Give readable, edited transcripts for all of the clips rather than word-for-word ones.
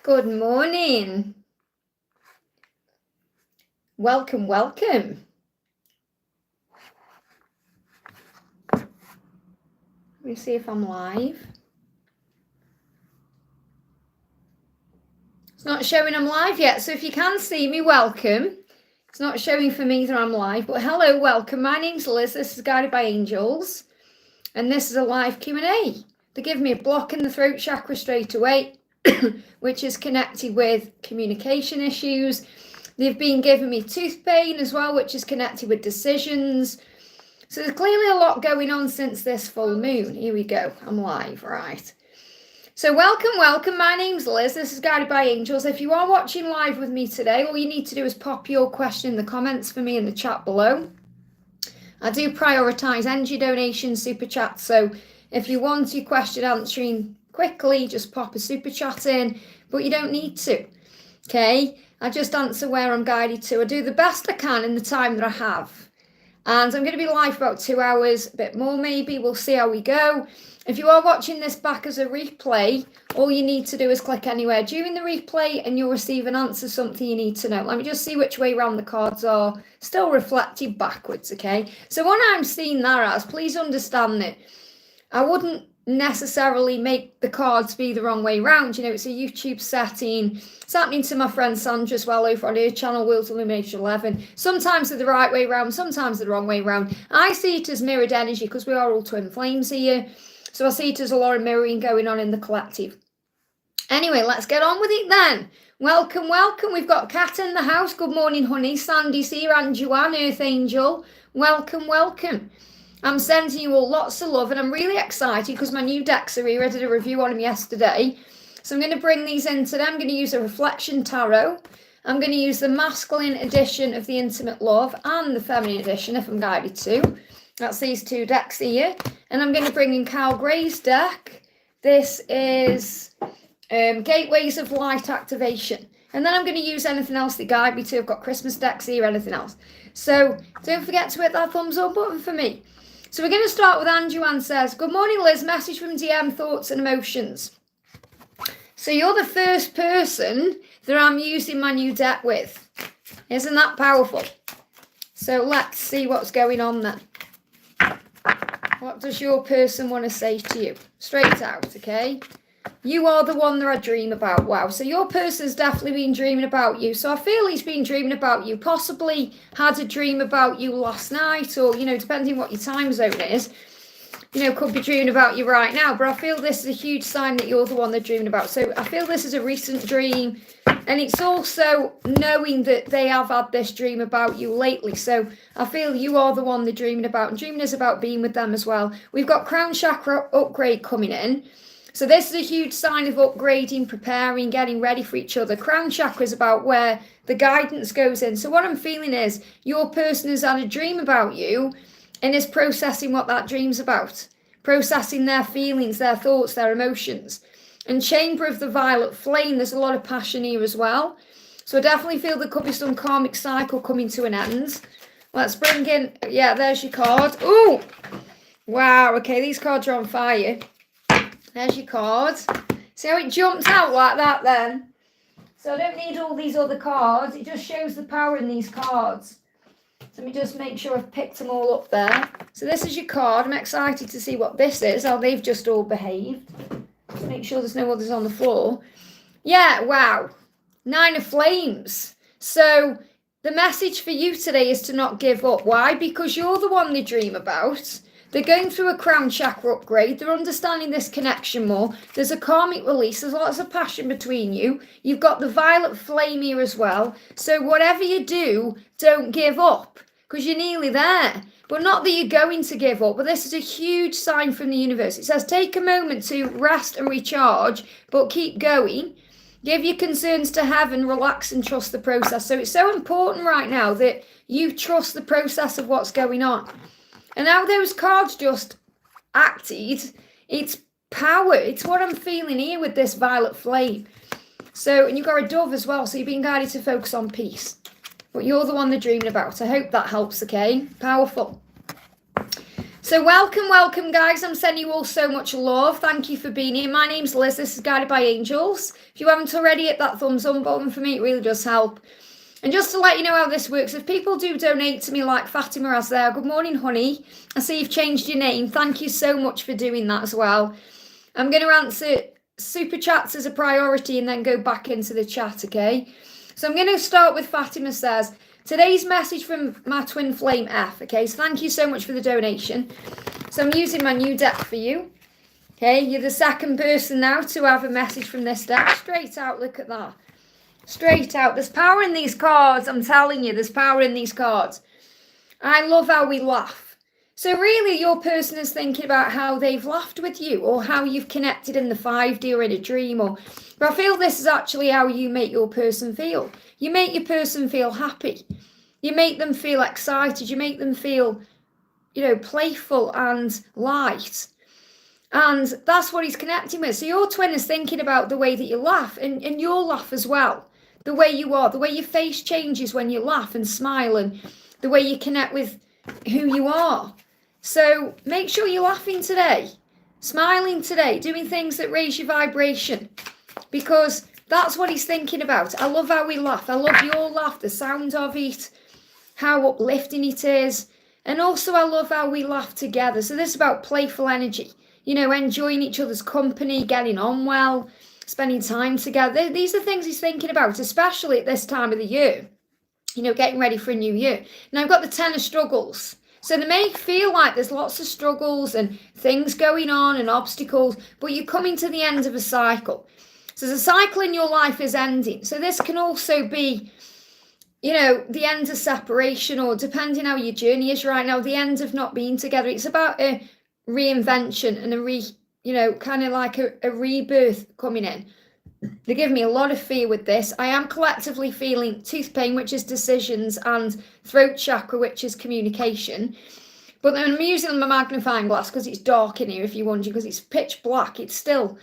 Good morning. Welcome, welcome. Let me see if I'm live. It's not showing I'm live yet, so if you can see me, welcome. It's not showing for me that I'm live, but hello, welcome. My name's Liz. This is Guided by Angels, and this is a live Q&A. They give me a block in the throat chakra straight away, which is connected with communication issues. They've been giving me tooth pain as well, which is connected with decisions. So there's clearly a lot going on since this full moon. Here we go. I'm live, right. So welcome. My name's Liz. This is Guided by Angels. If you are watching live with me today, all you need to do is pop your question in the comments for me in the chat below. I do prioritise energy donations, super chats. So if you want your question answering quickly, just pop a super chat in, but you don't need to. Okay. I just answer where I'm guided to. I do the best I can in the time that I have. And I'm going to be live for about 2 hours, a bit more maybe. We'll see how we go. If you are watching this back as a replay, all you need to do is click anywhere during the replay and you'll receive an answer, something you need to know. Let me just see which way around the cards are still reflected backwards, okay? So what I'm seeing that as, please understand that I wouldn't necessarily make the cards be the wrong way round. You know, it's a YouTube setting. It's happening to my friend Sandra as well over on her channel, Wheels Illumination 11. Sometimes they're the right way round, sometimes they're the wrong way round. I see it as mirrored energy because we are all twin flames here. So I see it as a lot of mirroring going on in the collective. Anyway, let's get on with it then. Welcome. We've got Kat in the house. Good morning, honey. Sandy's here and Joanne, Earth Angel. Welcome. I'm sending you all lots of love and I'm really excited because my new decks are here. I did a review on them yesterday. So I'm going to bring these in today. I'm going to use a reflection tarot. I'm going to use the masculine edition of the Intimate Love and the feminine edition if I'm guided to. That's these two decks here. And I'm going to bring in Carl Gray's deck. This is Gateways of Light Activation. And then I'm going to use anything else that guide me to. I've got Christmas decks here, anything else. So don't forget to hit that thumbs up button for me. So we're going to start with Anjuan says, good morning, Liz. Message from DM, thoughts and emotions. So you're the first person that I'm using my new deck with. Isn't that powerful? So let's see what's going on then. What does your person want to say to you? Straight out, okay? You are the one that I dream about. Wow. So your person's definitely been dreaming about you. So I feel he's been dreaming about you. Possibly had a dream about you last night or, you know, depending what your time zone is. You know, could be dreaming about you right now. But I feel this is a huge sign that you're the one they're dreaming about. So I feel this is a recent dream. And it's also knowing that they have had this dream about you lately. So I feel you are the one they're dreaming about. And dreaming is about being with them as well. We've got crown chakra upgrade coming in. So this is a huge sign of upgrading, preparing, getting ready for each other. Crown chakra is about where the guidance goes in. So what I'm feeling is your person has had a dream about you and is processing what that dream's about. Processing their feelings, their thoughts, their emotions. And Chamber of the Violet Flame, there's a lot of passion here as well. So I definitely feel there could be some karmic cycle coming to an end. Let's bring in, yeah, there's your card. Ooh, wow, okay, these cards are on fire. There's your card. See how it jumps out like that then? So I don't need all these other cards. It just shows the power in these cards. So let me just make sure I've picked them all up there. So this is your card. I'm excited to see what this is. How they've just all behaved. Just make sure there's no others on the floor. Yeah, wow. 9 of Flames. So the message for you today is to not give up. Why? Because you're the one they dream about. They're going through a crown chakra upgrade. They're understanding this connection more. There's a karmic release. There's lots of passion between you. You've got the violet flame here as well. So whatever you do, don't give up because you're nearly there. But not that you're going to give up. But this is a huge sign from the universe. It says take a moment to rest and recharge, but keep going. Give your concerns to heaven, relax and trust the process. So it's so important right now that you trust the process of what's going on. And how those cards just acted, it's power. It's what I'm feeling here with this violet flame. So, and you've got a dove as well. So you're being guided to focus on peace. But you're the one they're dreaming about. I hope that helps, okay? Powerful. So So welcome, guys. I'm sending you all so much love. Thank you for being here. My name's Liz. This is Guided by Angels. If you haven't already, hit that thumbs up button for me. It really does help. And just to let you know how this works, if people do donate to me like Fatima has there, good morning, honey. I see you've changed your name. Thank you so much for doing that as well. I'm going to answer super chats as a priority and then go back into the chat, okay? So I'm going to start with Fatima says, today's message from my twin flame F, okay? So thank you so much for the donation. So I'm using my new deck for you. Okay, you're the second person now to have a message from this deck. Straight out, look at that. Straight out. There's power in these cards. I'm telling you, there's power in these cards. I love how we laugh. So really, your person is thinking about how they've laughed with you or how you've connected in the 5D or in a dream. But I feel this is actually how you make your person feel. You make your person feel happy. You make them feel excited. You make them feel, playful and light. And that's what he's connecting with. So your twin is thinking about the way that you laugh and your laugh as well. The way you are, the way your face changes when you laugh and smile and the way you connect with who you are. So make sure you're laughing today, smiling today, doing things that raise your vibration because that's what he's thinking about. I love how we laugh. I love your laugh, the sound of it, how uplifting it is. And also I love how we laugh together. So this is about playful energy, enjoying each other's company, getting on well, spending time together. These are things he's thinking about, especially at this time of the year, getting ready for a new year. Now I've got the 10 of struggles. So they may feel like there's lots of struggles and things going on and obstacles, but you're coming to the end of a cycle. So the cycle in your life is ending. So this can also be, the end of separation or depending how your journey is right now, the end of not being together. It's about a reinvention and kind of like a rebirth coming in. They give me a lot of fear with this. I am collectively feeling tooth pain, which is decisions, and throat chakra, which is communication. But then I'm using my magnifying glass because it's dark in here, if you're wondering, because it's pitch black. It's still,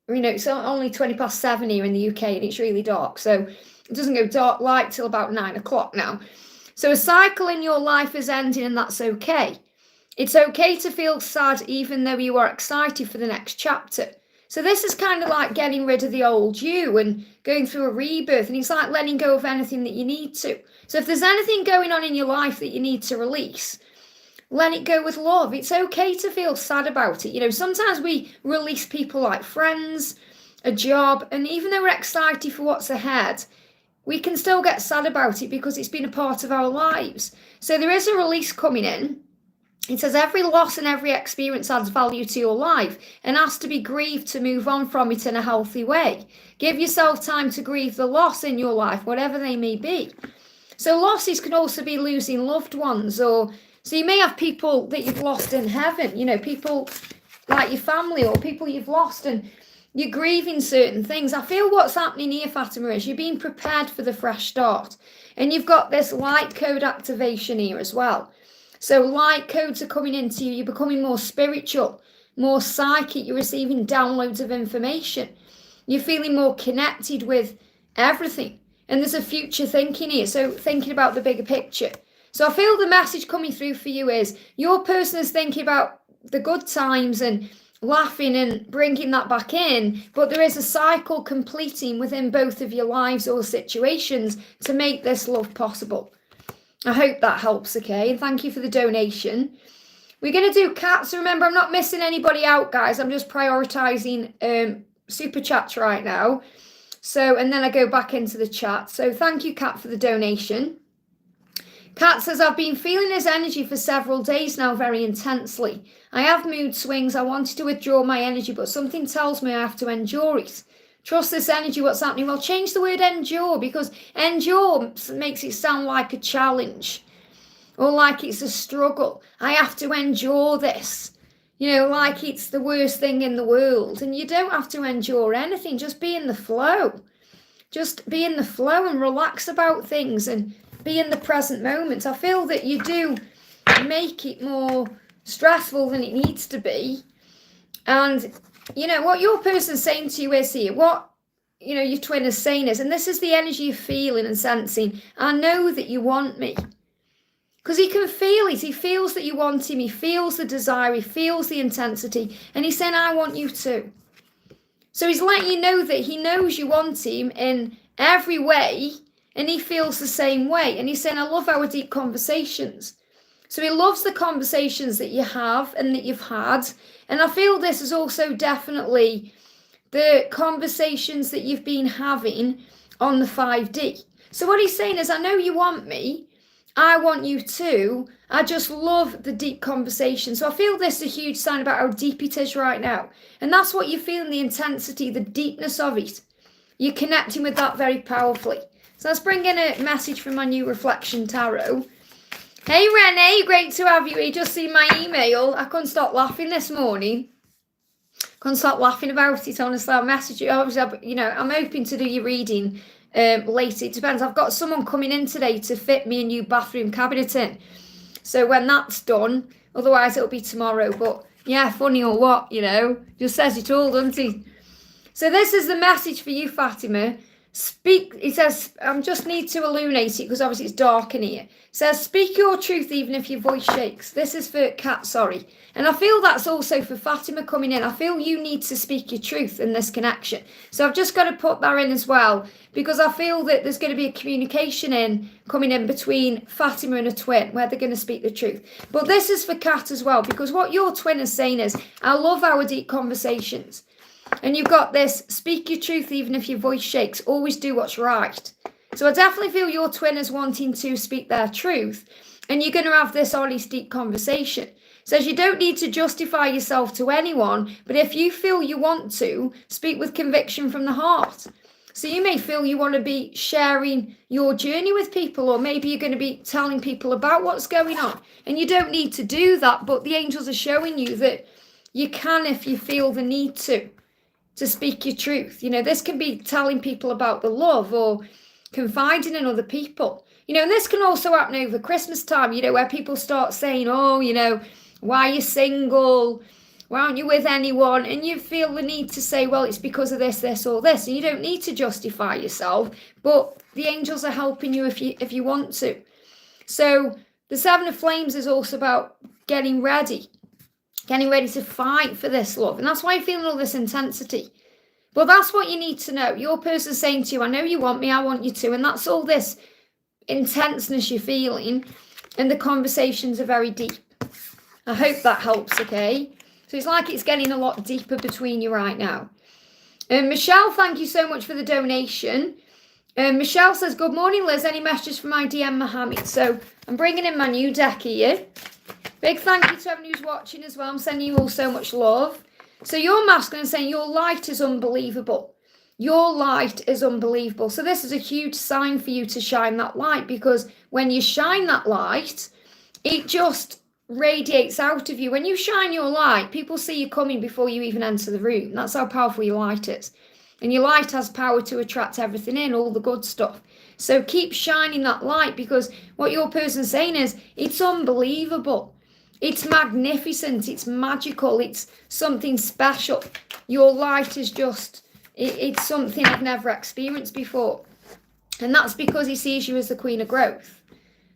it's only 7:20 here in the UK and it's really dark. So it doesn't go dark light till about 9 o'clock now. So a cycle in your life is ending and that's okay. It's okay to feel sad even though you are excited for the next chapter. So this is kind of like getting rid of the old you and going through a rebirth. And it's like letting go of anything that you need to. So if there's anything going on in your life that you need to release, let it go with love. It's okay to feel sad about it. Sometimes we release people like friends, a job, and even though we're excited for what's ahead, we can still get sad about it because it's been a part of our lives. So there is a release coming in. It says every loss and every experience adds value to your life and has to be grieved to move on from it in a healthy way. Give yourself time to grieve the loss in your life, whatever they may be. So losses can also be losing loved ones, so you may have people that you've lost in heaven, people like your family or people you've lost and you're grieving certain things. I feel what's happening here, Fatima, is you're being prepared for the fresh start. And you've got this light code activation here as well. So light codes are coming into you. You're becoming more spiritual, more psychic. You're receiving downloads of information. You're feeling more connected with everything. And there's a future thinking here. So thinking about the bigger picture. So I feel the message coming through for you is your person is thinking about the good times and laughing and bringing that back in. But there is a cycle completing within both of your lives or situations to make this love possible. I hope that helps, okay? And thank you for the donation. We're going to do cats. Remember, I'm not missing anybody out, guys. I'm just prioritising super chats right now. So, and then I go back into the chat. So thank you, Kat, for the donation. Kat says, I've been feeling his energy for several days now very intensely. I have mood swings. I wanted to withdraw my energy, but something tells me I have to endure it. Trust this energy, what's happening? Well, change the word endure because endure makes it sound like a challenge or like it's a struggle. I have to endure this, like it's the worst thing in the world. And you don't have to endure anything. Just be in the flow. Just be in the flow and relax about things and be in the present moment. I feel that you do make it more stressful than it needs to be. And what your person's saying to you is here, what, your twin is saying is, and this is the energy you're feeling and sensing, I know that you want me. Because he can feel it. He feels that you want him. He feels the desire. He feels the intensity. And he's saying, I want you too. So he's letting you know that he knows you want him in every way. And he feels the same way. And he's saying, I love our deep conversations. So he loves the conversations that you have and that you've had. And I feel this is also definitely the conversations that you've been having on the 5D. So what he's saying is, I know you want me. I want you too. I just love the deep conversation. So I feel this is a huge sign about how deep it is right now. And that's what you're feeling, the intensity, the deepness of it. You're connecting with that very powerfully. So let's bring in a message from my new Reflection Tarot. Hey Renee, great to have you here. Just seen my email. I couldn't stop laughing this morning. Couldn't stop laughing about it, honestly. I messaged you. Obviously, I'm hoping to do your reading later. It depends. I've got someone coming in today to fit me a new bathroom cabinet in. So when that's done, otherwise it'll be tomorrow. But yeah, funny or what, just says it all, doesn't he? So this is the message for you, Fatima. Speak, it says, I just need to illuminate it because obviously it's dark in here. It says, speak your truth even if your voice shakes. This is for Kat, sorry. And I feel that's also for Fatima coming in. I feel you need to speak your truth in this connection. So I've just got to put that in as well because I feel that there's going to be a communication coming in between Fatima and a twin where they're going to speak the truth. But this is for Kat as well because what your twin is saying is, I love our deep conversations. And you've got this, speak your truth even if your voice shakes, always do what's right. So I definitely feel your twin is wanting to speak their truth and you're going to have this honest, deep conversation. It says you don't need to justify yourself to anyone, but if you feel you want to, speak with conviction from the heart. So you may feel you want to be sharing your journey with people, or maybe you're going to be telling people about what's going on. And you don't need to do that, but the angels are showing you that you can if you feel the need to speak your truth. This can be telling people about the love or confiding in other people. And this can also happen over Christmas time, where people start saying, oh, why are you single? Why aren't you with anyone? And you feel the need to say, well, it's because of this, this, or this. And you don't need to justify yourself, but the angels are helping you if you want to. So the Seven of Flames is also about getting ready to fight for this love. And that's why you're feeling all this intensity. But that's what you need to know. Your person's saying to you, I know you want me, I want you to. And that's all this intenseness you're feeling. And the conversations are very deep. I hope that helps, okay? So it's like it's getting a lot deeper between you right now. Michelle, thank you so much for the donation. Michelle says, good morning, Liz. Any messages from my DM Mohammed? So I'm bringing in my new deck here. Big thank you to everyone who's watching as well. I'm sending you all so much love. So your masculine is saying your light is unbelievable. Your light is unbelievable. So this is a huge sign for you to shine that light, because when you shine that light, it just radiates out of you. When you shine your light, people see you coming before you even enter the room. That's how powerful your light is. And your light has power to attract everything in, all the good stuff. So keep shining that light, because what your person's saying is it's unbelievable. It's magnificent, it's magical, it's something special. Your light is just, it's something I've never experienced before. And that's because he sees you as the Queen of Growth.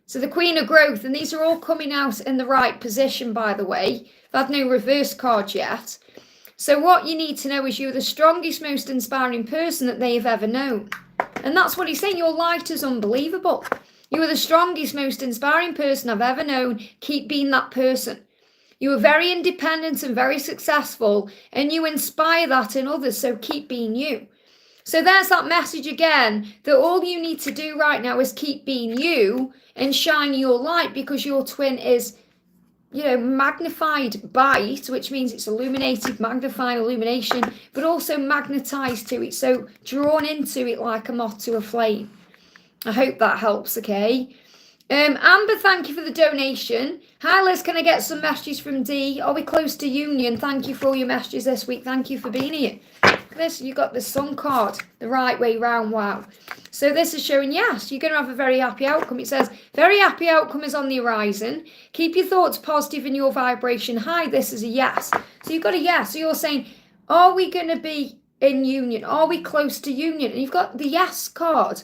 So the Queen of Growth, and these are all coming out in the right position, by the way. I've had no reverse cards yet. So what you need to know is you're the strongest, most inspiring person that they have ever known. And that's what he's saying, your light is unbelievable. You are the strongest, most inspiring person I've ever known. Keep being that person. You are very independent and very successful, and you inspire that in others, so keep being you. So there's that message again, that all you need to do right now is keep being you and shine your light, because your twin is, magnified by it, which means it's illuminated, magnified, illumination, but also magnetized to it, so drawn into it like a moth to a flame. I hope that helps, okay? Amber, thank you for the donation. Hi, Liz, can I get some messages from D? Are we close to union? Thank you for all your messages this week. Thank you for being here. This, you got the sun card the right way round. Wow. So this is showing, yes, you're going to have a very happy outcome. It says, very happy outcome is on the horizon. Keep your thoughts positive and your vibration high. This is a yes. So you've got a yes. So you're saying, are we going to be in union? Are we close to union? And you've got the yes card.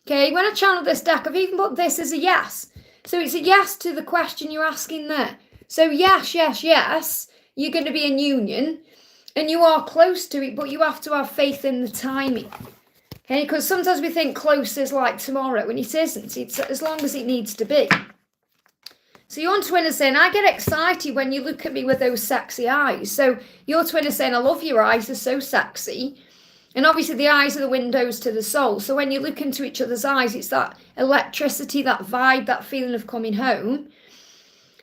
Okay, when I channel this deck, I've even put this as a yes. So it's a yes to the question you're asking there. So yes, yes, yes, you're going to be in union and you are close to it, but you have to have faith in the timing. Okay, because sometimes we think close is like tomorrow, and it isn't. It's as long as it needs to be. So your twin is saying, I get excited when you look at me with those sexy eyes. So your twin is saying, I love your eyes, they're so sexy. And obviously the eyes are the windows to the soul. So when you look into each other's eyes, it's that electricity, that vibe, that feeling of coming home.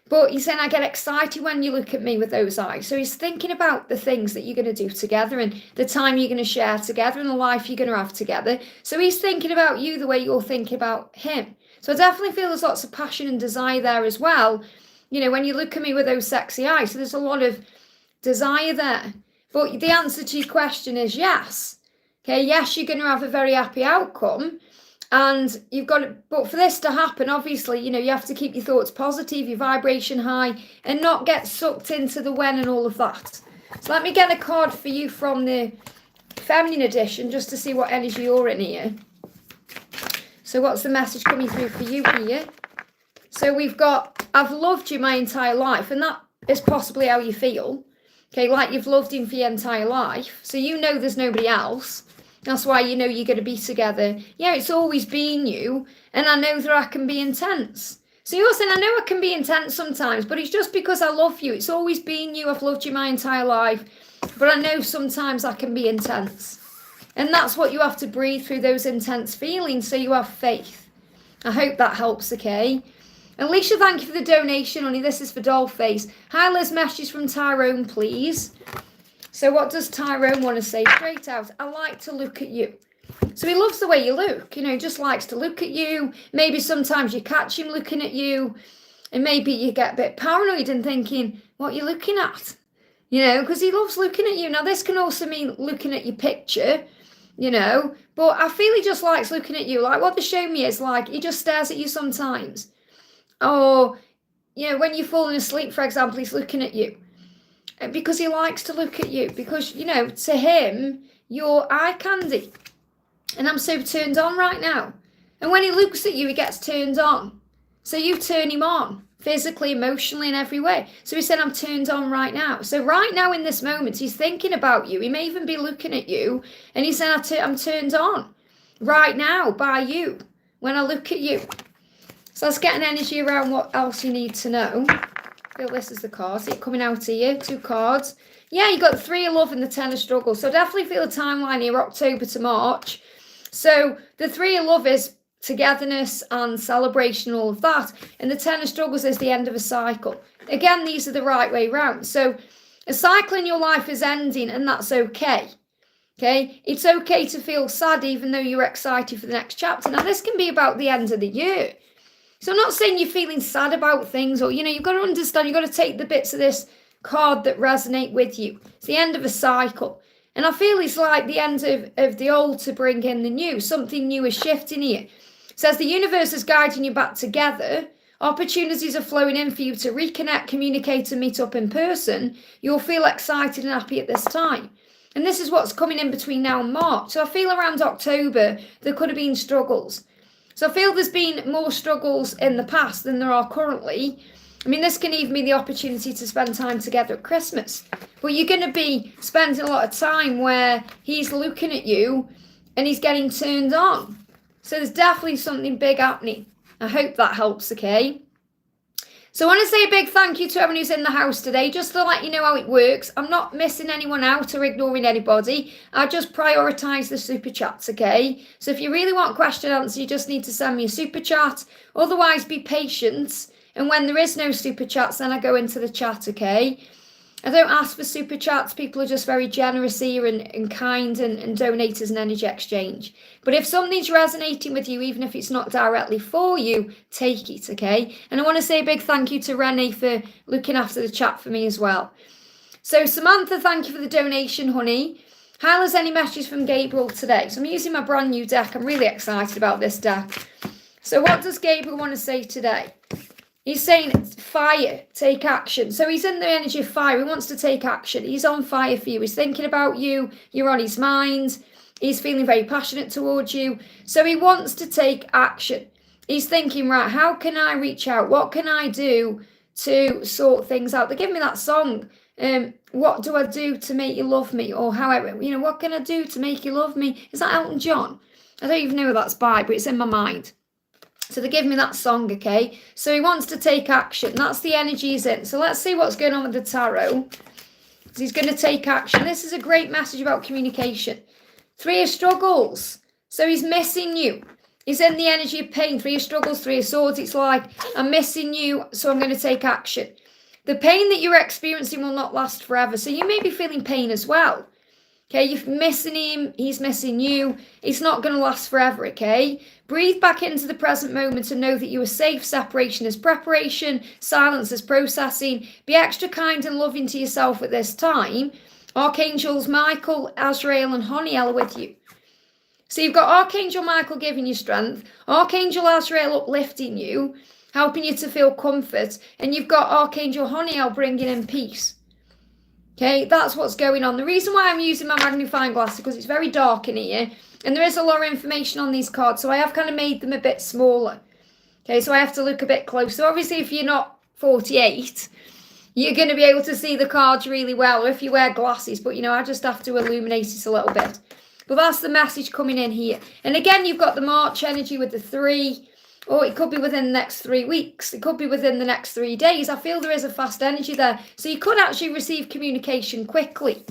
But he's saying, I get excited when you look at me with those eyes. So he's thinking about the things that you're going to do together and the time you're going to share together and the life you're going to have together. So he's thinking about you the way you're thinking about him. So I definitely feel there's lots of passion and desire there as well. You know, when you look at me with those sexy eyes, so there's a lot of desire there. But the answer to your question is yes. Okay, yes, you're going to have a very happy outcome. And you've got to, but for this to happen, obviously, you know, you have to keep your thoughts positive, your vibration high, and not get sucked into the when and all of that. So let me get a card for you from the feminine edition, just to see what energy you're in here. So what's the message coming through for you here? So we've got, I've loved you my entire life, and that is possibly how you feel. Okay, like you've loved him for your entire life. So you know there's nobody else. That's why you know you're going to be together. Yeah, it's always been you, and I know that I can be intense. So you're saying, I know I can be intense sometimes, but it's just because I love you. It's always been you. I've loved you my entire life, but I know sometimes I can be intense. And that's what you have to breathe through, those intense feelings, so you have faith. I hope that helps, okay? Alicia, thank you for the donation, honey. This is for Dollface. Hi, Liz, message from Tyrone, please. So what does Tyrone want to say? Straight out, I like to look at you. So he loves the way you look. You know, he just likes to look at you. Maybe sometimes you catch him looking at you. And maybe you get a bit paranoid and thinking, what are you looking at? You know, because he loves looking at you. Now, this can also mean looking at your picture, you know. But I feel he just likes looking at you. Like what they show me is like, he just stares at you sometimes. Or, you know, when you're falling asleep, for example, he's looking at you. Because he likes to look at you. Because, you know, to him, you're eye candy. And I'm so turned on right now. And when he looks at you, he gets turned on. So you turn him on. Physically, emotionally, in every way. So he said, I'm turned on right now. So right now in this moment, he's thinking about you. He may even be looking at you. And he said, I'm turned on right now by you. When I look at you. So let's get an energy around what else you need to know. I feel this is the card. See it coming out here. 2 cards. Yeah, you got the 3 of love and the 10 of struggles. So definitely feel a timeline here, October to March. So the 3 of love is togetherness and celebration, all of that. And the 10 of struggles is the end of a cycle. Again, these are the right way round. So a cycle in your life is ending, and that's okay. Okay? It's okay to feel sad even though you're excited for the next chapter. Now, this can be about the end of the year. So I'm not saying you're feeling sad about things, or, you know, you've got to understand, you've got to take the bits of this card that resonate with you. It's the end of a cycle. And I feel it's like the end of the old to bring in the new. Something new is shifting here. It says the universe is guiding you back together. Opportunities are flowing in for you to reconnect, communicate, and meet up in person. You'll feel excited and happy at this time. And this is what's coming in between now and March. So I feel around October, there could have been struggles. So I feel there's been more struggles in the past than there are currently. I mean, this can even be the opportunity to spend time together at Christmas. But you're going to be spending a lot of time where he's looking at you and he's getting turned on. So there's definitely something big happening. I hope that helps, okay? So I want to say a big thank you to everyone who's in the house today, just to let you know how it works. I'm not missing anyone out or ignoring anybody. I just prioritise the super chats, okay? So if you really want question answer, you just need to send me a super chat. Otherwise, be patient. And when there is no super chats, then I go into the chat, okay? I don't ask for super chats. People are just very generous here and kind and donate as an energy exchange. But if something's resonating with you, even if it's not directly for you, take it, okay? And I want to say a big thank you to Renee for looking after the chat for me as well. So Samantha, thank you for the donation, honey. How is any messages from Gabriel today? So I'm using my brand new deck. I'm really excited about this deck. So what does Gabriel want to say today? He's saying fire, take action. So he's in the energy of fire. He wants to take action. He's on fire for you. He's thinking about you. You're on his mind. He's feeling very passionate towards you. So he wants to take action. He's thinking, right, how can I reach out? What can I do to sort things out? They give me that song. What do I do to make you love me? Or however, what can I do to make you love me? Is that Elton John? I don't even know who that's by, but it's in my mind. So they give me that song, okay? So he wants to take action. That's the energy he's in. So let's see what's going on with the tarot. He's going to take action. This is a great message about communication. 3 of struggles. So he's missing you. He's in the energy of pain. 3 of struggles, 3 of swords. It's like, I'm missing you, so I'm going to take action. The pain that you're experiencing will not last forever. So you may be feeling pain as well. Okay, you're missing him. He's missing you. It's not going to last forever, okay? Breathe back into the present moment and know that you are safe. Separation is preparation. Silence is processing. Be extra kind and loving to yourself at this time. Archangels Michael, Azrael, and Honiel are with you. So you've got Archangel Michael giving you strength, Archangel Azrael uplifting you, helping you to feel comfort, and you've got Archangel Honiel bringing in peace. Okay, that's what's going on. The reason why I'm using my magnifying glass is because it's very dark in here, and there is a lot of information on these cards, so I have kind of made them a bit smaller. Okay, so I have to look a bit closer. So obviously, if you're not 48, you're going to be able to see the cards really well, or if you wear glasses, but I just have to illuminate it a little bit. But that's the message coming in here. And again, you've got the March energy with the 3, or it could be within the next 3 weeks. It could be within the next 3 days. I feel there is a fast energy there. So you could actually receive communication quickly.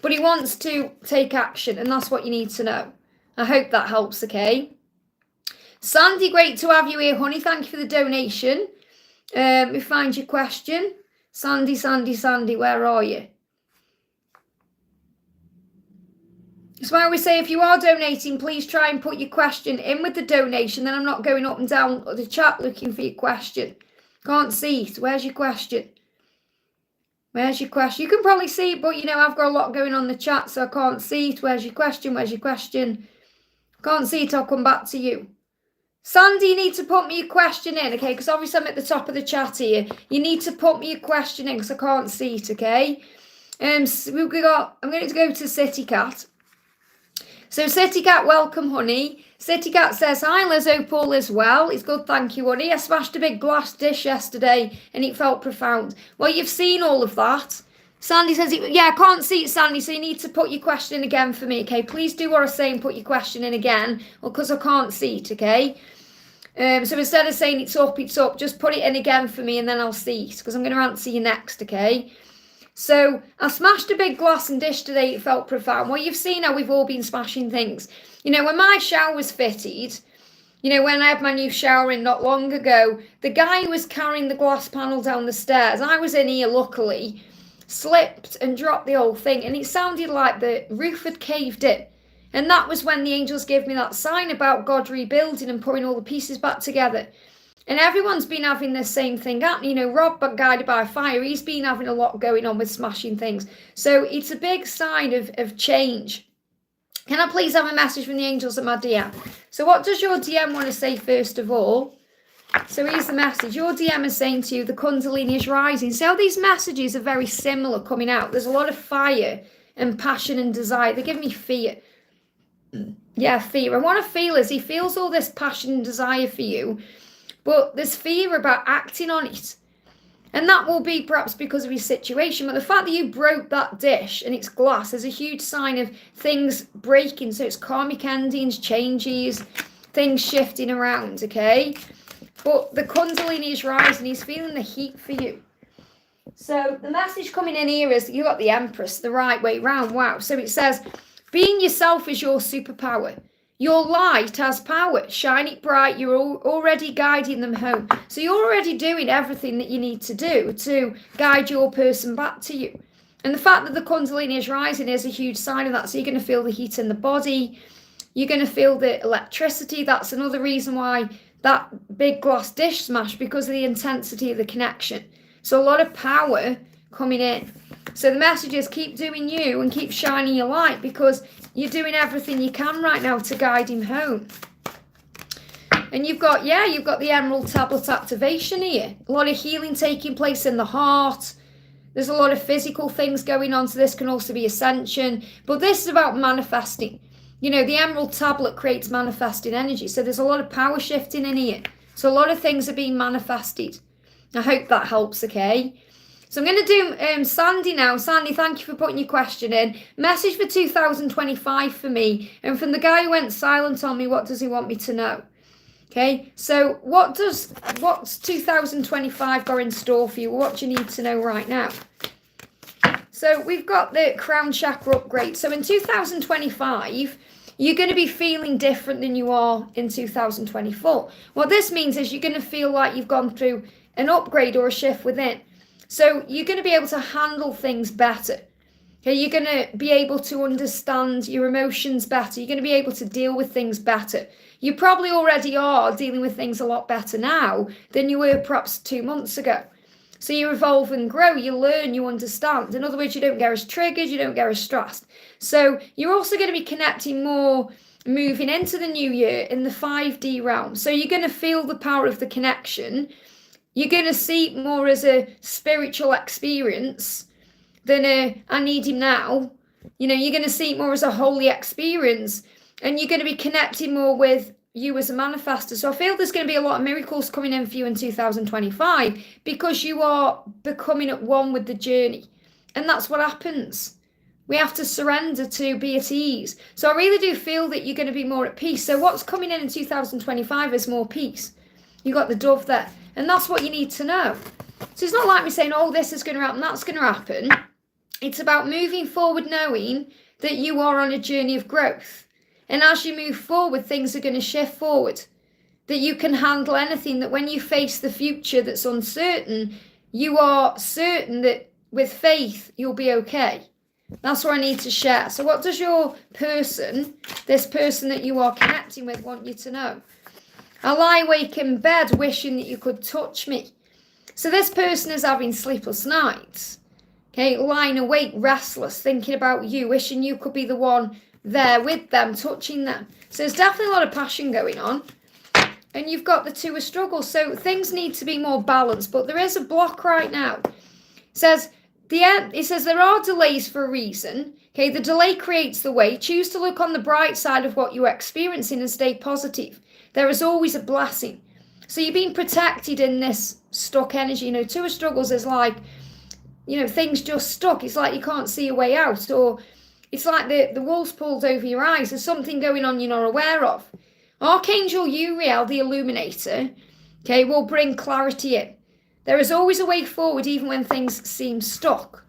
But he wants to take action, and that's what you need to know. I hope that helps, okay? Sandy, great to have you here, honey. Thank you for the donation. Let me find your question. Sandy, where are you? That's why I always say, if you are donating, please try and put your question in with the donation. Then I'm not going up and down the chat looking for your question. Can't see it. Where's your question? Where's your question? You can probably see it, but I've got a lot going on in the chat, so I can't see it. Where's your question? Where's your question? Can't see it. I'll come back to you. Sandy, you need to put me your question in, okay? Because obviously I'm at the top of the chat here. You need to put me your question in because I can't see it, okay? I'm going to go to City Cat. So City Cat, welcome, honey. City Cat says, hi, Liz, hope all is well. It's good, thank you, honey. I smashed a big glass dish yesterday and it felt profound. Well, you've seen all of that. Sandy says, I can't see it, Sandy, so you need to put your question in again for me, okay? Please do what I say and put your question in again, because I can't see it, okay? So instead of saying it's up, just put it in again for me and then I'll see it, because I'm going to answer you next, okay? So I smashed a big glass and dish today. It felt profound. Well, you've seen how we've all been smashing things. When my shower was fitted, when I had my new shower in not long ago, the guy who was carrying the glass panel down the stairs, I was in here luckily, slipped and dropped the whole thing. And it sounded like the roof had caved in. And that was when the angels gave me that sign about God rebuilding and putting all the pieces back together. And everyone's been having the same thing happening. Rob, Guided by Fire, he's been having a lot going on with smashing things. So it's a big sign of change. Can I please have a message from the angels at my DM? So what does your DM want to say first of all? So here's the message. Your DM is saying to you, the Kundalini is rising. So these messages are very similar coming out. There's a lot of fire and passion and desire. They give me fear. Yeah, fear. And what I feel is he feels all this passion and desire for you. But there's fear about acting on it. And that will be perhaps because of his situation. But the fact that you broke that dish and it's glass is a huge sign of things breaking. So it's karmic endings, changes, things shifting around, okay? But the Kundalini is rising. He's feeling the heat for you. So the message coming in here is you got the Empress the right way round. Wow. So it says, being yourself is your superpower. Your light has power. Shine it bright. You're already guiding them home. So you're already doing everything that you need to do to guide your person back to you. And the fact that the Kundalini is rising is a huge sign of that. So you're going to feel the heat in the body. You're going to feel the electricity. That's another reason why that big glass dish smashed, because of the intensity of the connection. So a lot of power coming in. So the message is keep doing you and keep shining your light, because you're doing everything you can right now to guide him home. And you've got the Emerald Tablet activation here. A lot of healing taking place in the heart. There's a lot of physical things going on. So this can also be ascension. But this is about manifesting. The emerald tablet creates manifesting energy. So there's a lot of power shifting in here. So a lot of things are being manifested. I hope that helps, okay? So I'm going to do Sandy now. Sandy, thank you for putting your question in. Message for 2025 for me. And from the guy who went silent on me, what does he want me to know? Okay, so what's 2025 got in store for you? What do you need to know right now? So we've got the crown chakra upgrade. So in 2025, you're going to be feeling different than you are in 2024. What this means is you're going to feel like you've gone through an upgrade or a shift within. So you're going to be able to handle things better. Okay, you're going to be able to understand your emotions better. You're going to be able to deal with things better. You probably already are dealing with things a lot better now than you were perhaps 2 months ago. So you evolve and grow, you learn, you understand. In other words, you don't get as triggered, you don't get as stressed. So you're also going to be connecting more, moving into the new year in the 5D realm. So you're going to feel the power of the connection. You're going to see it more as a spiritual experience than I need him now. You're going to see it more as a holy experience. And you're going to be connecting more with you as a manifester. So I feel there's going to be a lot of miracles coming in for you in 2025 because you are becoming at one with the journey. And that's what happens. We have to surrender to be at ease. So I really do feel that you're going to be more at peace. So what's coming in 2025 is more peace. You got the dove there. And that's what you need to know. So it's not like me saying, oh, this is going to happen, that's going to happen. It's about moving forward knowing that you are on a journey of growth. And as you move forward, things are going to shift forward. That you can handle anything, that when you face the future that's uncertain, you are certain that with faith, you'll be okay. That's what I need to share. So what does your person, this person that you are connecting with, want you to know? I lie awake in bed wishing that you could touch me. So this person is having sleepless nights. Okay, lying awake, restless, thinking about you, wishing you could be the one there with them, touching them. So there's definitely a lot of passion going on. And you've got the two of struggles. So things need to be more balanced. But there is a block right now. It says there are delays for a reason. Okay, the delay creates the way. Choose to look on the bright side of what you're experiencing and stay positive. There is always a blessing. So you're being protected in this stuck energy. Two of struggles is like, things just stuck. It's like you can't see a way out. Or it's like the wool's pulled over your eyes. There's something going on you're not aware of. Archangel Uriel, the illuminator, okay, will bring clarity in. There is always a way forward even when things seem stuck.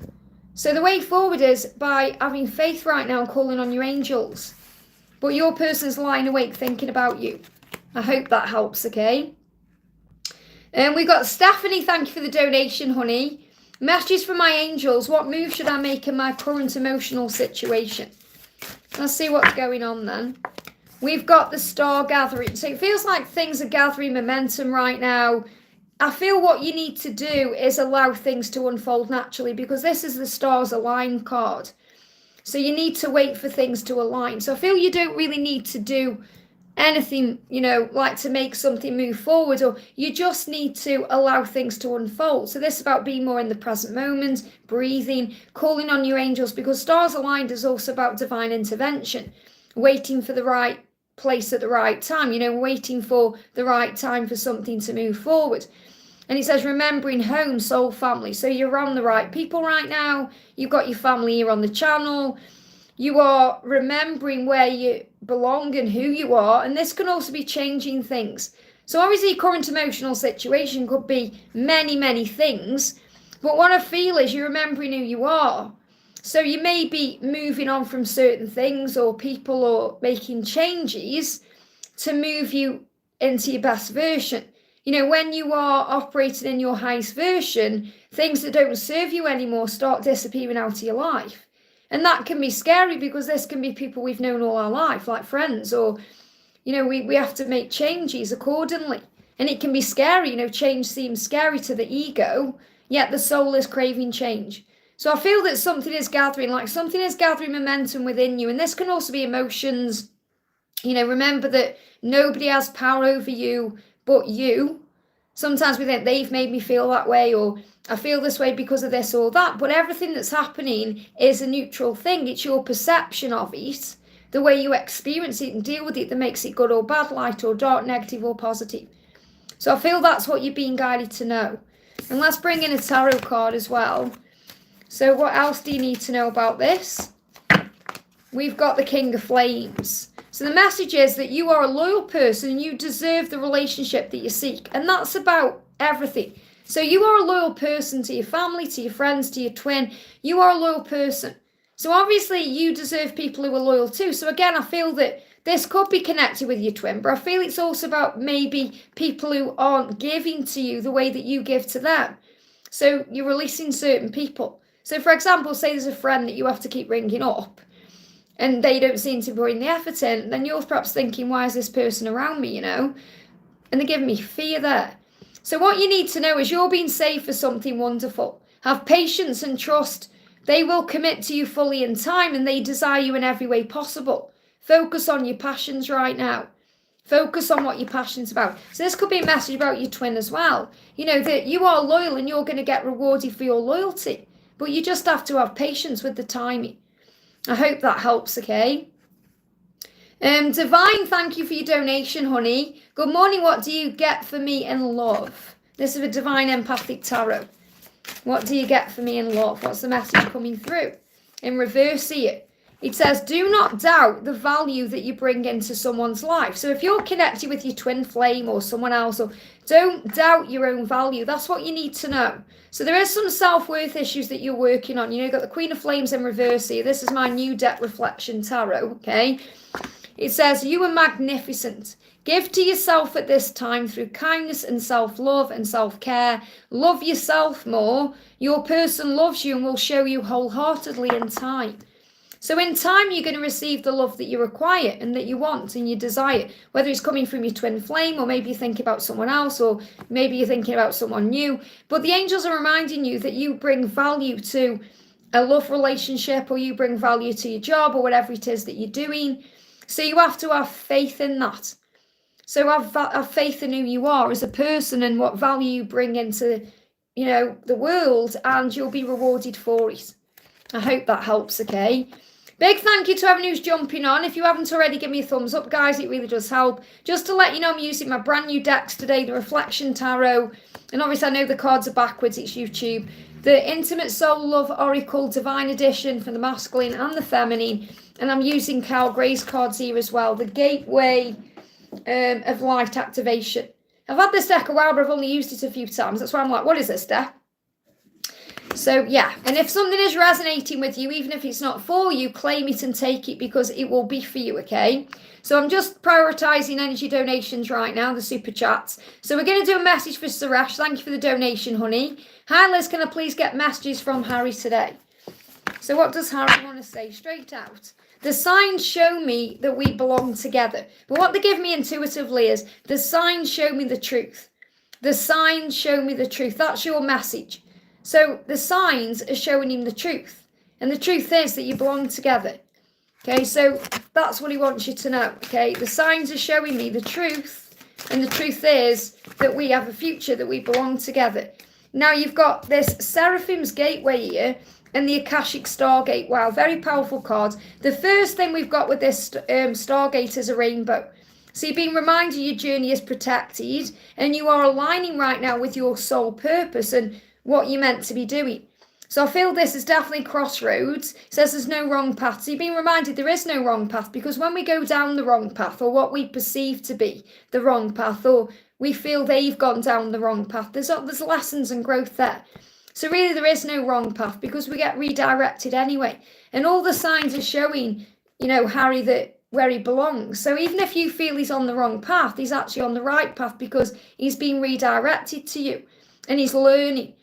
So the way forward is by having faith right now and calling on your angels. But your person's lying awake thinking about you. I hope that helps, okay? And we got Stephanie, thank you for the donation, honey. Messages from my angels. What move should I make in my current emotional situation? Let's see what's going on then. We've got the star gathering. So it feels like things are gathering momentum right now. I feel what you need to do is allow things to unfold naturally because this is the stars align card. So you need to wait for things to align. So I feel you don't really need to do anything, like to make something move forward, or you just need to allow things to unfold. So this is about being more in the present moment, breathing, calling on your angels, because stars aligned is also about divine intervention, waiting for the right place at the right time, waiting for the right time for something to move forward. And it says remembering home, soul, family. So you're around the right people right now. You've got your family here on the channel. You are remembering where you belong and who you are. And this can also be changing things. So obviously current emotional situation could be many, many things. But what I feel is you're remembering who you are. So you may be moving on from certain things or people or making changes to move you into your best version. When you are operating in your highest version, things that don't serve you anymore start disappearing out of your life. And that can be scary because this can be people we've known all our life, like friends, or, we have to make changes accordingly. And it can be scary, change seems scary to the ego, yet the soul is craving change. So I feel that something is gathering momentum within you. And this can also be emotions. Remember that nobody has power over you but you. Sometimes we think they've made me feel that way, or I feel this way because of this or that. But everything that's happening is a neutral thing. It's your perception of it the way you experience it and deal with it that makes it good or bad, light or dark, negative or positive. So I feel that's what you're being guided to know. And let's bring in a tarot card as well. So what else do you need to know about this? We've got the King of Flames. So the message is that you are a loyal person and you deserve the relationship that you seek. And that's about everything. So you are a loyal person to your family, to your friends, to your twin. You are a loyal person. So obviously you deserve people who are loyal too. So again, I feel that this could be connected with your twin, but I feel it's also about maybe people who aren't giving to you the way that you give to them. So you're releasing certain people. So for example, say there's a friend that you have to keep ringing up and they don't seem to be putting the effort in, then you're perhaps thinking, why is this person around me, And they're giving me fear there. So what you need to know is you're being saved for something wonderful. Have patience and trust. They will commit to you fully in time and they desire you in every way possible. Focus on your passions right now. Focus on what you're passionate about. So this could be a message about your twin as well. That you are loyal and you're going to get rewarded for your loyalty. But you just have to have patience with the timing. I hope that helps, okay? Divine, thank you for your donation, honey. Good morning, what do you get for me in love? This is a Divine Empathic Tarot. What do you get for me in love? What's the message coming through? In reverse here, it says, do not doubt the value that you bring into someone's life. So if you're connected with your twin flame or someone else, or don't doubt your own value. That's what you need to know. So there is some self-worth issues that you're working on. You've got the Queen of Flames in reverse here. This is my new deck reflection tarot, okay? It says, you are magnificent. Give to yourself at this time through kindness and self-love and self-care. Love yourself more. Your person loves you and will show you wholeheartedly in time. So in time, you're going to receive the love that you require and that you want and you desire, whether it's coming from your twin flame or maybe you're thinking about someone else or maybe you're thinking about someone new. But the angels are reminding you that you bring value to a love relationship or you bring value to your job or whatever it is that you're doing. So you have to have faith in that. So have faith in who you are as a person and what value you bring into, the world, and you'll be rewarded for it. I hope that helps, okay? Big thank you to everyone who's jumping on. If you haven't already, give me a thumbs up, guys. It really does help. Just to let you know, I'm using my brand new decks today, the Reflection Tarot. And obviously, I know the cards are backwards. It's YouTube. The Intimate Soul Love Oracle Divine Edition for the masculine and the feminine. And I'm using Carl Gray's cards here as well. The Gateway of Light Activation. I've had this deck a while, but I've only used it a few times. That's why I'm like, what is this deck? So yeah, and if something is resonating with you, even if it's not for you, claim it and take it because it will be for you, okay? So I'm just prioritising energy donations right now, the super chats. So we're going to do a message for Suresh. Thank you for the donation, honey. Hi Liz, can I please get messages from Harry today? So what does Harry want to say? Straight out. The signs show me that we belong together. But what they give me intuitively is, the signs show me the truth. The signs show me the truth. That's your message. So the signs are showing him the truth. And the truth is that you belong together. Okay, so that's what he wants you to know. Okay, the signs are showing me the truth. And the truth is that we have a future, that we belong together. Now you've got this Seraphim's Gateway here and the Akashic Stargate. Wow, very powerful cards. The first thing we've got with this Stargate is a rainbow. So you're being reminded your journey is protected and you are aligning right now with your soul purpose and what you're meant to be doing. So I feel this is definitely crossroads. It says there's no wrong path. So you're being reminded there is no wrong path, because when we go down the wrong path, or what we perceive to be the wrong path, or we feel they've gone down the wrong path, there's lessons and growth there. So really there is no wrong path, because we get redirected anyway. And all the signs are showing, Harry, that where he belongs. So even if you feel he's on the wrong path, he's actually on the right path, because he's being redirected to you and he's learning.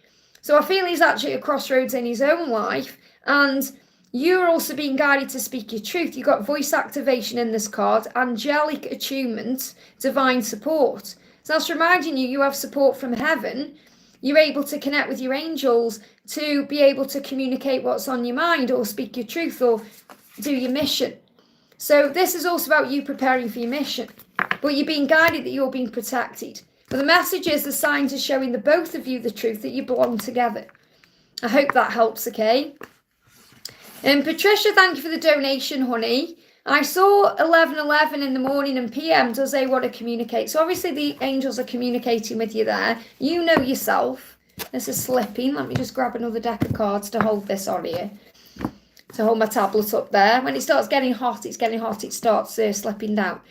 So I feel he's actually at a crossroads in his own life, and you're also being guided to speak your truth. You've got voice activation in this card, angelic attunement, divine support. So that's reminding you have support from heaven. You're able to connect with your angels to be able to communicate what's on your mind, or speak your truth, or do your mission. So this is also about you preparing for your mission, but you're being guided that you're being protected. But the message is the signs are showing the both of you the truth, that you belong together. I hope that helps, okay? And Patricia, thank you for the donation, honey. I saw 11:11 in the morning and PM. Does they want to communicate? So obviously the angels are communicating with you there. You know yourself. This is slipping. Let me just grab another deck of cards to hold this on here. To hold my tablet up there. When it starts getting hot, it starts slipping down.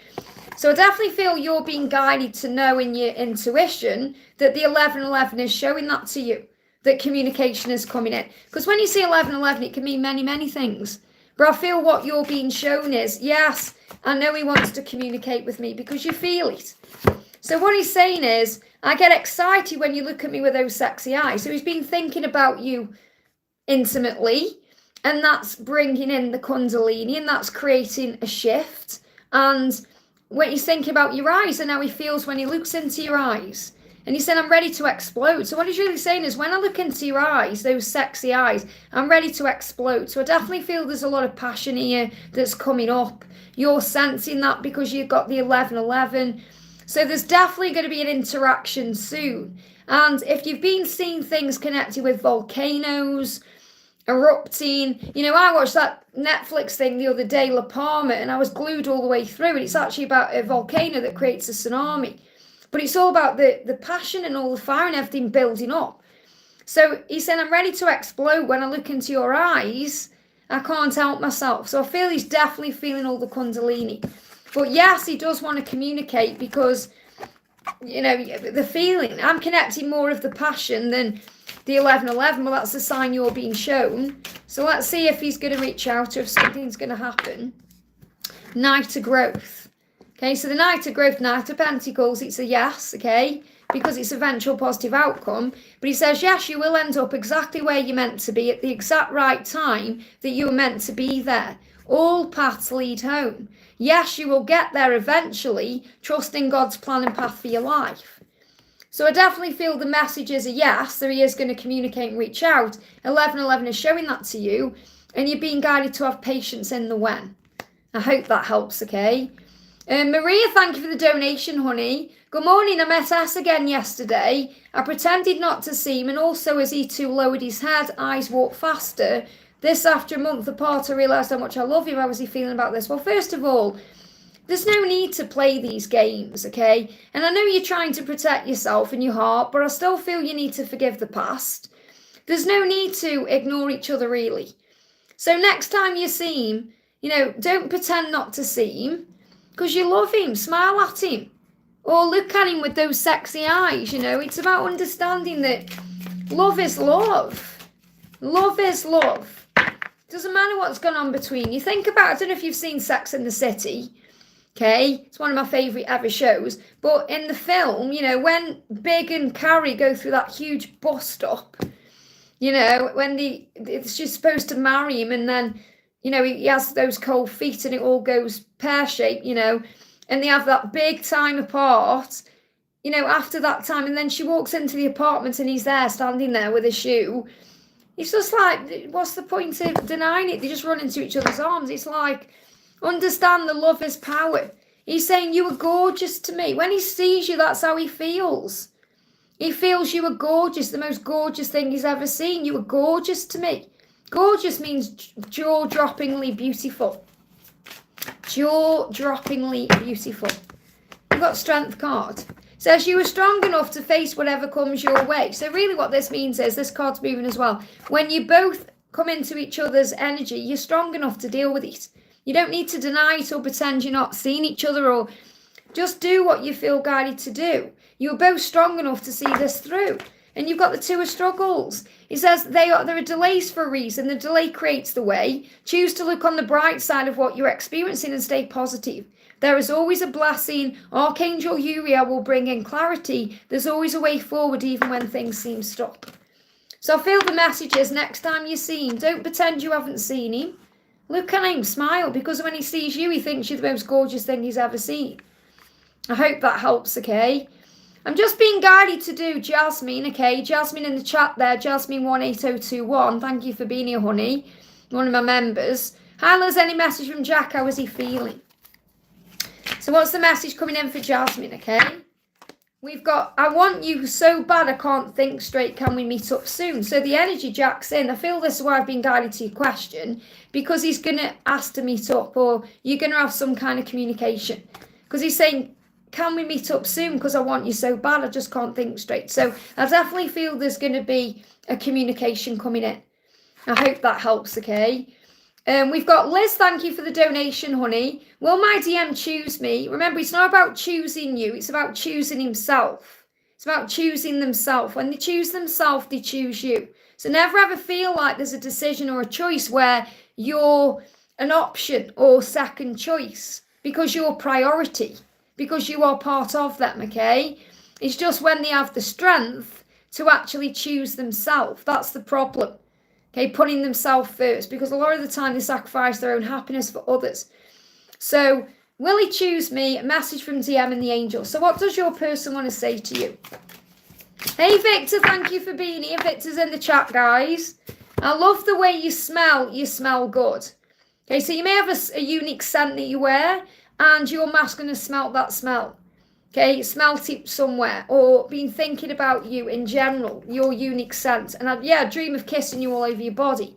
So I definitely feel you're being guided to know in your intuition that the 11:11 is showing that to you, that communication is coming in. Because when you see 11:11, it can mean many, many things. But I feel what you're being shown is, yes, I know he wants to communicate with me, because you feel it. So what he's saying is, I get excited when you look at me with those sexy eyes. So he's been thinking about you intimately, and that's bringing in the Kundalini, and that's creating a shift. And when he's thinking about your eyes and how he feels when he looks into your eyes. And he said, I'm ready to explode. So what he's really saying is, when I look into your eyes, those sexy eyes, I'm ready to explode. So I definitely feel there's a lot of passion here that's coming up. You're sensing that because you've got the 11:11. So there's definitely going to be an interaction soon. And if you've been seeing things connected with volcanoes, erupting, you know, I watched that Netflix thing the other day, La Palma, and I was glued all the way through. And it's actually about a volcano that creates a tsunami. But it's all about the passion and all the fire and everything building up. So he said, I'm ready to explode. When I look into your eyes, I can't help myself. So I feel he's definitely feeling all the Kundalini. But yes, he does want to communicate because, you know, the feeling. I'm connecting more of the passion than the 11:11. Well, that's the sign you're being shown. So let's see if he's going to reach out or if something's going to happen. Knight of Growth. Okay, so the Knight of Growth, Knight of Pentacles, it's a yes, okay, because it's eventual positive outcome. But he says, yes, you will end up exactly where you're meant to be at the exact right time that you were meant to be there. All paths lead home. Yes, you will get there eventually, trusting God's plan and path for your life. So I definitely feel the message is a yes, that he is going to communicate and reach out. 11:11 is showing that to you, and you're being guided to have patience in the when. I hope that helps, okay? Maria, thank you for the donation, honey. Good morning. I met S again yesterday. I pretended not to see him, and also as he too lowered his head, eyes walked faster. This after a month apart, I realised how much I love him. How was he feeling about this? Well, first of all, there's no need to play these games, okay? And I know you're trying to protect yourself and your heart, but I still feel you need to forgive the past. There's no need to ignore each other, really. So next time you see him, you know, don't pretend not to see him. Because you love him, smile at him. Or look at him with those sexy eyes, you know. It's about understanding that love is love. Love is love. Doesn't matter what's gone on between you. Think about, I don't know if you've seen Sex and the City. Okay, it's one of my favourite ever shows. But in the film, you know, when Big and Carrie go through that huge bus stop, you know, when she's supposed to marry him and then, you know, he has those cold feet and it all goes pear-shaped, you know, and they have that big time apart, you know, after that time, and then she walks into the apartment and he's there, standing there with a shoe. It's just like, what's the point of denying it? They just run into each other's arms. It's like, understand the love is power. He's saying, you were gorgeous to me. When he sees you, that's how he feels. He feels you were gorgeous, the most gorgeous thing he's ever seen. You were gorgeous to me. Gorgeous means jaw-droppingly beautiful. Jaw-droppingly beautiful. You've got Strength card. Says you were strong enough to face whatever comes your way. So really what this means is, this card's moving as well. When you both come into each other's energy, you're strong enough to deal with it. You don't need to deny it or pretend you're not seeing each other, or just do what you feel guided to do. You're both strong enough to see this through. And you've got the Two of Struggles. He says there are delays for a reason. The delay creates the way. Choose to look on the bright side of what you're experiencing and stay positive. There is always a blessing. Archangel Uriel will bring in clarity. There's always a way forward even when things seem stuck. So I feel the message is, next time you see him, don't pretend you haven't seen him. Look at him, smile, because when he sees you, he thinks you're the most gorgeous thing he's ever seen. I hope that helps, okay? I'm just being guided to do Jasmine, okay? Jasmine in the chat there, Jasmine18021. Thank you for being here, honey. One of my members. Hi, Liz, any message from Jack? How is he feeling? So what's the message coming in for Jasmine, okay? We've got, I want you so bad I can't think straight, can we meet up soon? So the energy jacks in. I feel this is why I've been guided to your question, because he's going to ask to meet up, or you're going to have some kind of communication. Because he's saying, can we meet up soon? Because I want you so bad, I just can't think straight. So I definitely feel there's going to be a communication coming in. I hope that helps, okay? We've got Liz, thank you for the donation, honey. Will my DM choose me? Remember, it's not about choosing you. It's about choosing himself. It's about choosing themselves. When they choose themselves, they choose you. So never ever feel like there's a decision or a choice where you're an option or second choice, because you're priority, because you are part of them, okay? It's just when they have the strength to actually choose themselves. That's the problem. Okay, putting themselves first, because a lot of the time they sacrifice their own happiness for others. So, will he choose me? A message from DM and the angel. So what does your person want to say to you? Hey, Victor, thank you for being here. Victor's in the chat, guys. I love the way you smell. You smell good. Okay, so you may have a unique scent that you wear, and your masculine has smelt that smell. Okay, smelt it somewhere, or been thinking about you in general, your unique scent. And I dream of kissing you all over your body.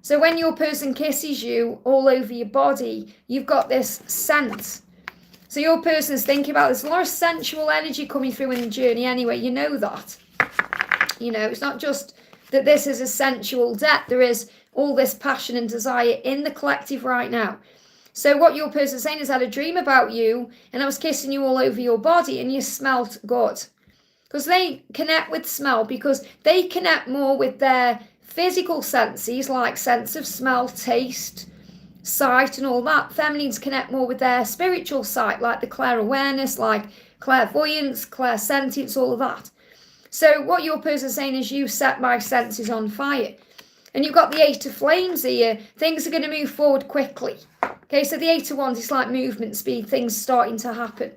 So when your person kisses you all over your body, you've got this scent. So your person's thinking about this. There's a lot of sensual energy coming through in the journey anyway, you know that. You know, it's not just that this is a sensual depth. There is all this passion and desire in the collective right now. So what your person's saying is, I had a dream about you and I was kissing you all over your body and you smelt good. Because they connect with smell, because they connect more with their physical senses, like sense of smell, taste, sight and all that. Feminines connect more with their spiritual sight, like the clairawareness, like clairvoyance, clairsentience, all of that. So what your person's saying is, you set my senses on fire. And you've got the 8 of flames here. Things are going to move forward quickly. Okay, so the 8 of wands is like movement speed, things starting to happen.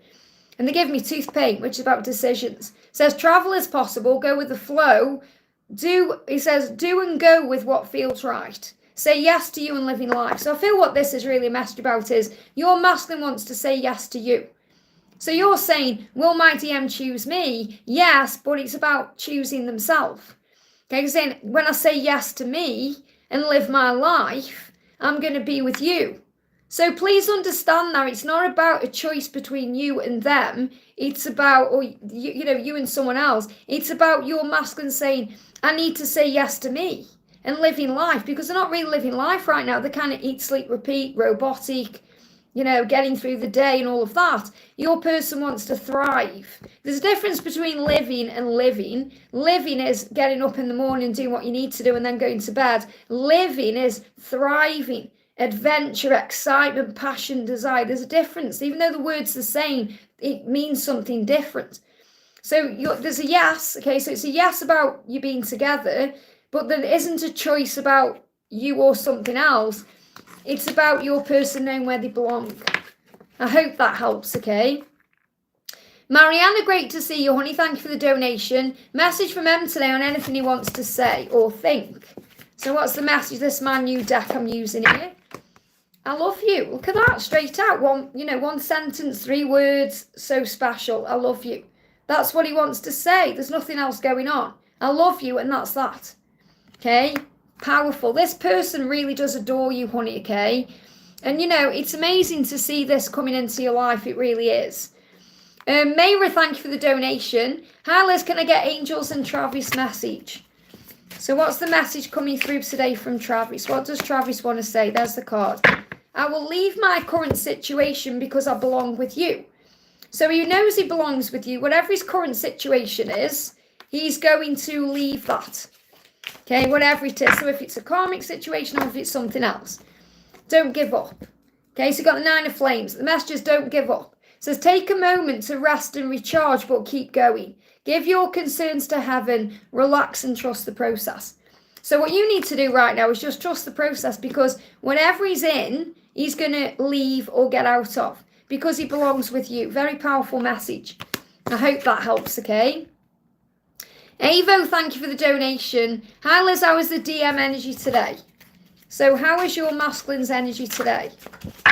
And they give me tooth pain, which is about decisions. It says travel is possible, go with the flow. It says do and go with what feels right. Say yes to you and living life. So I feel what this is really a message about is, your masculine wants to say yes to you. So you're saying, will my DM choose me? Yes, but it's about choosing themselves. Okay, you're saying, when I say yes to me and live my life, I'm going to be with you. So please understand that it's not about a choice between you and them. It's about, or you and someone else. It's about your masculine saying, I need to say yes to me and living life, because they're not really living life right now. They kind of eat, sleep, repeat, robotic, getting through the day and all of that. Your person wants to thrive. There's a difference between living and living. Living is getting up in the morning, doing what you need to do, and then going to bed. Living is thriving. Adventure, excitement, passion, desire. There's a difference. Even though the word's the same, it means something different. So there's a yes, okay? So it's a yes about you being together, but there isn't a choice about you or something else. It's about your person knowing where they belong. I hope that helps, okay? Mariana, great to see you, honey. Thank you for the donation. Message from M today on anything he wants to say or think. So what's the message? This is my new deck I'm using here. I love you. Look at that, straight out. One sentence, 3 words, so special. I love you. That's what he wants to say. There's nothing else going on. I love you, and that's that. Okay? Powerful. This person really does adore you, honey, okay? And, it's amazing to see this coming into your life. It really is. Mayra, thank you for the donation. Hi, Liz, can I get Angels and Travis message? So what's the message coming through today from Travis? What does Travis want to say? There's the card. I will leave my current situation because I belong with you. So he knows he belongs with you. Whatever his current situation is, he's going to leave that. Okay, whatever it is. So if it's a karmic situation or if it's something else, don't give up. Okay, so you've got the 9 of flames. The message is don't give up. It says take a moment to rest and recharge, but keep going. Give your concerns to heaven, relax and trust the process. So what you need to do right now is just trust the process, because whenever he's in, he's going to leave or get out of, because he belongs with you. Very powerful message. I hope that helps, okay? Avo, thank you for the donation. Hi Liz, how is the DM energy today? So how is your masculine's energy today?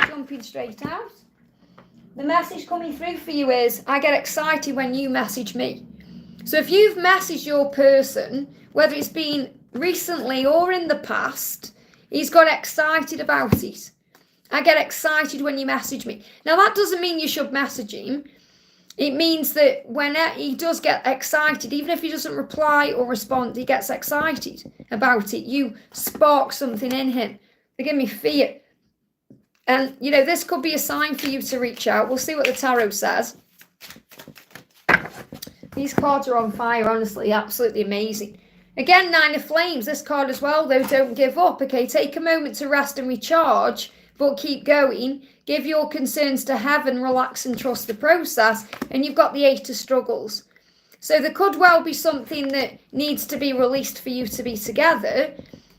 Jumping straight out. The message coming through for you is, I get excited when you message me. So if you've messaged your person, whether it's been recently or in the past, he's got excited about it. I get excited when you message me. Now, that doesn't mean you should message him. It means that when he does get excited, even if he doesn't reply or respond, he gets excited about it. You spark something in him. They give me fear. And, you know, this could be a sign for you to reach out. We'll see what the tarot says. These cards are on fire, honestly. Absolutely amazing. Again, Nine of Flames. This card as well, though, don't give up. Okay, take a moment to rest and recharge, but keep going. Give your concerns to heaven, relax and trust the process. And you've got the Eight of Struggles. So there could well be something that needs to be released for you to be together.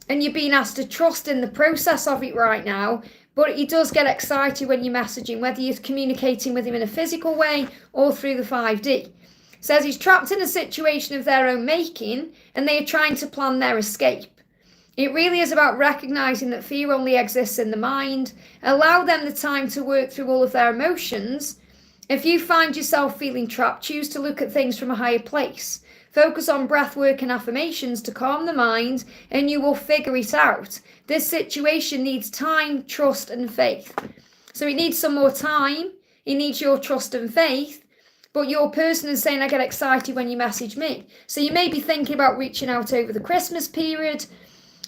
And you're being asked to trust in the process of it right now. But he does get excited when you're messaging, whether you're communicating with him in a physical way or through the 5D. Says he's trapped in a situation of their own making and they are trying to plan their escape. It really is about recognizing that fear only exists in the mind. Allow them the time to work through all of their emotions. If you find yourself feeling trapped, choose to look at things from a higher place. Focus on breath work and affirmations to calm the mind, and you will figure it out. This situation needs time, trust, and faith. So it needs some more time. It needs your trust and faith. But your person is saying, I get excited when you message me. So you may be thinking about reaching out over the Christmas period.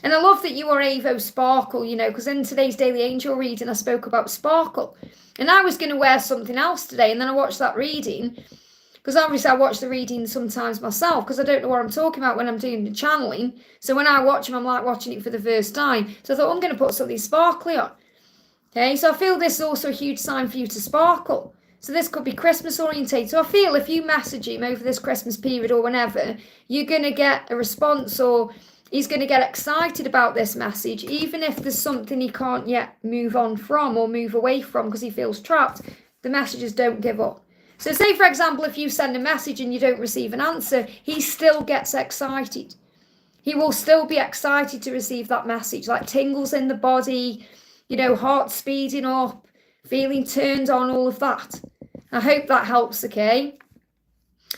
And I love that you are Avo Sparkle, you know, because in today's Daily Angel reading, I spoke about sparkle. And I was going to wear something else today. And then I watched that reading. Because obviously I watch the reading sometimes myself. Because I don't know what I'm talking about when I'm doing the channeling. So when I watch them, I'm like watching it for the first time. So I thought, I'm going to put something sparkly on. Okay, so I feel this is also a huge sign for you to sparkle. So this could be Christmas orientated. So I feel if you message him over this Christmas period or whenever, you're going to get a response, or he's going to get excited about this message, even if there's something he can't yet move on from or move away from because he feels trapped. The messages don't give up. So say, for example, if you send a message and you don't receive an answer, he still gets excited. He will still be excited to receive that message, like tingles in the body, you know, heart speeding up, feeling turned on, all of that. I hope that helps, okay?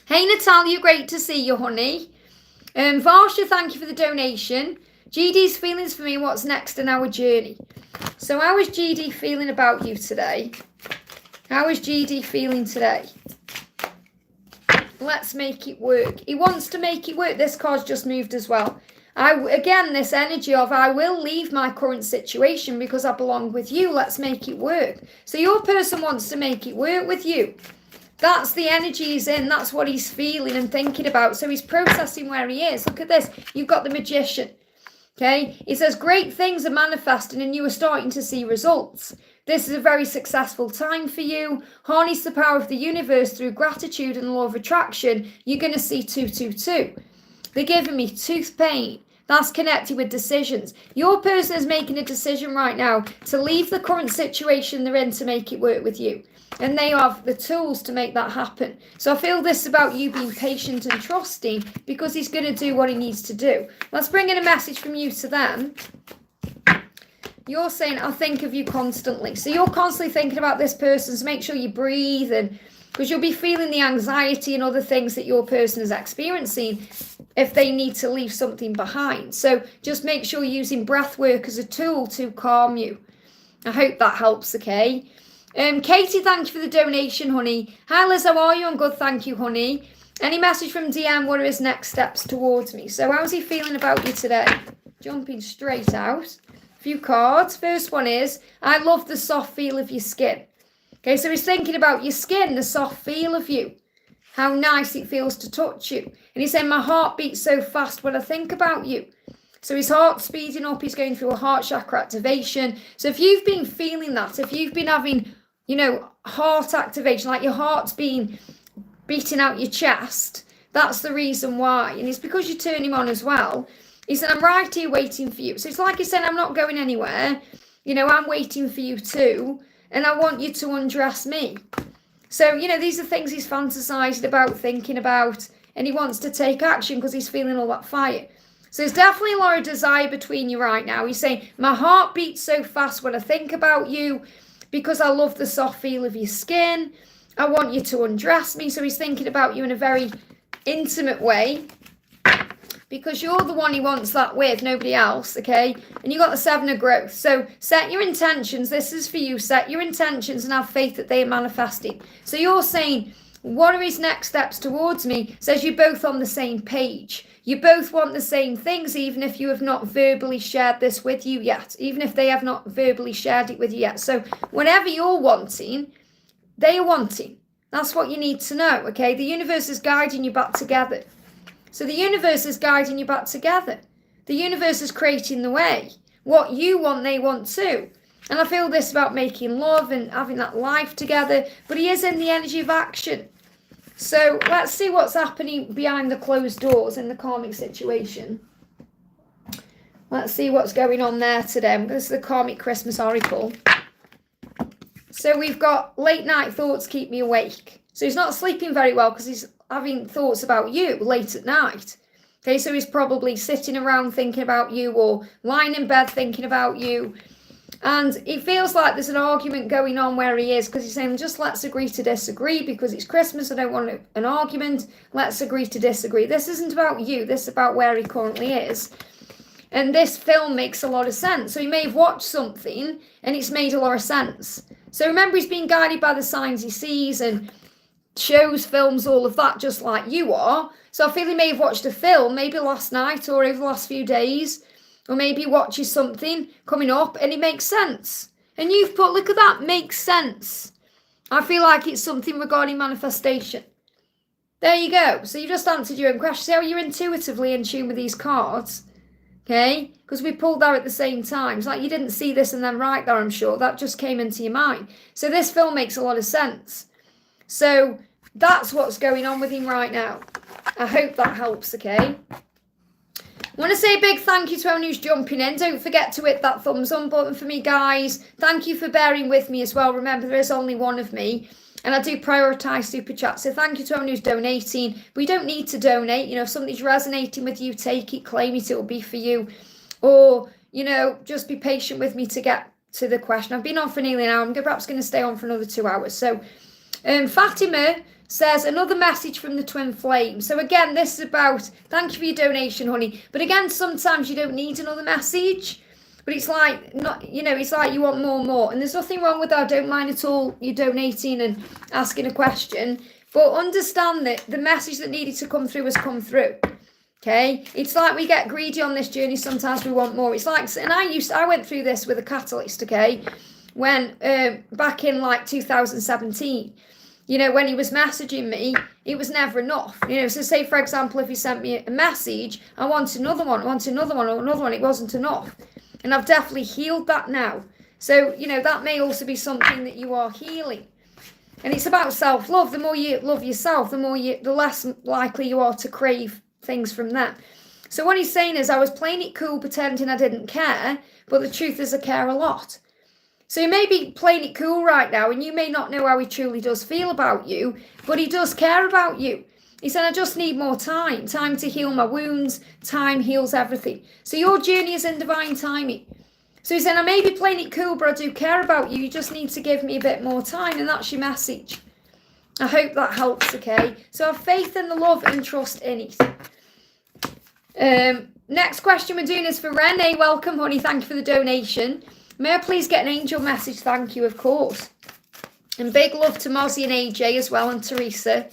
Hey, Natalia, great to see you, honey. Varsha, thank you for the donation. GD's feelings for me, what's next in our journey? So how is GD feeling about you today? How is GD feeling today? Let's make it work. He wants to make it work. This card's just moved as well. Again, this energy of I will leave my current situation because I belong with you. Let's make it work. So your person wants to make it work with you. That's the energy he's in. That's what he's feeling and thinking about. So he's processing where he is. Look at this. You've got the Magician. Okay. He says great things are manifesting and you are starting to see results. This is a very successful time for you. Harness the power of the universe through gratitude and law of attraction. You're going to see 222. They're giving me tooth pain. That's connected with decisions. Your person is making a decision right now to leave the current situation they're in to make it work with you. And they have the tools to make that happen. So I feel this is about you being patient and trusting because he's going to do what he needs to do. Let's bring in a message from you to them. You're saying, I think of you constantly. So you're constantly thinking about this person. So make sure you breathe, and because you'll be feeling the anxiety and other things that your person is experiencing if they need to leave something behind. So just make sure you're using breath work as a tool to calm you. I hope that helps, okay? Katie, thank you for the donation, honey. Hi, Liz, how are you? I'm good, thank you, honey. Any message from DM? What are his next steps towards me? So how's he feeling about you today? Jumping straight out. A few cards. First one is, I love the soft feel of your skin. Okay, so he's thinking about your skin, the soft feel of you. How nice it feels to touch you. And he's saying, my heart beats so fast when I think about you. So his heart's speeding up. He's going through a heart chakra activation. So if you've been feeling that, if you've been having, you know, heart activation, like your heart's been beating out your chest, that's the reason why. And it's because you turn him on as well. He said, I'm right here waiting for you. So it's like he said, I'm not going anywhere. You know, I'm waiting for you too. And I want you to undress me. So, you know, these are things he's fantasized about, thinking about. And he wants to take action because he's feeling all that fire. So there's definitely a lot of desire between you right now. He's saying, my heart beats so fast when I think about you. because I love the soft feel of your skin. I want you to undress me. So he's thinking about you in a very intimate way, because you're the one he wants that with, nobody else, okay? And you got the 7 of growth. So set your intentions. This is for you. Set your intentions and have faith that they are manifesting. So you're saying, what are his next steps towards me? Says you're both on the same page. You both want the same things, even if you have not verbally shared this with you yet. Even if they have not verbally shared it with you yet. So whatever you're wanting, they are wanting. That's what you need to know, okay? The universe is guiding you back together. So the universe is guiding you back together. The universe is creating the way. What you want, they want too. And I feel this about making love and having that life together. But he is in the energy of action. So let's see what's happening behind the closed doors in the karmic situation. Let's see what's going on there today. This is the karmic Christmas oracle. So we've got late night thoughts keep me awake. So he's not sleeping very well because he's having thoughts about you late at night. Okay, so he's probably sitting around thinking about you or lying in bed thinking about you. And it feels like there's an argument going on where he is, because he's saying, just let's agree to disagree because it's Christmas. I don't want an argument. Let's agree to disagree. This isn't about you. This is about where he currently is. And this film makes a lot of sense. So he may have watched something and it's made a lot of sense. So remember, he's being guided by the signs he sees and shows, films, all of that, just like you are. So I feel he may have watched a film, maybe last night or over the last few days, or maybe he watches something coming up and it makes sense. And you've put, look at that, makes sense. I feel like it's something regarding manifestation. There you go. So you just answered your own question. See how you're intuitively in tune with these cards? Okay, because we pulled that at the same time. It's like you didn't see this and then right there, I'm sure. That just came into your mind. So this film makes a lot of sense. So that's what's going on with him right now. I hope that helps, okay? I want to say a big thank you to everyone who's jumping in. Don't forget to hit that thumbs up button for me, guys. Thank you for bearing with me as well. Remember, there is only one of me. And I do prioritise super chats. So thank you to everyone who's donating. We don't need to donate. You know, if something's resonating with you, take it, claim it. It will be for you. Or, you know, just be patient with me to get to the question. I've been on for nearly an hour. I'm perhaps going to stay on for another 2 hours. So Fatima says, another message from the twin flame. So again, this is about, thank you for your donation, honey. But again, sometimes you don't need another message. But it's like, not, you know, it's like you want more and more. And there's nothing wrong with that. I don't mind at all you donating and asking a question. But understand that the message that needed to come through has come through. Okay? It's like we get greedy on this journey. Sometimes we want more. It's like, and I went through this with a catalyst, okay? When, back in like 2017, you know, when he was messaging me, it was never enough. You know, so say, for example, if he sent me a message, I want another one, it wasn't enough. And I've definitely healed that now. So, you know, that may also be something that you are healing. And it's about self-love. The more you love yourself, the less likely you are to crave things from that. So what he's saying is, I was playing it cool, pretending I didn't care, but the truth is I care a lot. So you may be playing it cool right now, and you may not know how he truly does feel about you, but he does care about you. He said, I just need more time. Time to heal my wounds. Time heals everything. So your journey is in divine timing. So he said, I may be playing it cool, but I do care about you. You just need to give me a bit more time. And that's your message. I hope that helps, okay? So have faith in the love and trust in it. Next question we're doing is for Renee. Welcome, honey. Thank you for the donation. May I please get an angel message? Thank you, of course. And big love to Mozzie and AJ as well, and Teresa.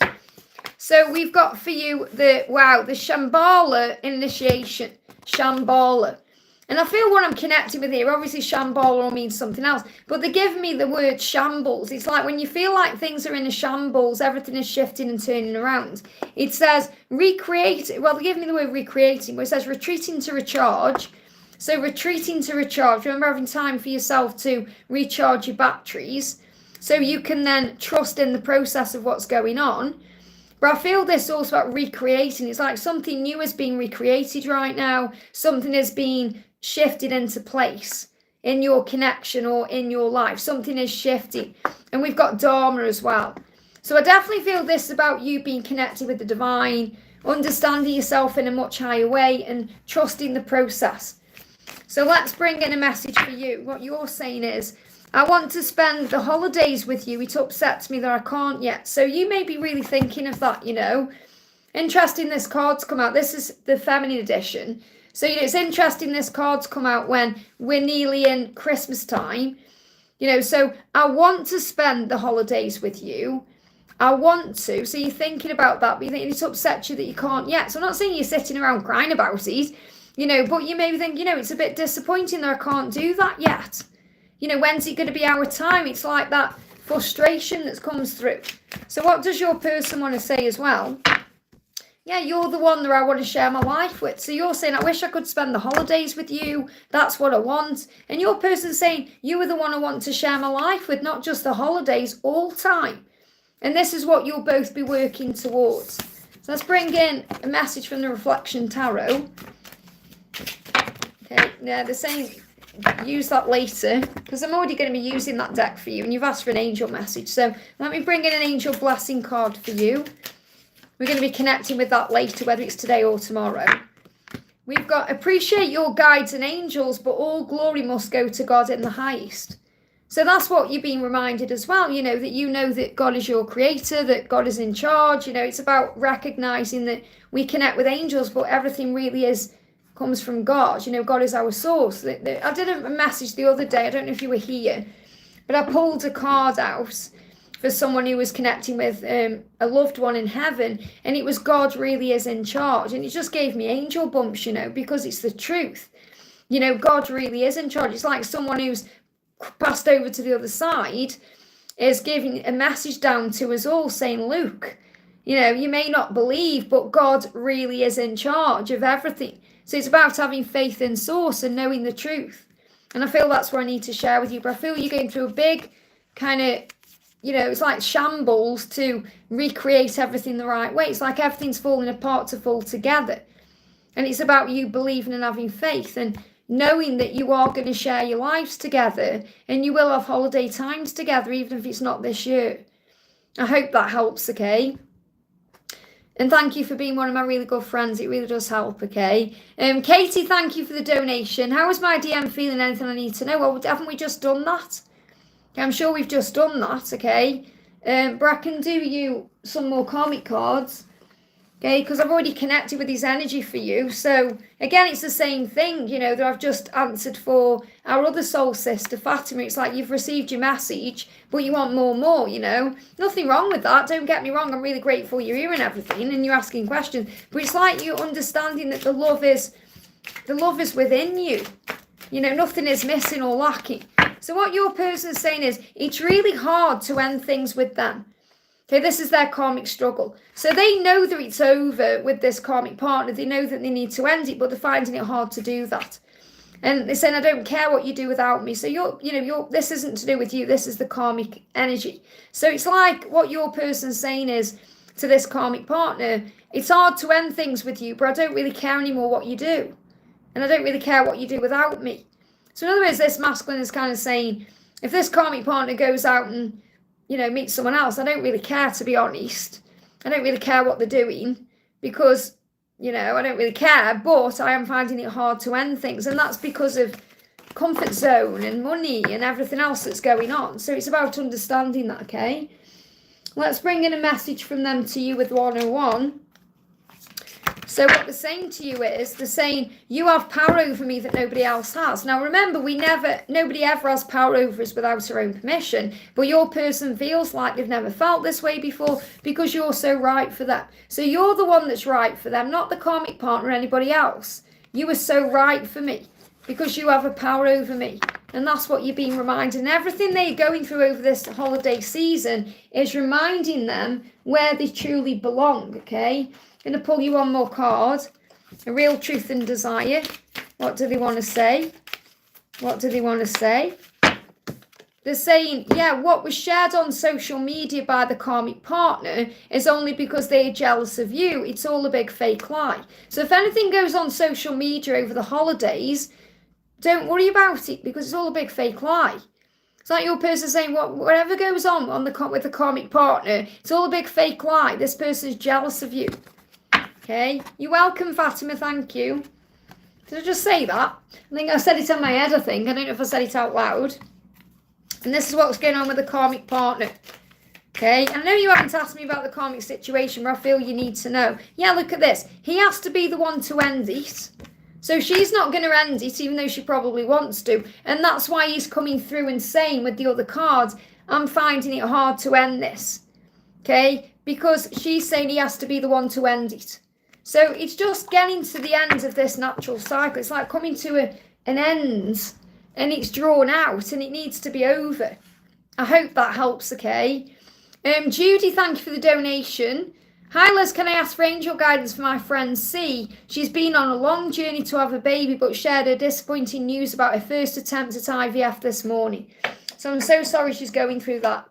So we've got for you the Shambhala initiation. Shambhala. And I feel what I'm connecting with here, obviously Shambhala means something else, but they give me the word shambles. It's like when you feel like things are in a shambles, everything is shifting and turning around. It says recreate, well, they give me the word recreating, where it says retreating to recharge. So retreating to recharge, remember having time for yourself to recharge your batteries, so you can then trust in the process of what's going on. But I feel this also about recreating. It's like something new is being recreated right now. Something is being shifted into place in your connection or in your life. Something is shifting. And we've got Dharma as well. So I definitely feel this about you being connected with the divine, understanding yourself in a much higher way and trusting the process. So let's bring in a message for you. What you're saying is, I want to spend the holidays with you. It upsets me that I can't yet. So you may be really thinking of that, you know. Interesting this card's come out. This is the feminine edition. So, you know, it's interesting this card's come out when we're nearly in Christmas time. You know, so I want to spend the holidays with you. I want to. So you're thinking about that, but you think it upsets you that you can't yet. So I'm not saying you're sitting around crying about it, you know, but you maybe think, you know, it's a bit disappointing that I can't do that yet. You know, when's it going to be our time? It's like that frustration that comes through. So what does your person want to say as well? Yeah, you're the one that I want to share my life with. So you're saying, I wish I could spend the holidays with you. That's what I want. And your person's saying, you are the one I want to share my life with, not just the holidays, all time. And this is what you'll both be working towards. So let's bring in a message from the Reflection Tarot. Okay, yeah, they're saying use that later, because I'm already going to be using that deck for you, and you've asked for an angel message. So let me bring in an angel blessing card for you. We're going to be connecting with that later, whether it's today or tomorrow. We've got, appreciate your guides and angels, but all glory must go to God in the highest. So that's what you're being reminded as well, you know that God is your creator, that God is in charge. You know, it's about recognizing that we connect with angels, but everything really comes from God. You know, God is our source. I did a message the other day, I don't know if you were here, but I pulled a card out for someone who was connecting with a loved one in heaven, and it was God really is in charge. And it just gave me angel bumps, you know, because it's the truth. You know, God really is in charge. It's like someone who's passed over to the other side is giving a message down to us all saying, look, you know, you may not believe, but God really is in charge of everything. So it's about having faith in source and knowing the truth. And I feel that's what I need to share with you. But I feel you're going through a big kind of, you know, it's like shambles to recreate everything the right way. It's like everything's falling apart to fall together. And it's about you believing and having faith and knowing that you are going to share your lives together, and you will have holiday times together, even if it's not this year. I hope that helps, okay? And thank you for being one of my really good friends. It really does help, okay? Katie, thank you for the donation. How is my DM feeling? Anything I need to know? Well, haven't we just done that? I'm sure we've just done that, okay? But I can do you some more karmic cards, okay? Because I've already connected with his energy for you. So, again, it's the same thing, you know, that I've just answered for our other soul sister, Fatima. It's like you've received your message, but you want more, you know? Nothing wrong with that. Don't get me wrong. I'm really grateful you're hearing everything and you're asking questions. But it's like you're understanding that the love is within you. You know, nothing is missing or lacking. So what your person's saying is, it's really hard to end things with them. Okay, this is their karmic struggle. So they know that it's over with this karmic partner. They know that they need to end it, but they're finding it hard to do that. And they're saying, I don't care what you do without me. So this isn't to do with you. This is the karmic energy. So it's like what your person's saying is to this karmic partner, it's hard to end things with you, but I don't really care anymore what you do. And I don't really care what you do without me. So in other words, this masculine is kind of saying, if this karmic partner goes out and, you know, meets someone else, I don't really care, to be honest. I don't really care what they're doing because, you know, I don't really care, but I am finding it hard to end things. And that's because of comfort zone and money and everything else that's going on. So it's about understanding that, okay? Let's bring in a message from them to you with 101. So what they're saying to you is, they're saying, you have power over me that nobody else has. Now remember, nobody ever has power over us without our own permission, but your person feels like they've never felt this way before because you're so right for them. So you're the one that's right for them, not the karmic partner or anybody else. You are so right for me because you have a power over me. And that's what you're being reminded. And everything they're going through over this holiday season is reminding them where they truly belong, okay? I'm going to pull you one more card. A real truth and desire. What do they want to say? What do they want to say? They're saying, yeah, what was shared on social media by the karmic partner is only because they're jealous of you. It's all a big fake lie. So if anything goes on social media over the holidays, don't worry about it because it's all a big fake lie. It's like your person saying, whatever goes on with the karmic partner, it's all a big fake lie. This person's jealous of you. Okay, you're welcome, Fatima, thank you. Did I just say that? I think I said it in my head, I don't know if I said it out loud. And this is what's going on with the karmic partner. Okay, I know you haven't asked me about the karmic situation, but I feel you need to know. Yeah, look at this. He has to be the one to end it. So she's not going to end it, even though she probably wants to. And that's why he's coming through and saying with the other cards, I'm finding it hard to end this. Okay, because she's saying he has to be the one to end it. So it's just getting to the end of this natural cycle. It's like coming to an end, and it's drawn out, and it needs to be over. I hope that helps, okay? Judy, thank you for the donation. Hi Liz, can I ask for angel guidance for my friend C? She's been on a long journey to have a baby, but shared her disappointing news about her first attempt at IVF this morning. So I'm so sorry she's going through that.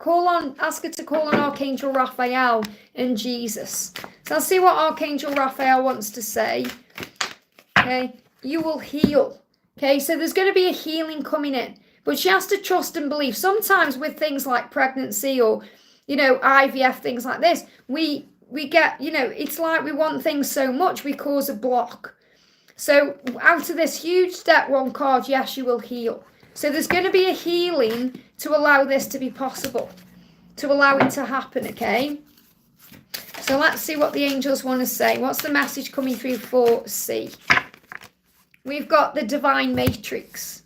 Ask her to call on Archangel Raphael and Jesus. So I'll see what Archangel Raphael wants to say. Okay, you will heal. Okay, so there's going to be a healing coming in, but she has to trust and believe. Sometimes with things like pregnancy or, IVF, things like this, we get, it's like we want things so much, we cause a block. So out of this huge step one card, yes, you will heal. So there's going to be a healing to allow this to be possible, to allow it to happen, okay? So let's see what the angels want to say. What's the message coming through for C? We've got the divine matrix.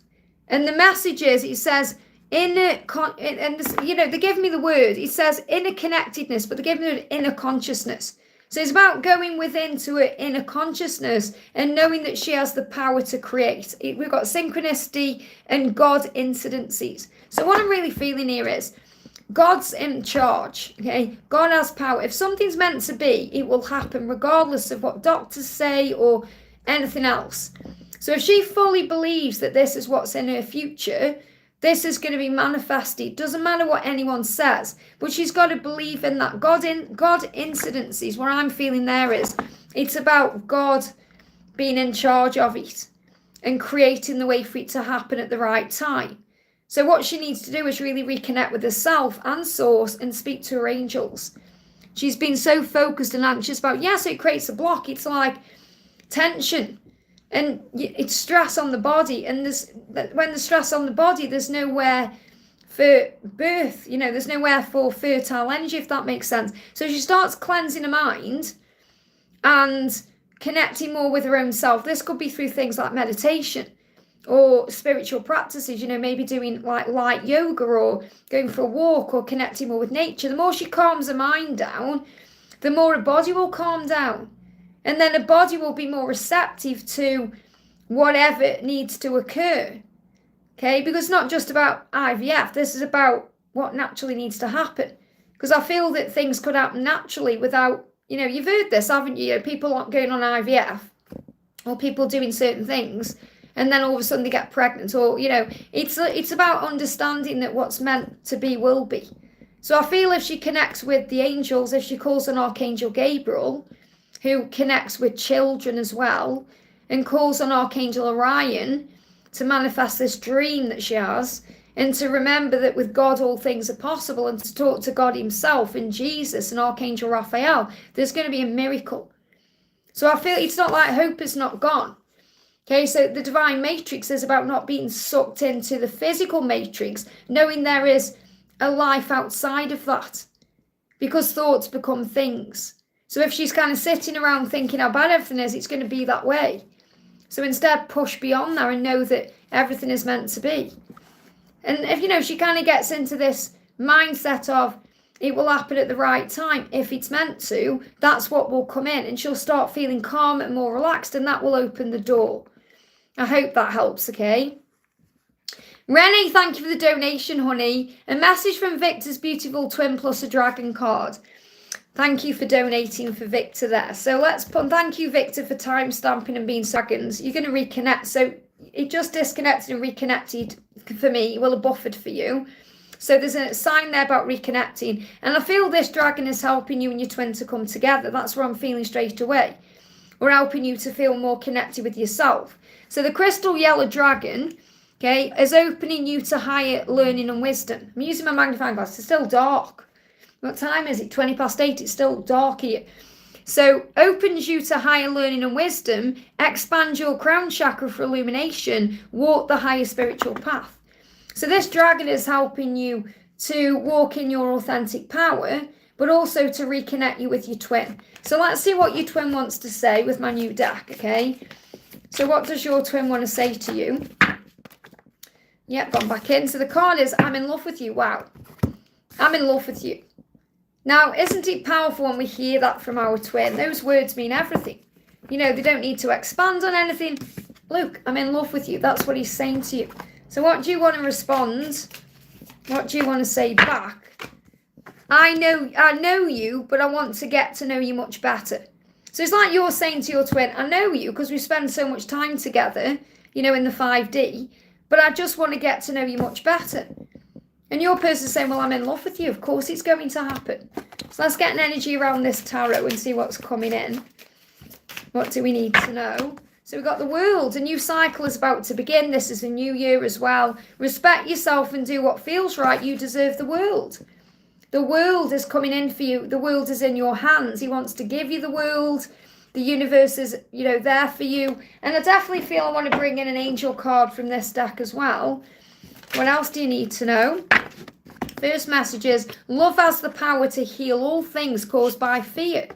And the message is, it says, they give me the word, it says inner connectedness, but they give me the inner consciousness. So it's about going within to her inner consciousness and knowing that she has the power to create. We've got synchronicity and God incidences. So what I'm really feeling here is God's in charge, okay? God has power. If something's meant to be, it will happen regardless of what doctors say or anything else. So if she fully believes that this is what's in her future, this is going to be manifested. Doesn't matter what anyone says, but she's got to believe in that. God incidences, what I'm feeling there is, it's about God being in charge of it and creating the way for it to happen at the right time. So what she needs to do is really reconnect with herself and source and speak to her angels. She's been so focused and anxious about, so it creates a block. It's like tension. And it's stress on the body, and when there's stress on the body, there's nowhere for birth, there's nowhere for fertile energy, if that makes sense. So she starts cleansing her mind and connecting more with her own self. This could be through things like meditation or spiritual practices, maybe doing like light yoga or going for a walk or connecting more with nature. The more she calms her mind down, the more her body will calm down. And then the body will be more receptive to whatever needs to occur. Okay, because it's not just about IVF. This is about what naturally needs to happen. Because I feel that things could happen naturally without, you've heard this, haven't you? People aren't going on IVF or people doing certain things and then all of a sudden they get pregnant or, it's about understanding that what's meant to be will be. So I feel if she connects with the angels, if she calls on Archangel Gabriel, who connects with children as well, and calls on Archangel Orion to manifest this dream that she has, and to remember that with God all things are possible, and to talk to God himself and Jesus and Archangel Raphael, there's going to be a miracle. So I feel it's not like hope is not gone. Okay, so the divine matrix is about not being sucked into the physical matrix, knowing there is a life outside of that, because thoughts become things. So if she's kind of sitting around thinking how bad everything is, it's going to be that way. So instead, push beyond there and know that everything is meant to be. And if, she kind of gets into this mindset of it will happen at the right time, if it's meant to, that's what will come in. And she'll start feeling calm and more relaxed, and that will open the door. I hope that helps, okay? Renee, thank you for the donation, honey. A message from Victor's beautiful twin plus a dragon card. Thank you for donating for Victor there. So thank you, Victor, for time stamping and being seconds. You're going to reconnect. So it just disconnected and reconnected for me. It will have buffered for you. So there's a sign there about reconnecting. And I feel this dragon is helping you and your twin to come together. That's what I'm feeling straight away. We're helping you to feel more connected with yourself. So the crystal yellow dragon, okay, is opening you to higher learning and wisdom. I'm using my magnifying glass. It's still dark. What time is it? 8:20. It's still dark here. So opens you to higher learning and wisdom, expand your crown chakra for illumination, walk the higher spiritual path. So this dragon is helping you to walk in your authentic power, but also to reconnect you with your twin. So let's see what your twin wants to say with my new deck, okay? So what does your twin want to say to you? Yep, gone back in. So the card is, I'm in love with you. Wow. I'm in love with you. Now, isn't it powerful when we hear that from our twin? Those words mean everything. You know, they don't need to expand on anything. Look, I'm in love with you. That's what he's saying to you. So what do you want to respond? What do you want to say back? I know you, but I want to get to know you much better. So it's like you're saying to your twin, I know you because we spend so much time together, you know, in the 5D, but I just want to get to know you much better. And your person's saying, well, I'm in love with you. Of course it's going to happen. So let's get an energy around this tarot and see what's coming in. What do we need to know? So we've got the world. A new cycle is about to begin. This is a new year as well. Respect yourself and do what feels right. You deserve the world. The world is coming in for you. The world is in your hands. He wants to give you the world. The universe is, you know, there for you. And I definitely feel I want to bring in an angel card from this deck as well. What else do you need to know? First message is, love has the power to heal all things caused by fear.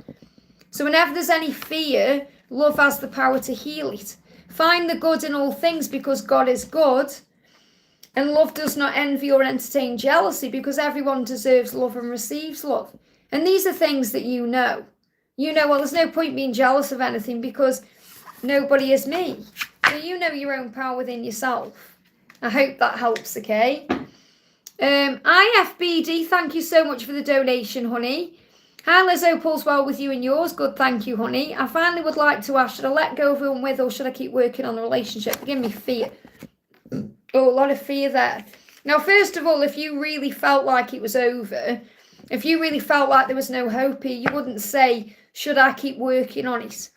So whenever there's any fear, love has the power to heal it. Find the good in all things because God is good. And love does not envy or entertain jealousy because everyone deserves love and receives love. And these are things that you know. You know, well, there's no point being jealous of anything because nobody is me. So you know your own power within yourself. I hope that helps, okay? IFBD, thank you so much for the donation, honey. Hi, Liz, hope all's well with you and yours. Good, thank you, honey. I finally would like to ask, should I let go of who I'm with or should I keep working on the relationship? Give me fear. Oh, a lot of fear there. Now, first of all, if you really felt like it was over, if you really felt like there was no hope here, you wouldn't say, should I keep working on it?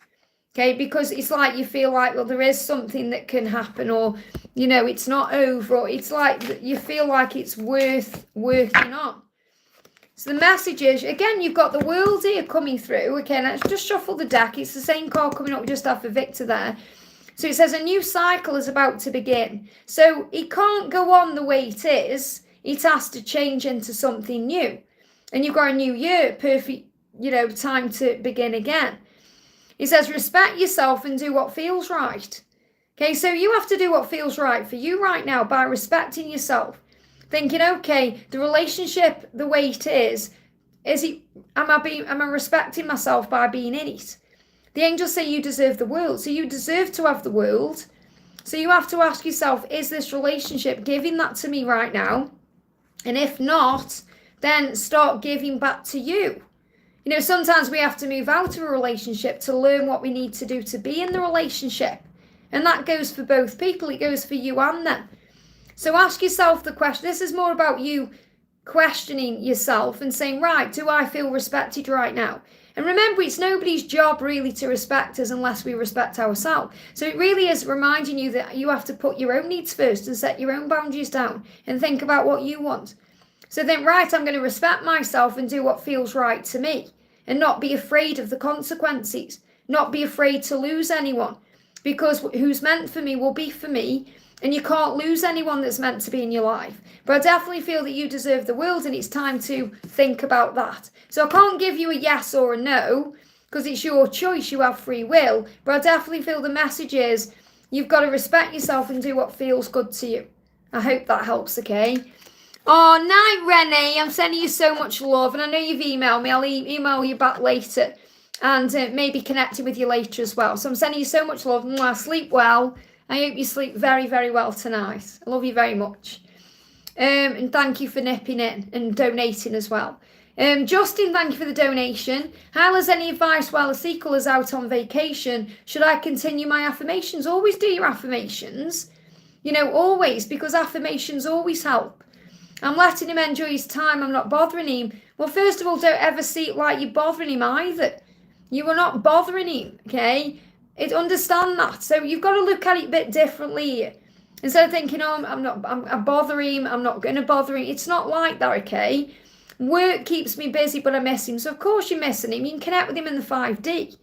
Okay, because it's like you feel like, well, there is something that can happen or, you know, it's not over or it's like you feel like it's worth working on. So the message is, again, you've got the world here coming through. Okay, let's just shuffle the deck. It's the same card coming up just after Victor there. So it says a new cycle is about to begin. So it can't go on the way it is. It has to change into something new. And you've got a new year, perfect, you know, time to begin again. He says, respect yourself and do what feels right. Okay, so you have to do what feels right for you right now by respecting yourself. Thinking, okay, the relationship, the way it is am I respecting myself by being in it? The angels say you deserve the world, so you deserve to have the world. So you have to ask yourself, is this relationship giving that to me right now? And if not, then start giving back to you. You know, sometimes we have to move out of a relationship to learn what we need to do to be in the relationship. And that goes for both people. It goes for you and them. So ask yourself the question. This is more about you questioning yourself and saying, right, do I feel respected right now? And remember, it's nobody's job really to respect us unless we respect ourselves. So it really is reminding you that you have to put your own needs first and set your own boundaries down and think about what you want. So think, right, I'm going to respect myself and do what feels right to me and not be afraid of the consequences, not be afraid to lose anyone because who's meant for me will be for me. And you can't lose anyone that's meant to be in your life. But I definitely feel that you deserve the world and it's time to think about that. So I can't give you a yes or a no because it's your choice. You have free will. But I definitely feel the message is you've got to respect yourself and do what feels good to you. I hope that helps, okay? Oh, night, Renee. I'm sending you so much love. And I know you've emailed me. I'll email you back later and maybe connect with you later as well. So I'm sending you so much love. Mwah, sleep well. I hope you sleep very, very well tonight. I love you very much. And thank you for nipping in and donating as well. Justin, thank you for the donation. Hal, has any advice while the sequel is out on vacation? Should I continue my affirmations? Always do your affirmations. You know, always, because affirmations always help. I'm letting him enjoy his time. I'm not bothering him. Well, first of all, don't ever see it like you're bothering him either. You are not bothering him, okay? Understand that. So you've got to look at it a bit differently here. Instead of thinking, oh, I'm bothering him, I'm not going to bother him. It's not like that, okay? Work keeps me busy, but I miss him. So of course you're missing him. You can connect with him in the 5D.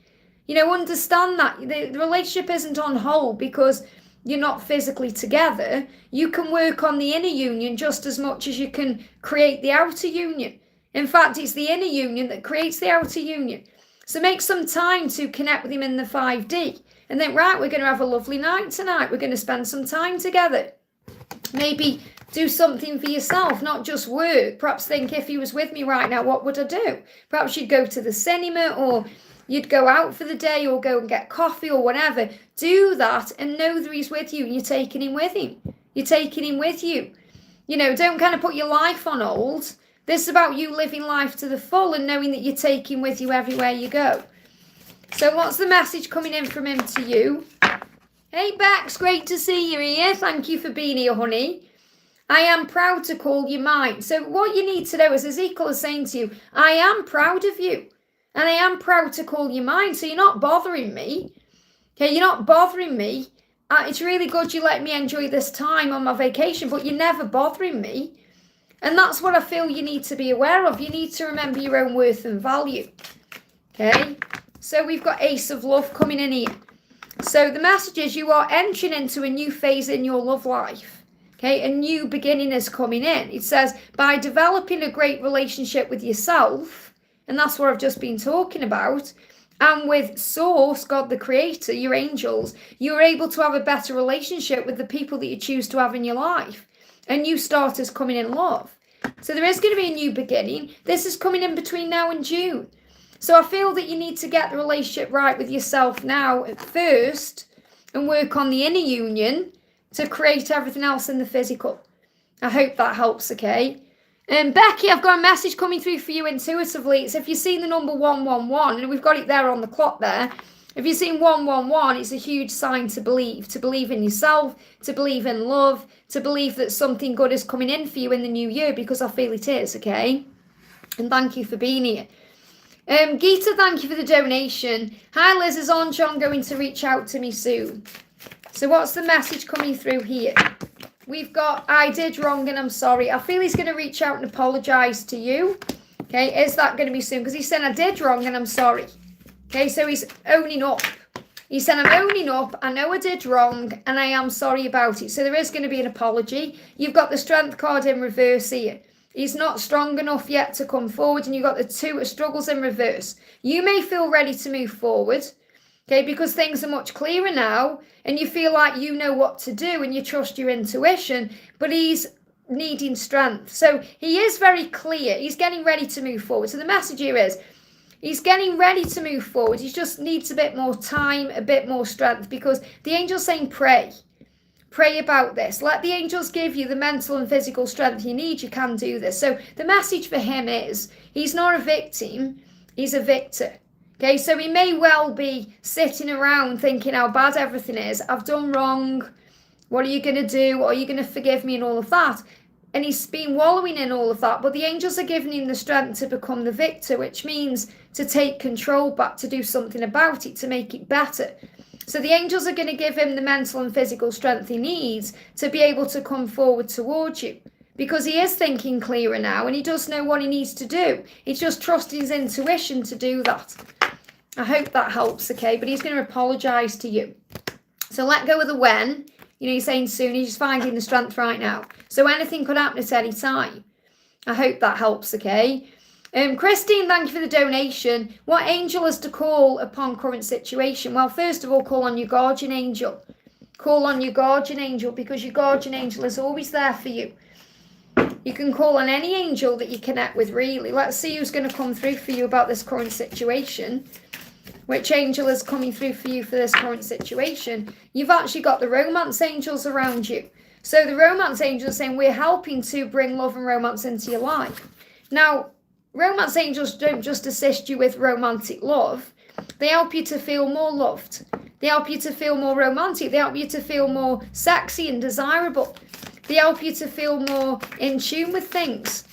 You know, understand that. The relationship isn't on hold because you're not physically together, you can work on the inner union just as much as you can create the outer union. In fact, it's the inner union that creates the outer union. So make some time to connect with him in the 5D. And then, right, we're going to have a lovely night tonight. We're going to spend some time together. Maybe do something for yourself, not just work. Perhaps think, if he was with me right now, what would I do? Perhaps you'd go to the cinema, or you'd go out for the day, or go and get coffee or whatever. Do that and know that he's with you and you're taking him with him. You're taking him with you. You know, don't kind of put your life on hold. This is about you living life to the full and knowing that you're taking with you everywhere you go. So what's the message coming in from him to you? Hey Bex, great to see you here. Thank you for being here, honey. I am proud to call you mine. So what you need to know is Ezekiel is saying to you, I am proud of you. And I am proud to call you mine. So you're not bothering me. Okay, you're not bothering me. It's really good you let me enjoy this time on my vacation, but you're never bothering me. And that's what I feel you need to be aware of. You need to remember your own worth and value. Okay, so we've got Ace of Love coming in here. So the message is you are entering into a new phase in your love life. Okay, a new beginning is coming in. It says, by developing a great relationship with yourself, and that's what I've just been talking about, and with Source, God the Creator, your angels, you're able to have a better relationship with the people that you choose to have in your life. A new start is coming in love. So there is going to be a new beginning. This is coming in between now and June. So I feel that you need to get the relationship right with yourself now at first and work on the inner union to create everything else in the physical. I hope that helps, okay? Becky, I've got a message coming through for you intuitively. It's if you've seen the number 111, and we've got it there on the clock there. If you've seen 111, it's a huge sign to believe in yourself, to believe in love, to believe that something good is coming in for you in the new year, because I feel it is, okay? And thank you for being here. Geeta, thank you for the donation. Hi Liz, is on John going to reach out to me soon? So what's the message coming through here? We've got, I did wrong and I'm sorry. I feel he's going to reach out and apologise to you. Okay, is that going to be soon? Because he said, I did wrong and I'm sorry. Okay, so he's owning up. He said, I'm owning up. I know I did wrong and I am sorry about it. So there is going to be an apology. You've got the Strength card in reverse here. He's not strong enough yet to come forward, and you've got the Two of Struggles in reverse. You may feel ready to move forward, okay, because things are much clearer now, and you feel like you know what to do, and you trust your intuition, but he's needing strength. So he is very clear. He's getting ready to move forward. So the message here is, he's getting ready to move forward. He just needs a bit more time, a bit more strength, because the angel's saying pray. Pray about this. Let the angels give you the mental and physical strength you need. You can do this. So the message for him is, he's not a victim, he's a victor. Okay, so he may well be sitting around thinking how bad everything is. I've done wrong. What are you going to do? Are you going to forgive me and all of that? And he's been wallowing in all of that. But the angels are giving him the strength to become the victor, which means to take control back, to do something about it, to make it better. So the angels are going to give him the mental and physical strength he needs to be able to come forward towards you. Because he is thinking clearer now and he does know what he needs to do. He's just trusting his intuition to do that. I hope that helps, okay? But he's going to apologise to you. So let go of the when. You know, he's saying soon. He's finding the strength right now. So anything could happen at any time. I hope that helps, okay? Christine, thank you for the donation. What angel is to call upon current situation? Well, first of all, call on your guardian angel. Call on your guardian angel, because your guardian angel is always there for you. You can call on any angel that you connect with, really. Let's see who's going to come through for you about this current situation. Which angel is coming through for you for this current situation? You've actually got the romance angels around you. So the romance angels are saying, we're helping to bring love and romance into your life. Now, romance angels don't just assist you with romantic love. They help you to feel more loved. They help you to feel more romantic. They help you to feel more sexy and desirable. They help you to feel more in tune with things.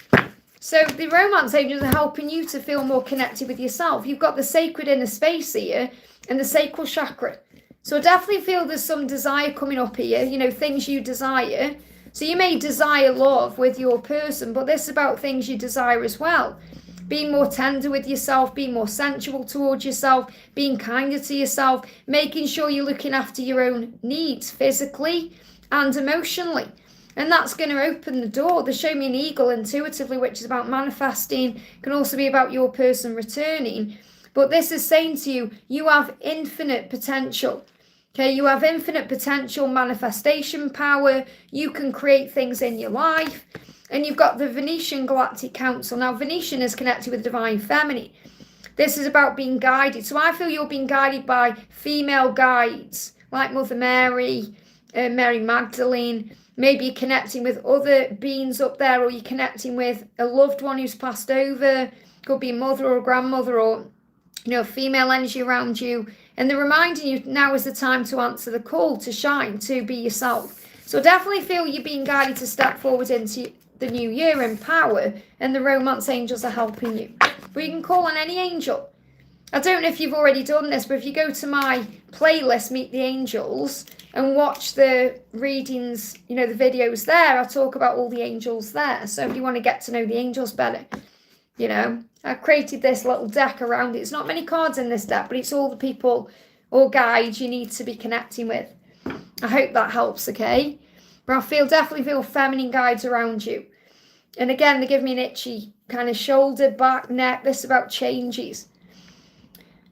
So the romance angels are helping you to feel more connected with yourself. You've got the sacred inner space here and the sacral chakra. So I definitely feel there's some desire coming up here, you know, things you desire. So you may desire love with your person, but this is about things you desire as well. being more tender with yourself, being more sensual towards yourself, being kinder to yourself, making sure you're looking after your own needs physically and emotionally. And that's going to open the door. They show me an eagle intuitively, which is about manifesting, can also be about your person returning. But this is saying to you, you have infinite potential. Okay, you have infinite potential, manifestation power. You can create things in your life. And you've got the Venetian Galactic Council. Now, Venetian is connected with Divine Feminine. This is about being guided. So I feel you're being guided by female guides, like Mother Mary, Mary Magdalene. Maybe you're connecting with other beings up there, or you're connecting with a loved one who's passed over. Could be a mother or a grandmother, or female energy around you. And they're reminding you now is the time to answer the call, to shine, to be yourself. So definitely feel you're being guided to step forward into the new year in power, and the romance angels are helping you. But you can call on any angel. I don't know if you've already done this, but if you go to my playlist, Meet the Angels, and watch the readings, the videos there, I talk about all the angels there. So if you want to get to know the angels better, I created this little deck around it. It's not many cards in this deck, but it's all the people or guides you need to be connecting with. I hope that helps, okay? But I definitely feel feminine guides around you. And again, they give me an itchy kind of shoulder, back, neck. This is about changes.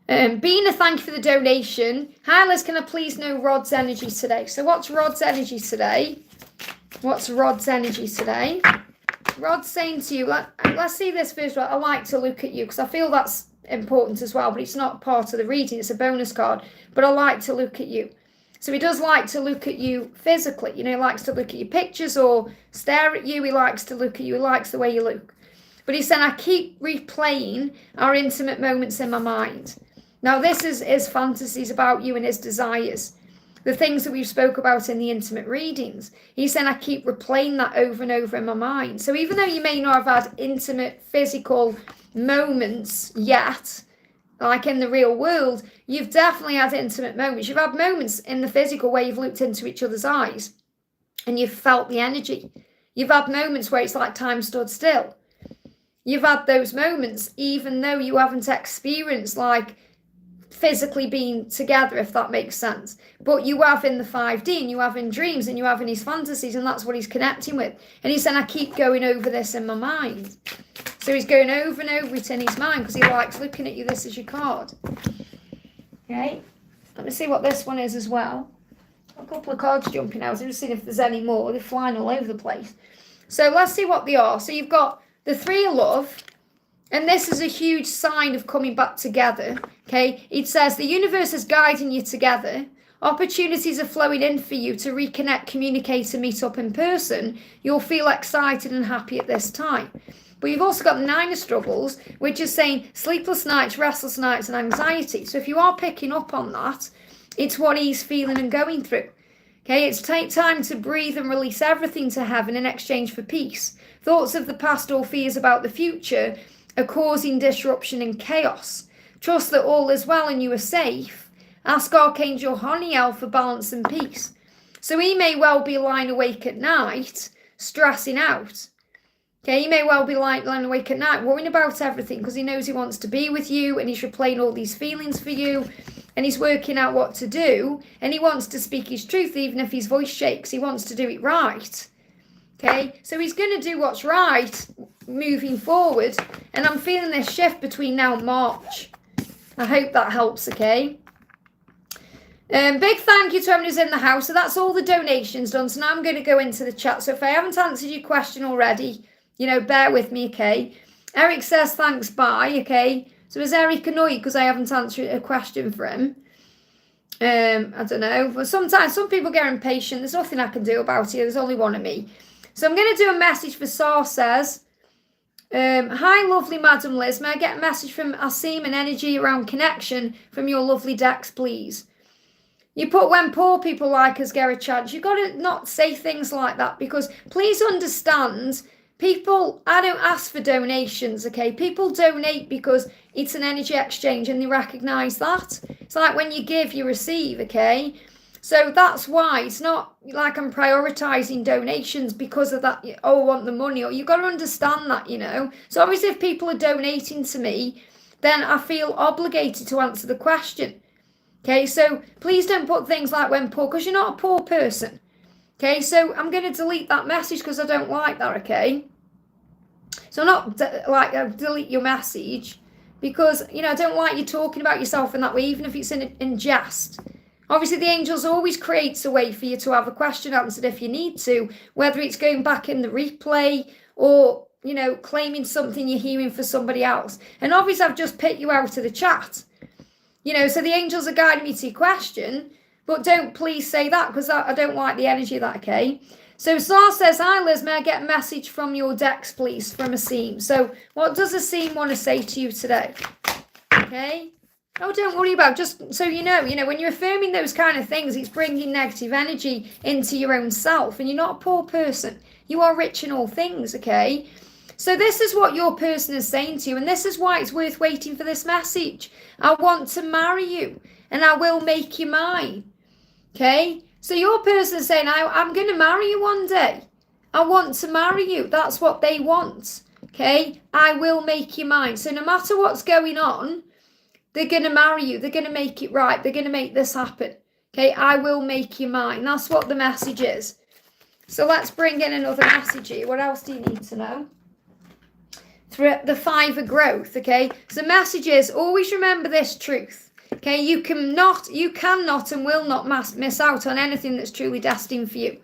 Being a thank you for the donation. Hi Liz, can I please know Rod's energy today? So what's Rod's energy today? What's Rod's energy today? Rod's saying to you, let's see this first. I like to look at you because I feel that's important as well, but it's not part of the reading. It's a bonus card, but I like to look at you. So he does like to look at you physically. He likes to look at your pictures or stare at you. He likes to look at you. He likes the way you look. But he said, I keep replaying our intimate moments in my mind. Now, this is his fantasies about you and his desires. The things that we've spoke about in the intimate readings. He said, I keep replaying that over and over in my mind. So even though you may not have had intimate physical moments yet, like in the real world, you've definitely had intimate moments. You've had moments in the physical where you've looked into each other's eyes and you've felt the energy. You've had moments where it's like time stood still. You've had those moments even though you haven't experienced like physically being together, if that makes sense. But you have in the 5D, and you have in dreams, and you have in his fantasies, and that's what he's connecting with. And he said, I keep going over this in my mind. So he's going over and over it in his mind because he likes looking at you. This is your card. Okay. Let me see what this one is as well. A couple of cards jumping out. I'm just seeing if there's any more. They're flying all over the place. So let's see what they are. So you've got the Three of Love. And this is a huge sign of coming back together, okay? It says the universe is guiding you together. Opportunities are flowing in for you to reconnect, communicate, and meet up in person. You'll feel excited and happy at this time. But you've also got the Nine of Struggles, which is saying sleepless nights, restless nights, and anxiety. So if you are picking up on that, it's what he's feeling and going through. Okay, it's take time to breathe and release everything to heaven in exchange for peace. Thoughts of the past or fears about the future are causing disruption and chaos. Trust that all is well and you are safe. Ask Archangel Honiel for balance and peace. So he may well be lying awake at night, stressing out. Okay, he may well be lying awake at night, worrying about everything because he knows he wants to be with you and he's replaying all these feelings for you and he's working out what to do and he wants to speak his truth even if his voice shakes. He wants to do it right. Okay, so he's going to do what's right moving forward. And I'm feeling this shift between now and March. I hope that helps, okay? Big thank you to everyone who's in the house. So that's all the donations done. So now I'm going to go into the chat. So if I haven't answered your question already, bear with me, okay? Eric says thanks, bye, okay? So is Eric annoyed because I haven't answered a question for him? I don't know. But sometimes some people get impatient. There's nothing I can do about it. There's only one of me. So I'm going to do a message for Sar says, hi, lovely Madam Liz. May I get a message from Asim and energy around connection from your lovely decks, please? You put when poor people like us get a chance. You've got to not say things like that because please understand, people, I don't ask for donations, okay? People donate because it's an energy exchange and they recognise that. It's like when you give, you receive, okay? So that's why it's not like I'm prioritizing donations because of that. Oh, I want the money. Or you've got to understand that, So obviously if people are donating to me, then I feel obligated to answer the question. Okay, so please don't put things like when poor, because you're not a poor person. Okay, so I'm going to delete that message because I don't like that, okay? So not delete your message because, I don't like you talking about yourself in that way, even if it's in jest. Obviously, the angels always creates a way for you to have a question answered if you need to, whether it's going back in the replay or, claiming something you're hearing for somebody else. And obviously, I've just picked you out of the chat. So the angels are guiding me to your question, but don't please say that because I don't like the energy of that, okay? So Sar says, hi Liz, may I get a message from your decks, please, from Asim. So what does Asim want to say to you today? Okay? Oh, don't worry about it. Just so you know, when you're affirming those kind of things, it's bringing negative energy into your own self. And you're not a poor person. You are rich in all things, okay? So this is what your person is saying to you. And this is why it's worth waiting for this message. I want to marry you. And I will make you mine. Okay? So your person is saying, I'm going to marry you one day. I want to marry you. That's what they want. Okay? I will make you mine. So no matter what's going on, they're going to marry you. They're going to make it right. They're going to make this happen. Okay? I will make you mine. That's what the message is. So let's bring in another message here. What else do you need to know? The 5 of growth. Okay? So the message is, always remember this truth. Okay, you cannot and will not miss out on anything that's truly destined for you.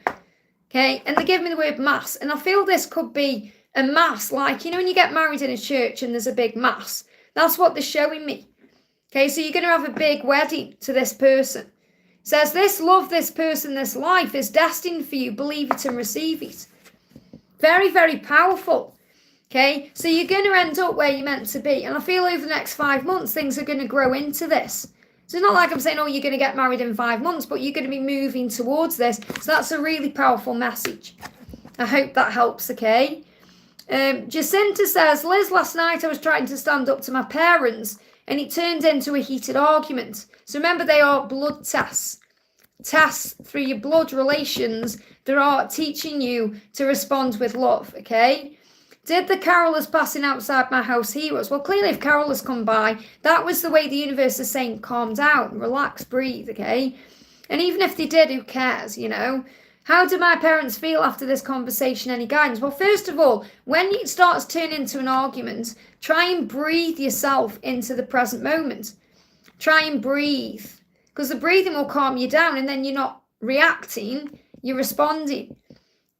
Okay, and they give me the word mass, and I feel this could be a mass, like, when you get married in a church and there's a big mass. That's what they're showing me. Okay, so you're going to have a big wedding to this person. It says this love, this person, this life is destined for you. Believe it and receive it. Very, very powerful. Okay, so you're going to end up where you're meant to be. And I feel over the next 5 months, things are going to grow into this. So it's not like I'm saying, oh, you're going to get married in 5 months, but you're going to be moving towards this. So that's a really powerful message. I hope that helps, okay? Jacinta says, Liz, last night I was trying to stand up to my parents and it turned into a heated argument. So remember, they are blood tests. Tests through your blood relations that are teaching you to respond with love, okay? Did the carolers passing outside my house hear us? Well, clearly if carolers come by, that was the way the universe is saying, calm down, relax, breathe, okay? And even if they did, who cares, How do my parents feel after this conversation? Any guidance? Well, first of all, when it starts turning into an argument, try and breathe yourself into the present moment. Try and breathe, because the breathing will calm you down and then you're not reacting, you're responding.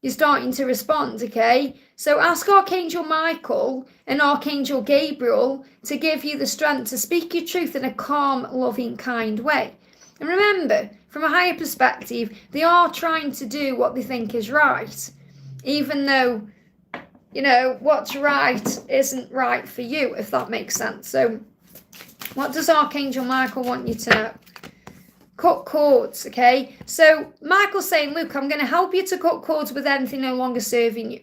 You're starting to respond, okay? So ask Archangel Michael and Archangel Gabriel to give you the strength to speak your truth in a calm, loving, kind way. And remember, from a higher perspective, they are trying to do what they think is right, even though, what's right isn't right for you, if that makes sense. So what does Archangel Michael want you to know? Cut cords, okay? So Michael's saying, look, I'm going to help you to cut cords with anything no longer serving you.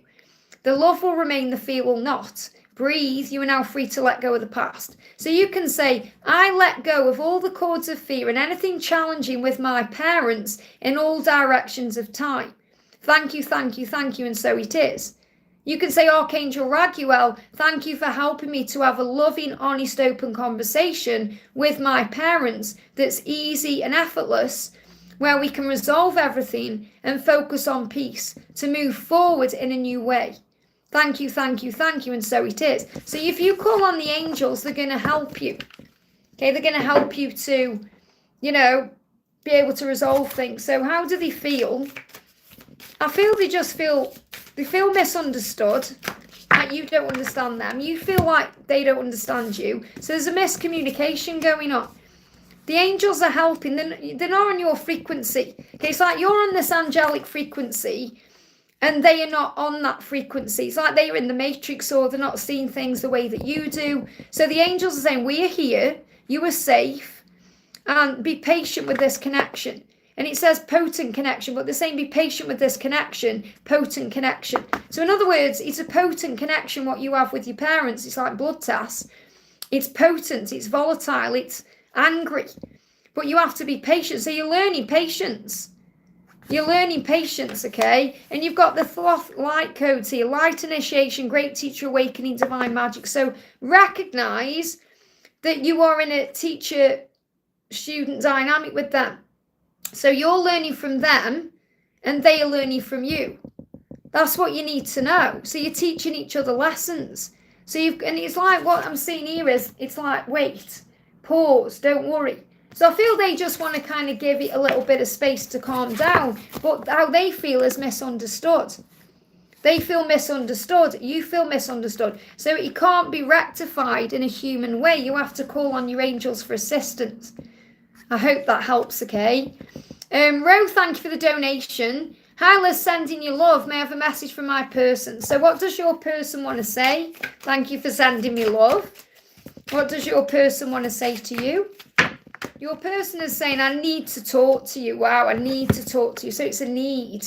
The love will remain, the fear will not. Breathe, you are now free to let go of the past. So you can say, I let go of all the cords of fear and anything challenging with my parents in all directions of time. Thank you, thank you, thank you, and so it is. You can say, Archangel Raguel, thank you for helping me to have a loving, honest, open conversation with my parents that's easy and effortless, where we can resolve everything and focus on peace to move forward in a new way. Thank you, thank you, thank you, and so it is. So if you call on the angels, they're going to help you. Okay, they're going to help you to, be able to resolve things. So how do they feel? I feel they feel misunderstood, like you don't understand them. You feel like they don't understand you. So there's a miscommunication going on. The angels are helping. They're not on your frequency. Okay, it's like you're on this angelic frequency and they are not on that frequency. It's like they're in the matrix or they're not seeing things the way that you do. So the angels are saying, we are here, you are safe, and be patient with this connection. And it says potent connection, but they're saying be patient with this connection, potent connection. So in other words, it's a potent connection what you have with your parents. It's like blood tests. It's potent, it's volatile, it's angry. but you have to be patient. So you're learning patience. You're learning patience, okay? And you've got the Thoth light codes here. Light initiation, great teacher, awakening, divine magic. So recognize that you are in a teacher-student dynamic with them. So you're learning from them and they are learning from you. That's what you need to know. So you're teaching each other lessons. So and it's like what I'm seeing here is, it's like, wait, pause, don't worry. So I feel they just want to kind of give it a little bit of space to calm down. But how they feel is misunderstood. They feel misunderstood. You feel misunderstood. So it can't be rectified in a human way. You have to call on your angels for assistance. I hope that helps, okay? Ro, thank you for the donation. Hi, Liz, sending you love. May I have a message from my person? So what does your person want to say? Thank you for sending me love. What does your person want to say to you? Your person is saying, I need to talk to you. Wow, I need to talk to you. So it's a need.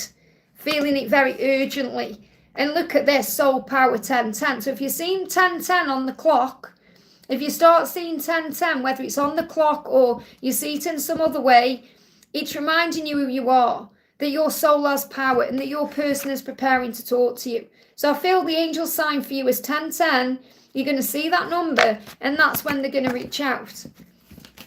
Feeling it very urgently. And look at this, soul power 1010. So if you're seeing 1010 on the clock, if you start seeing 1010, whether it's on the clock or you see it in some other way, it's reminding you who you are, that your soul has power and that your person is preparing to talk to you. So I feel the angel sign for you is 1010. You're going to see that number and that's when they're going to reach out.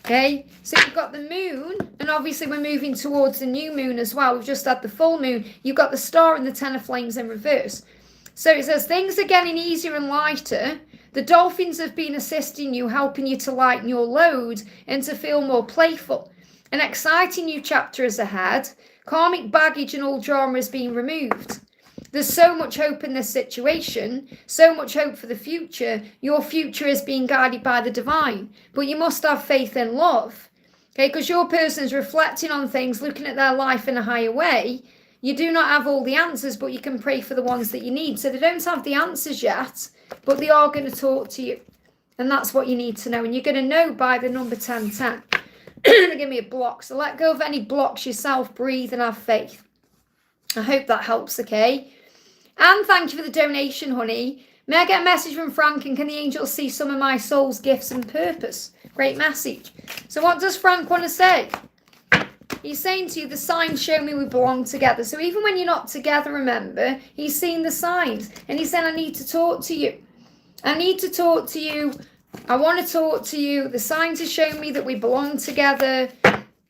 Okay, so you've got the moon, and obviously we're moving towards the new moon as well. We've just had the full moon. You've got the star and the 10 of flames in reverse. So it says things are getting easier and lighter. The dolphins have been assisting you, helping you to lighten your load and to feel more playful. An exciting new chapter is ahead. Karmic baggage and all drama is being removed. There's so much hope in this situation, so much hope for the future. Your future is being guided by the divine, but you must have faith in love, okay? Because your person is reflecting on things, looking at their life in a higher way. You do not have all the answers, but you can pray for the ones that you need. So they don't have the answers yet, but they are going to talk to you, and that's what you need to know. And you're going to know by the number 1010. Give me a block. So let go of any blocks yourself, breathe and have faith. I hope that helps, okay? And thank you for the donation, honey. May I get a message from Frank, and can the angels see some of my soul's gifts and purpose? Great message. So what does Frank want to say? He's saying to you, the signs show me we belong together. So even when you're not together, remember, he's seen the signs. And he's saying, I need to talk to you. I need to talk to you. I want to talk to you. The signs are showing me that we belong together.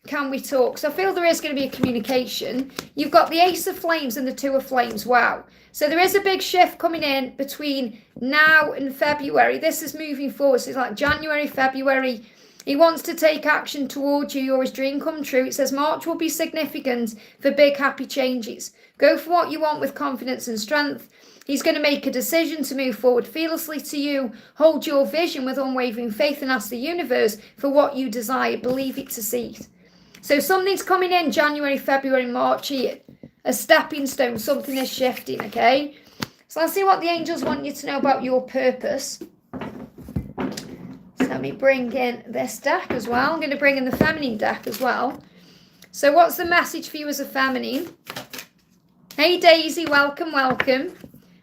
Can we talk? So I feel there is going to be a communication. You've got the Ace of Flames and the Two of Flames. Wow. So there is a big shift coming in between now and February. This is moving forward. So it's like January, February. He wants to take action towards you. You're his dream come true. It says March will be significant for big happy changes. Go for what you want with confidence and strength. He's going to make a decision to move forward fearlessly to you. Hold your vision with unwavering faith and ask the universe for what you desire. Believe it to see it. So something's coming in January, February, March here. A stepping stone. Something is shifting, okay? So let's see what the angels want you to know about your purpose. So let me bring in this deck as well. I'm going to bring in the feminine deck as well. So what's the message for you as a feminine? Hey Daisy, welcome, welcome.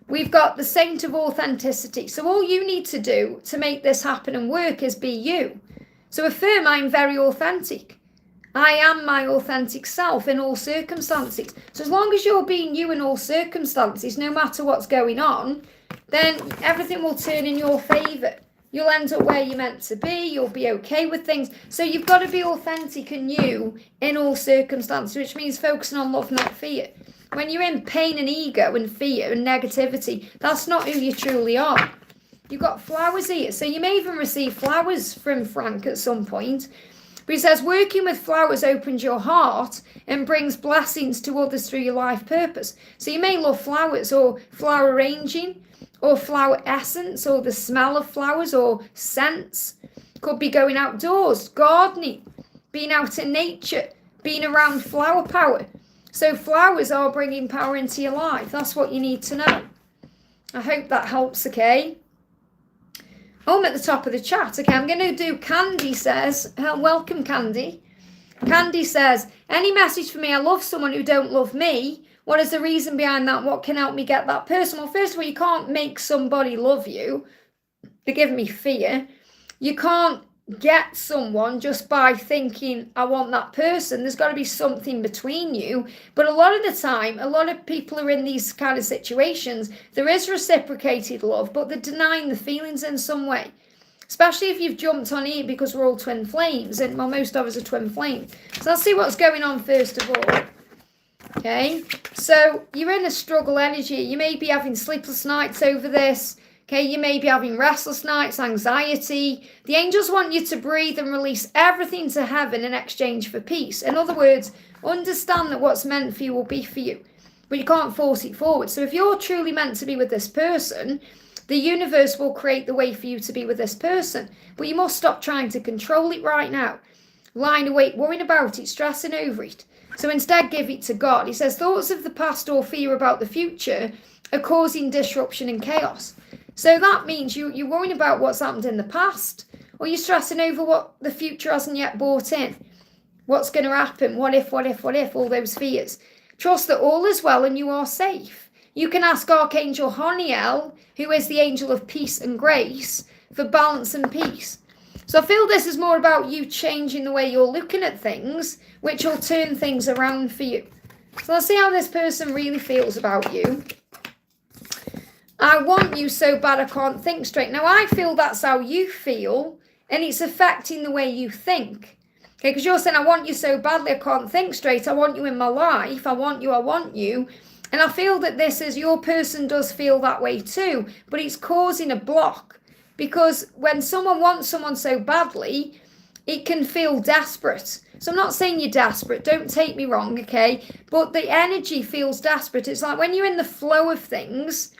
We've got the Saint of Authenticity. So all you need to do to make this happen and work is be you. So affirm, I'm very authentic. I am my authentic self in all circumstances. So as long as you're being you in all circumstances, no matter what's going on, then everything will turn in your favour. You'll end up where you're meant to be. You'll be okay with things. So you've got to be authentic and you in all circumstances, which means focusing on love, not fear. When you're in pain and ego and fear and negativity, that's not who you truly are. You've got flowers here. So you may even receive flowers from Frank at some point. But he says, working with flowers opens your heart and brings blessings to others through your life purpose. So you may love flowers or flower arranging or flower essence or the smell of flowers or scents. Could be going outdoors, gardening, being out in nature, being around flower power. So flowers are bringing power into your life. That's what you need to know. I hope that helps, okay? Oh, I'm at the top of the chat. Okay, I'm going to do Candy says, welcome Candy. Candy says, any message for me? I love someone who don't love me. What is the reason behind that? What can help me get that person? Well, first of all, you can't make somebody love you. They're giving me fear. You can't get someone just by thinking, I want that person. There's got to be something between you. But a lot of the time, a lot of people are in these kind of situations. There is reciprocated love, but they're denying the feelings in some way. Especially if you've jumped on here because we're all twin flames. And well, most of us are twin flames. So let's see what's going on first of all. Okay, so you're in a struggle energy. You may be having sleepless nights over this. Okay, you may be having restless nights, anxiety. The angels want you to breathe and release everything to heaven in exchange for peace. In other words, understand that what's meant for you will be for you, but you can't force it forward. So if you're truly meant to be with this person, the universe will create the way for you to be with this person. But you must stop trying to control it right now. Lying awake, worrying about it, stressing over it. So instead, give it to God. He says, thoughts of the past or fear about the future are causing disruption and chaos. So that means you're worrying about what's happened in the past, or you're stressing over what the future hasn't yet brought in. What's going to happen? What if, all those fears. Trust that all is well and you are safe. You can ask Archangel Honiel, who is the angel of peace and grace, for balance and peace. So I feel this is more about you changing the way you're looking at things, which will turn things around for you. So let's see how this person really feels about you. I want you so bad I can't think straight. Now, I feel that's how you feel, and it's affecting the way you think. Okay, because you're saying, I want you so badly I can't think straight. I want you in my life. I want you. And I feel that this is, your person does feel that way too, but it's causing a block. Because when someone wants someone so badly, it can feel desperate. So I'm not saying you're desperate, don't take me wrong, okay? But the energy feels desperate. It's like when you're in the flow of things,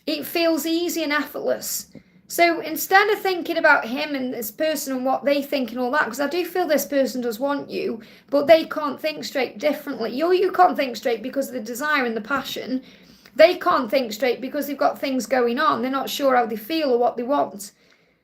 it feels easy and effortless. So instead of thinking about him and this person and what they think and all that, because I do feel this person does want you, but they can't think straight differently. You can't think straight because of the desire and the passion. They can't think straight because they've got things going on. They're not sure how they feel or what they want.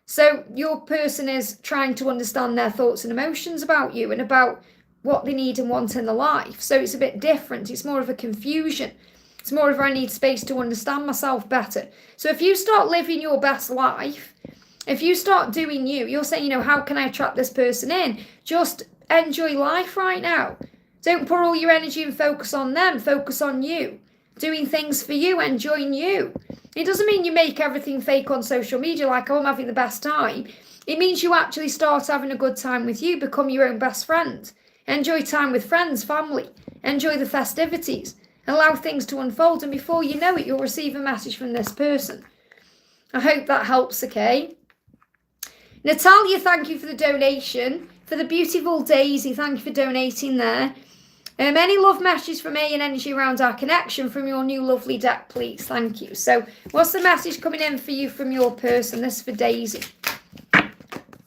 So your person is trying to understand their thoughts and emotions about you and about what they need and want in their life. So it's a bit different. It's more of a confusion. It's more of I need space to understand myself better. So if you start living your best life, if you start doing you're saying, how can I attract this person in? Just enjoy life right now. Don't put all your energy and focus on them. Focus on you. Doing things for you, enjoying you. It doesn't mean you make everything fake on social media like, I'm having the best time. It means you actually start having a good time with you, become your own best friend. Enjoy time with friends, family. Enjoy the festivities. Allow things to unfold, and before you know it, you'll receive a message from this person. I hope that helps, okay? Natalia, thank you for the donation. For the beautiful Daisy, thank you for donating there. Any love messages from me and energy around our connection from your new lovely deck, please. Thank you. So what's the message coming in for you from your person? This is for Daisy.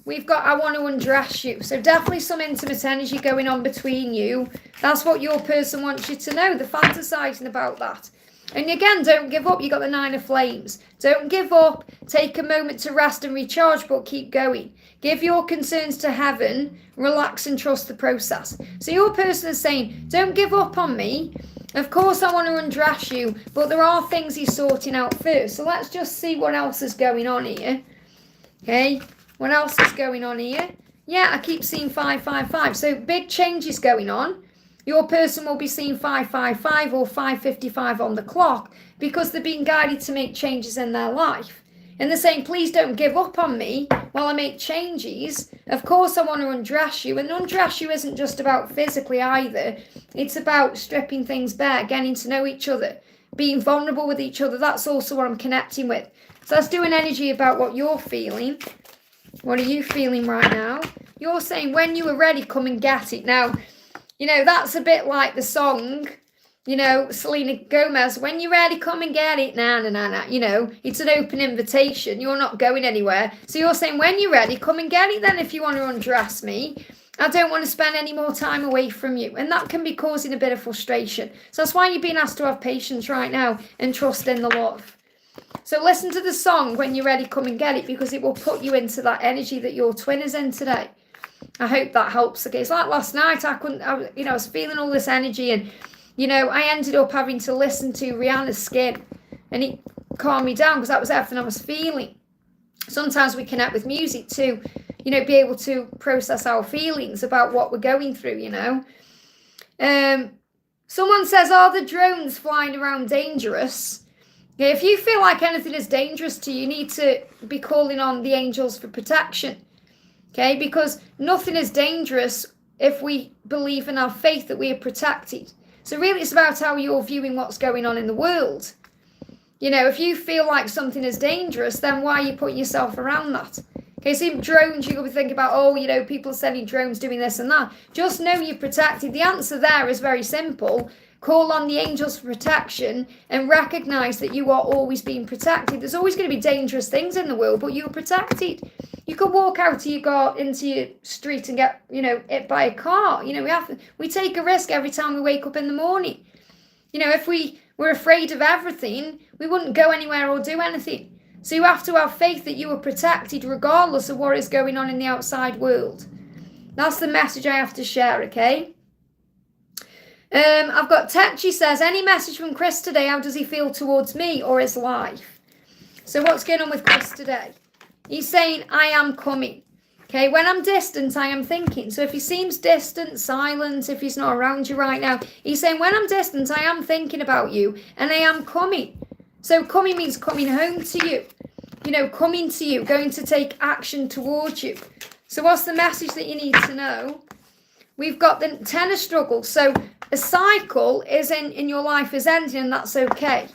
We've got, I want to undress you. So definitely some intimate energy going on between you. That's what your person wants you to know. They're fantasizing about that. And again, don't give up. You got the 9 of Flames. Don't give up. Take a moment to rest and recharge, but keep going. Give your concerns to heaven. Relax and trust the process. So your person is saying, don't give up on me. Of course, I want to undress you, but there are things he's sorting out first. So let's just see what else is going on here. Okay, what else is going on here? Yeah, I keep seeing 555. So big changes going on. Your person will be seeing 555 or 555 on the clock because they're being guided to make changes in their life. And they're saying, please don't give up on me while I make changes. Of course, I want to undress you. And undress you isn't just about physically either. It's about stripping things bare, getting to know each other, being vulnerable with each other. That's also what I'm connecting with. So let's do an energy about what you're feeling. What are you feeling right now? You're saying, when you are ready, come and get it. Now, that's a bit like the song, Selena Gomez, when you're ready, come and get it. Nah. It's an open invitation. You're not going anywhere. So you're saying, when you're ready, come and get it then if you want to undress me. I don't want to spend any more time away from you. And that can be causing a bit of frustration. So that's why you're being asked to have patience right now and trust in the love. So listen to the song, when you're ready, come and get it, because it will put you into that energy that your twin is in today. I hope that helps. Okay, it's like last night, I was feeling all this energy, and I ended up having to listen to Rihanna's Skin, and it calmed me down because that was everything I was feeling. Sometimes we connect with music too. be able to process our feelings about what we're going through, Someone says, are the drones flying around dangerous? Okay, if you feel like anything is dangerous to you, you need to be calling on the angels for protection. Okay, because nothing is dangerous if we believe in our faith that we are protected. So really it's about how you're viewing what's going on in the world. If you feel like something is dangerous, then why are you putting yourself around that? Okay, so drones, you could be thinking about, people are sending drones doing this and that. Just know you're protected. The answer there is very simple. Call on the angels for protection and recognize that you are always being protected. There's always going to be dangerous things in the world, but you're protected. You could walk out into your street and get, hit by a car. We take a risk every time we wake up in the morning. If we were afraid of everything, we wouldn't go anywhere or do anything. So you have to have faith that you are protected regardless of what is going on in the outside world. That's the message I have to share, okay? I've got Tetchy says, any message from Chris today? How does he feel towards me or his life? So what's going on with Chris today? He's saying, I am coming. Okay, when I'm distant, I am thinking. So if he seems distant, silent, if he's not around you right now, he's saying, when I'm distant, I am thinking about you and I am coming. So coming means coming home to you. Coming to you, going to take action towards you. So what's the message that you need to know? We've got the 10 of struggles. So a cycle is in your life is ending, and that's okay.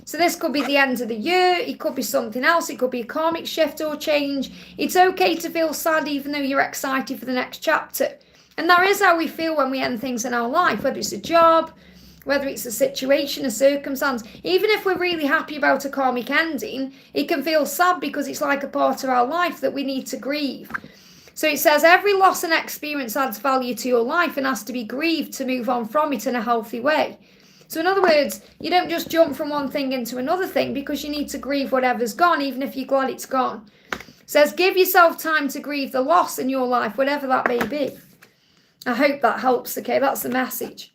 So this could be the end of the year. It could be something else. It could be a karmic shift or change. It's okay to feel sad even though you're excited for the next chapter. And that is how we feel when we end things in our life, whether it's a job, whether it's a situation, a circumstance. Even if we're really happy about a karmic ending, it can feel sad because it's like a part of our life that we need to grieve. So it says every loss and experience adds value to your life and has to be grieved to move on from it in a healthy way. So in other words, you don't just jump from one thing into another thing because you need to grieve whatever's gone, even if you're glad it's gone. It says give yourself time to grieve the loss in your life, whatever that may be. I hope that helps, okay? That's the message.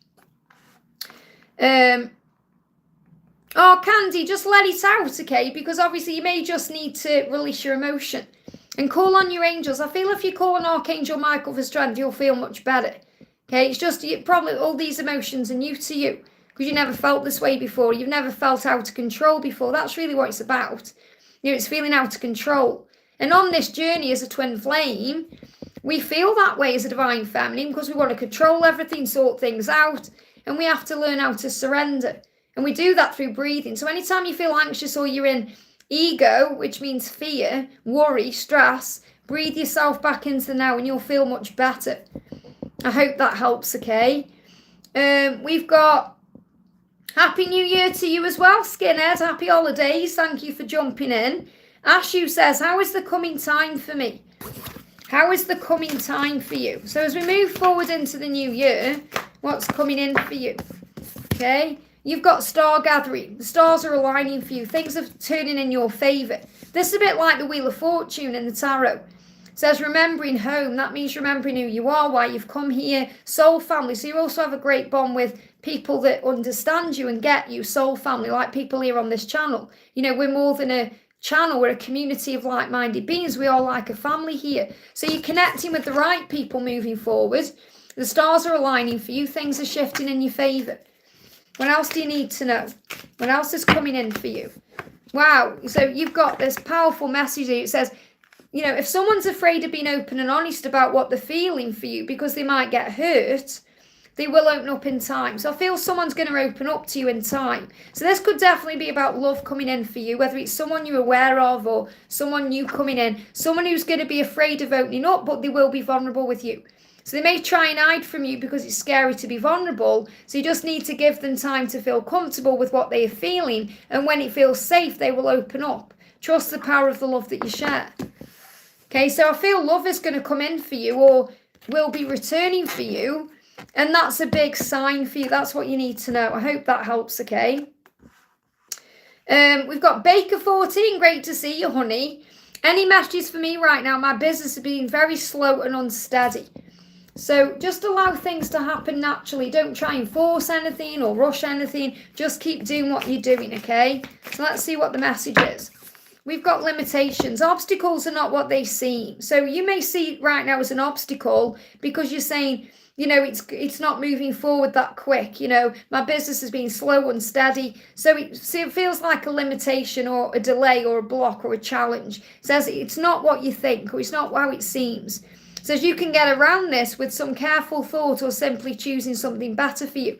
Candy, just let it out, okay? Because obviously you may just need to release your emotion and call on your angels. I feel if you call on Archangel Michael for strength, you'll feel much better. Okay, it's just probably all these emotions are new to you because you never felt this way before. You've never felt out of control before. That's really what it's about. It's feeling out of control. And on this journey as a twin flame, we feel that way as a divine feminine because we want to control everything, sort things out, and we have to learn how to surrender. And we do that through breathing. So anytime you feel anxious or you're in ego, which means fear, worry, stress, breathe yourself back into the now and you'll feel much better. I hope that helps, okay? We've got Happy New Year to you as well, Skinhead. Happy holidays. Thank you for jumping in. Ashu says, how is the coming time for me? How is the coming time for you? So as we move forward into the new year, what's coming in for you? Okay? You've got star gathering. The stars are aligning for you. Things are turning in your favour. This is a bit like the Wheel of Fortune in the tarot. It says remembering home. That means remembering who you are, why you've come here. Soul family. So you also have a great bond with people that understand you and get you. Soul family, like people here on this channel. We're more than a channel. We're a community of like-minded beings. We are like a family here. So you're connecting with the right people moving forward. The stars are aligning for you. Things are shifting in your favour. What else do you need to know? What else is coming in for you? Wow. So you've got this powerful message here. It says, if someone's afraid of being open and honest about what they're feeling for you because they might get hurt, they will open up in time. So I feel someone's going to open up to you in time. So this could definitely be about love coming in for you, whether it's someone you're aware of or someone new coming in, someone who's going to be afraid of opening up, but they will be vulnerable with you. So they may try and hide from you because it's scary to be vulnerable. So you just need to give them time to feel comfortable with what they are feeling. And when it feels safe, they will open up. Trust the power of the love that you share. Okay, so I feel love is going to come in for you or will be returning for you. And that's a big sign for you. That's what you need to know. I hope that helps, okay? We've got Baker14. Great to see you, honey. Any messages for me right now? My business is being very slow and unsteady. So just allow things to happen naturally. Don't try and force anything or rush anything. Just keep doing what you're doing, okay? So let's see what the message is. we've got limitations. Obstacles are not what they seem. So you may see it right now as an obstacle because you're saying, you know, it's not moving forward that quick. You know, my business has been slow and steady. So it feels like a limitation or a delay or a block or a challenge. It says it's not what you think or it's not how it seems. So you can get around this with some careful thought or simply choosing something better for you.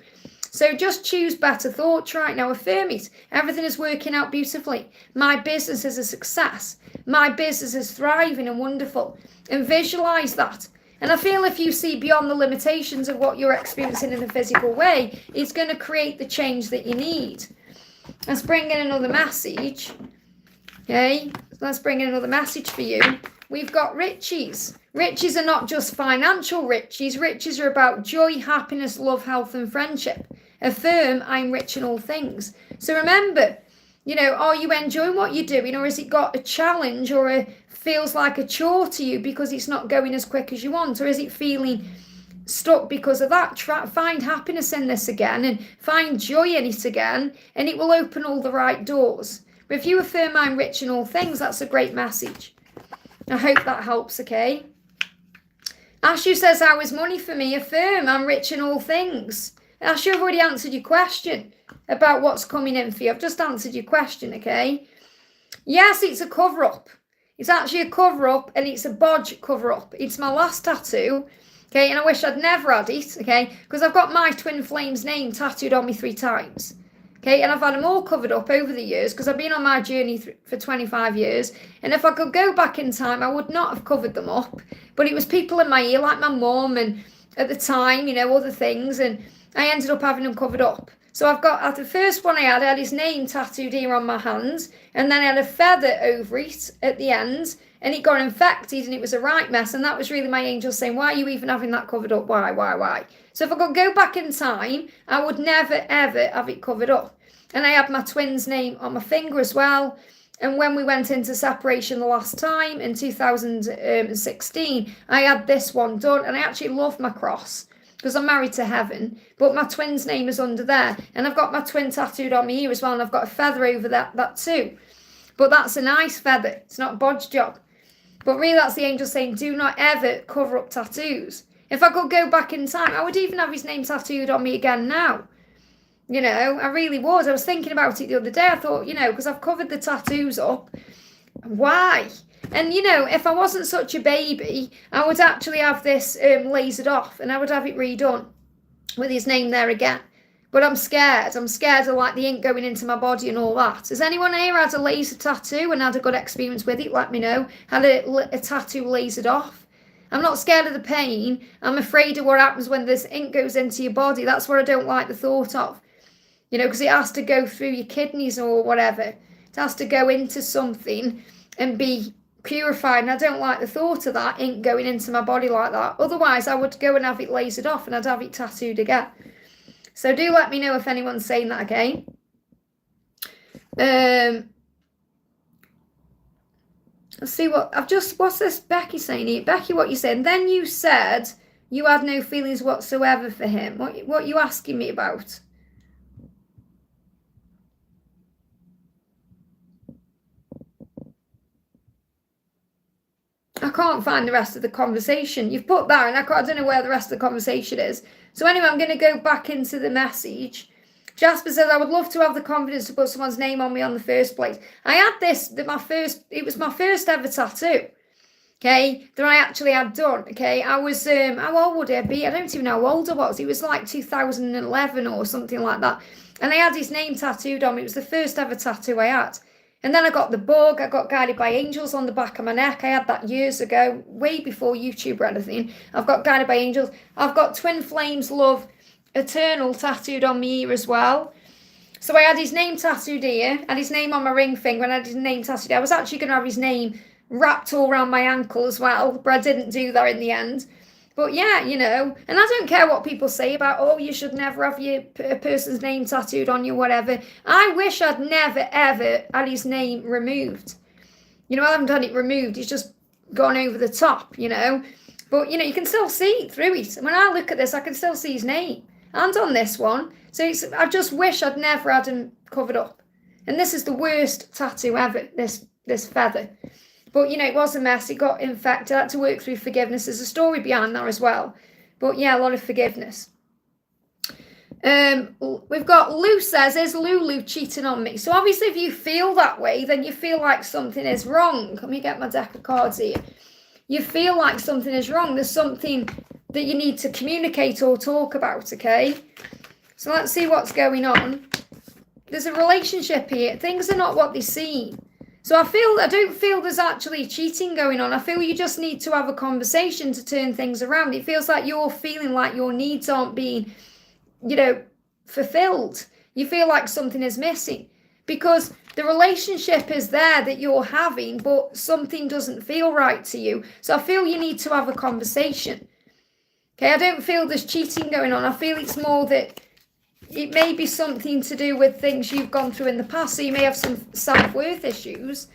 So just choose better thoughts right now. Affirm it. Everything is working out beautifully. My business is a success. My business is thriving and wonderful. And visualize that. And I feel if you see beyond the limitations of what you're experiencing in a physical way, it's going to create the change that you need. Let's bring in another message. Okay, let's bring in another message for you. We've got riches. Riches are not just financial riches. Riches are about joy, happiness, love, health, and friendship. Affirm, I'm rich in all things. So remember, you know, are you enjoying what you're doing, or has it got a challenge or feels like a chore to you because it's not going as quick as you want, or is it feeling stuck because of that? Find happiness in this again and find joy in it again, and it will open all the right doors. But if you affirm I'm rich in all things, that's a great message. I hope that helps, okay? Ashu says, how is money for me? Affirm I'm rich in all things. Ashu, I've already answered your question about what's coming in for you. I've just answered your question, okay? Yes, it's a cover-up. It's actually a cover-up, and it's a bodge cover-up. It's my last tattoo, okay? And I wish I'd never had it, okay? Because I've got my twin flame's name tattooed on me 3 times, okay? And I've had them all covered up over the years because I've been on my journey for 25 years. And if I could go back in time, I would not have covered them up. But it was people in my ear, like my mum, and at the time, you know, other things. And I ended up having them covered up. So I've got, the first one I had his name tattooed here on my hands, and then I had a feather over it at the end, and it got infected, and it was a right mess, and that was really my angel saying, why are you even having that covered up? Why? So if I could go back in time, I would never, ever have it covered up. And I had my twin's name on my finger as well, and when we went into separation the last time, in 2016, I had this one done, and I actually love my cross, because I'm married to heaven, but my twin's name is under there, and I've got my twin tattooed on me here as well, and I've got a feather over that too. But that's a nice feather. It's not a bodge job. But really, that's the angel saying, do not ever cover up tattoos. If I could go back in time, I would even have his name tattooed on me again now. You know, I really would. I was thinking about it the other day. I thought, you know, because I've covered the tattoos up. Why? And, you know, if I wasn't such a baby, I would actually have this lasered off, and I would have it redone with his name there again. But I'm scared. I'm scared of, like, the ink going into my body and all that. Has anyone here had a laser tattoo and had a good experience with it? Let me know. Had a tattoo lasered off? I'm not scared of the pain. I'm afraid of what happens when this ink goes into your body. That's what I don't like the thought of. You know, because it has to go through your kidneys or whatever. It has to go into something and be purified, and I don't like the thought of that ink going into my body like that. Otherwise, I would go and have it lasered off, and I'd have it tattooed again. So do let me know if anyone's saying that again. Let's see what's this Becky saying here? Becky, what you saying? Then you said you had no feelings whatsoever for him. What are you asking me about? I can't find the rest of the conversation. You've put that, and I don't know where the rest of the conversation is. So anyway, I'm going to go back into the message. Jasper says, I would love to have the confidence to put someone's name on me on the first place. I had this, it was my first ever tattoo, okay, that I actually had done, okay. I was, how old would I be? I don't even know how old I was. It was like 2011 or something like that. And I had his name tattooed on me. It was the first ever tattoo I had. And then I got the bug. I got Guided by Angels on the back of my neck. I had that years ago, way before YouTube or anything. I've got Guided by Angels. I've got Twin Flames Love Eternal tattooed on me here as well. So I had his name tattooed here. Had his name on my ring finger, and I had his name tattooed here. I was actually going to have his name wrapped all around my ankle as well, but I didn't do that in the end. But yeah, you know, and I don't care what people say about, oh, you should never have a person's name tattooed on you, whatever. I wish I'd never, ever had his name removed. You know, I haven't had it removed. It's just gone over the top, you know. But, you know, you can still see it through it. And when I look at this, I can still see his name. And on this one. So I just wish I'd never had him covered up. And this is the worst tattoo ever, this this feather. But, you know, it was a mess. It got infected. I had to work through forgiveness. There's a story behind that as well. But, yeah, a lot of forgiveness. We've got Lou says, is Lulu cheating on me? So, obviously, if you feel that way, then you feel like something is wrong. Let me get my deck of cards here. You feel like something is wrong. There's something that you need to communicate or talk about, okay? So, let's see what's going on. There's a relationship here. Things are not what they seem. So I don't feel there's actually cheating going on. I feel you just need to have a conversation to turn things around. It feels like you're feeling like your needs aren't being, you know, fulfilled. You feel like something is missing because the relationship is there that you're having, but something doesn't feel right to you. So I feel you need to have a conversation. Okay, I don't feel there's cheating going on. I feel it's more that it may be something to do with things you've gone through in the past. So you may have some self-worth issues.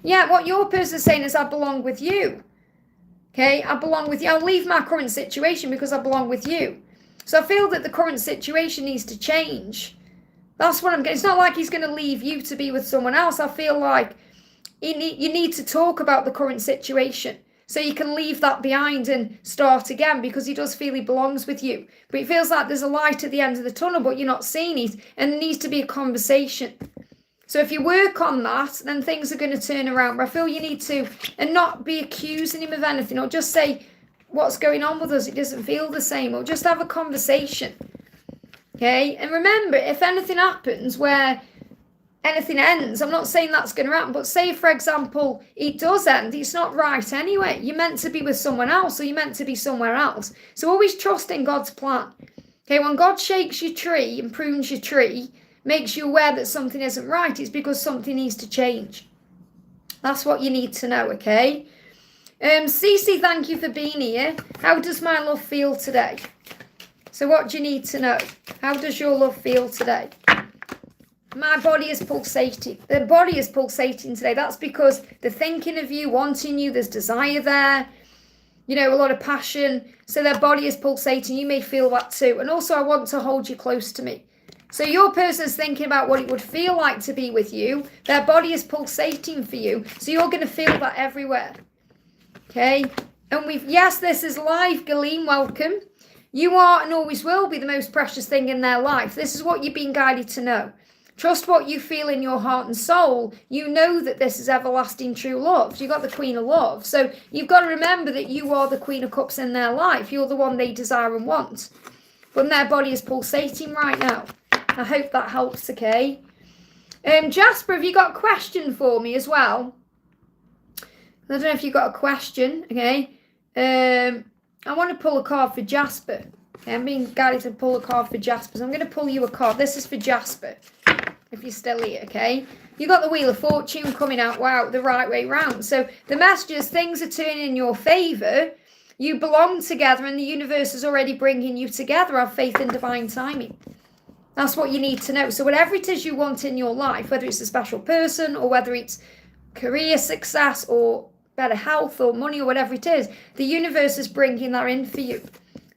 Yeah, what your person is saying is, I belong with you. Okay, I belong with you. I'll leave my current situation because I belong with you. So I feel that the current situation needs to change. That's what I'm getting. It's not like he's going to leave you to be with someone else. I feel like you need to talk about the current situation. So you can leave that behind and start again because he does feel he belongs with you. But it feels like there's a light at the end of the tunnel, but you're not seeing it. And there needs to be a conversation. So if you work on that, then things are going to turn around. But I feel you need to, and not be accusing him of anything, or just say, what's going on with us? It doesn't feel the same. Or just have a conversation. Okay? And remember, if anything happens where anything ends, I'm not saying that's going to happen, but say, for example, it does end, it's not right anyway. You're meant to be with someone else, or you're meant to be somewhere else. So always trust in God's plan. Okay, when God shakes your tree and prunes your tree, makes you aware that something isn't right, it's because something needs to change. That's what you need to know, okay? Cece, thank you for being here. How does my love feel today? So what do you need to know? How does your love feel today? My body is pulsating. The body is pulsating today. That's because they're thinking of you, wanting you. There's desire there. You know, a lot of passion. So their body is pulsating. You may feel that too. And also, I want to hold you close to me. So your person is thinking about what it would feel like to be with you. Their body is pulsating for you. So you're going to feel that everywhere. Okay? And yes, this is live. Galeen, welcome. You are and always will be the most precious thing in their life. This is what you've been guided to know. Trust what you feel in your heart and soul. You know that this is everlasting true love. You've got the Queen of Love. So you've got to remember that you are the Queen of Cups in their life. You're the one they desire and want. But their body is pulsating right now. I hope that helps, okay? Jasper, have you got a question for me as well? I don't know if you've got a question, okay? I want to pull a card for Jasper. Okay, I'm being guided to pull a card for Jasper. So I'm going to pull you a card. This is for Jasper. If you're still here, okay? You got the Wheel of Fortune coming out, wow, the right way round. So the messages, things are turning in your favour. You belong together and the universe is already bringing you together. Have faith in divine timing. That's what you need to know. So whatever it is you want in your life, whether it's a special person or whether it's career success or better health or money or whatever it is, the universe is bringing that in for you.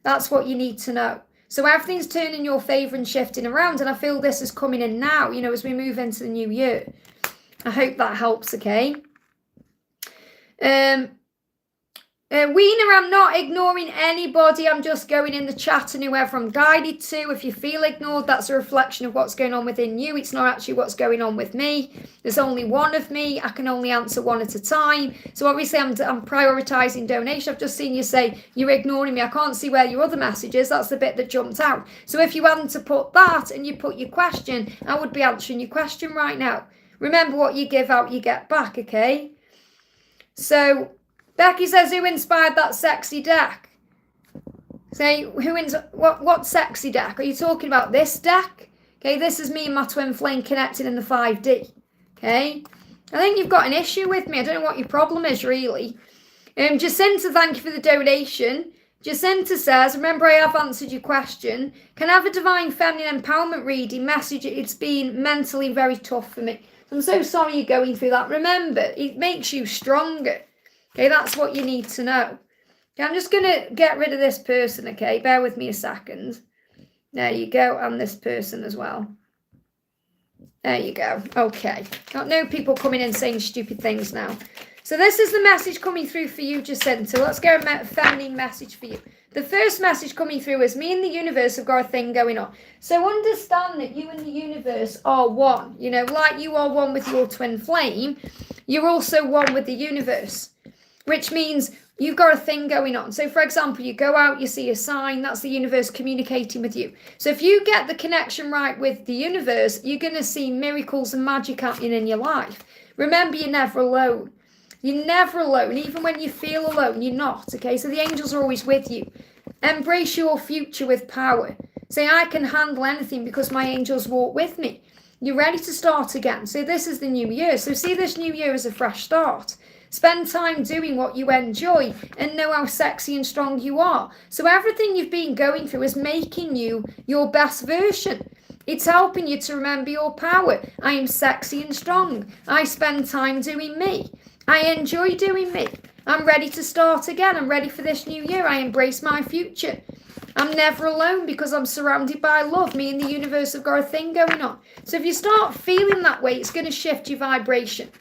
That's what you need to know. So everything's turning in your favour and shifting around. And I feel this is coming in now, you know, as we move into the new year. I hope that helps, okay? Wiener, I'm not ignoring anybody. I'm just going in the chat and whoever I'm guided to. If you feel ignored, that's a reflection of what's going on within you. It's not actually what's going on with me. There's only one of me. I can only answer one at a time. So obviously I'm prioritising donation. I've just seen you say you're ignoring me. I can't see where your other message is. That's the bit that jumped out. So if you hadn't to put that and you put your question, I would be answering your question right now. Remember, what you give out, you get back, okay? So Becky says, who inspired that sexy deck? Say, what sexy deck? Are you talking about this deck? Okay, this is me and my twin flame connected in the 5D. Okay, I think you've got an issue with me. I don't know what your problem is, really. Jacinta, thank you for the donation. Jacinta says, remember I have answered your question. Can I have a divine feminine empowerment reading? Message, it's been mentally very tough for me. I'm so sorry you're going through that. Remember, it makes you stronger. Okay, that's what you need to know. Okay, I'm just going to get rid of this person, okay? Bear with me a second. There you go, and this person as well. There you go. Okay. Got no people coming in saying stupid things now. So this is the message coming through for you, Jacinta. Let's get a feminine message for you. The first message coming through is me and the universe have got a thing going on. So understand that you and the universe are one. You know, like you are one with your twin flame, you're also one with the universe, which means you've got a thing going on. So for example, you go out, you see a sign, that's the universe communicating with you. So if you get the connection right with the universe, you're going to see miracles and magic happening in your life. Remember, you're never alone. You're never alone. Even when you feel alone, you're not. Okay, so the angels are always with you. Embrace your future with power. Say, I can handle anything because my angels walk with me. You're ready to start again. So this is the new year. So see this new year as a fresh start. Spend time doing what you enjoy and know how sexy and strong you are. So everything you've been going through is making you your best version. It's helping you to remember your power. I am sexy and strong. I spend time doing me. I enjoy doing me. I'm ready to start again. I'm ready for this new year. I embrace my future. I'm never alone because I'm surrounded by love. Me and the universe have got a thing going on. So if you start feeling that way, it's going to shift your vibration.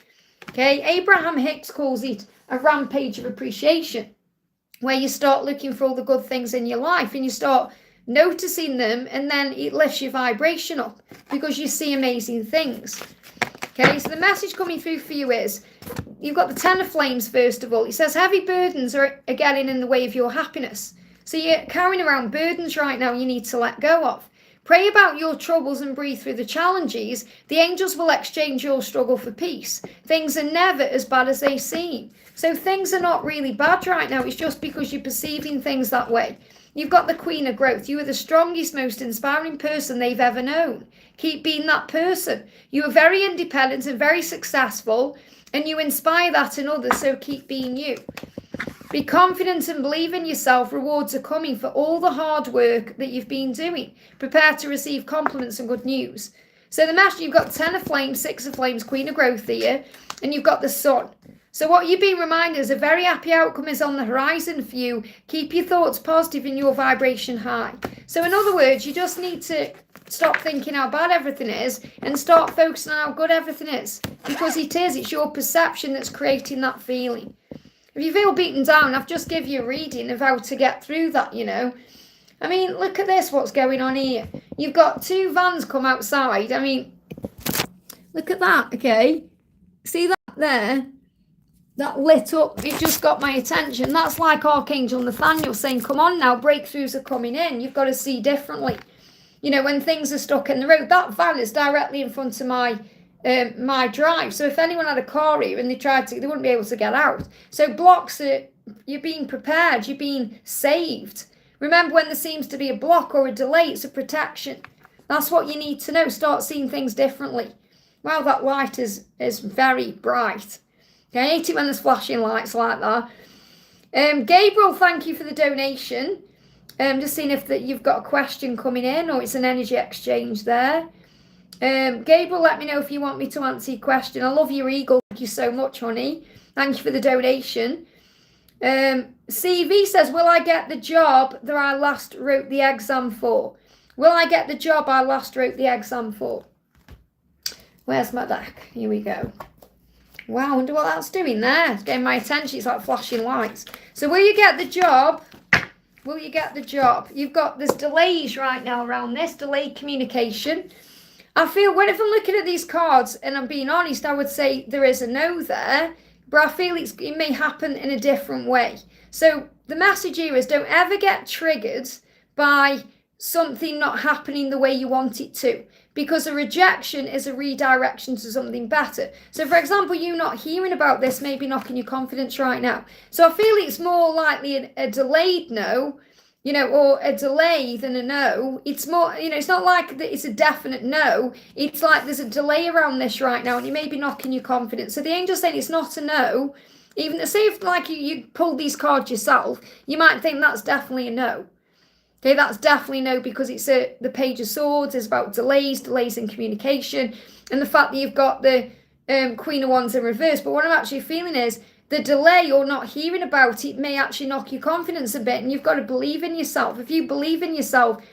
Okay, Abraham Hicks calls it a rampage of appreciation, where you start looking for all the good things in your life and you start noticing them, and then it lifts your vibration up because you see amazing things. Okay, so the message coming through for you is, you've got the Ten of Flames first of all. It says heavy burdens are getting in the way of your happiness. So you're carrying around burdens right now you need to let go of. Pray about your troubles and breathe through the challenges. The angels will exchange your struggle for peace. Things are never as bad as they seem. So things are not really bad right now. It's just because you're perceiving things that way. You've got the Queen of Growth. You are the strongest, most inspiring person they've ever known. Keep being that person. You are very independent and very successful, and you inspire that in others, so keep being you. Be confident and believe in yourself. Rewards are coming for all the hard work that you've been doing. Prepare to receive compliments and good news. So the message, you've got Ten of Flames, Six of Flames, Queen of Growth here, and you've got the Sun. So what you've been reminded is a very happy outcome is on the horizon for you. Keep your thoughts positive and your vibration high. So in other words, you just need to stop thinking how bad everything is and start focusing on how good everything is. Because it is. It's your perception that's creating that feeling. If you feel beaten down, I've just given you a reading of how to get through that, you know. I mean, look at this, what's going on here. You've got two vans come outside. I mean, look at that, okay? See that there? That lit up, it just got my attention. That's like Archangel Nathaniel saying, come on now, breakthroughs are coming in. You've got to see differently. You know, when things are stuck in the road, that van is directly in front of my drive. So if anyone had a car here and they tried to, they wouldn't be able to get out. So blocks are, you're being prepared, you're being saved. Remember, when there seems to be a block or a delay, it's a protection. That's what you need to know. Start seeing things differently. Wow, that light is very bright. Okay, I hate it when there's flashing lights like that. Gabriel, thank you for the donation. Just seeing if you've got a question coming in or it's an energy exchange there. Gabriel, let me know if you want me to answer your question. I love your eagle. Thank you so much, honey. Thank you for the donation. CV says, will I get the job that I last wrote the exam for? Will I get the job I last wrote the exam for? Where's my deck? Here we go. Wow, I wonder what that's doing there. It's getting my attention. It's like flashing lights. So will you get the job? Will you get the job? There's delays right now around this. Delayed communication. I feel, if I'm looking at these cards and I'm being honest, I would say there is a no there. But I feel it may happen in a different way. So the message here is, don't ever get triggered by something not happening the way you want it to. Because a rejection is a redirection to something better. So for example, you not hearing about this may be knocking your confidence right now. So I feel it's more likely a delayed no, you know, or a delay than a no. It's more, you know, it's not like it's a definite no. It's like there's a delay around this right now and you may be knocking your confidence. So the angel's saying it's not a no. Even say if like you pulled these cards yourself, you might think that's definitely a no. Okay, that's definitely no, because it's the Page of Swords is about delays in communication, and the fact that you've got the Queen of Wands in reverse. But what I'm actually feeling is the delay or not hearing about it may actually knock your confidence a bit, and you've got to believe in yourself. If you believe in yourself,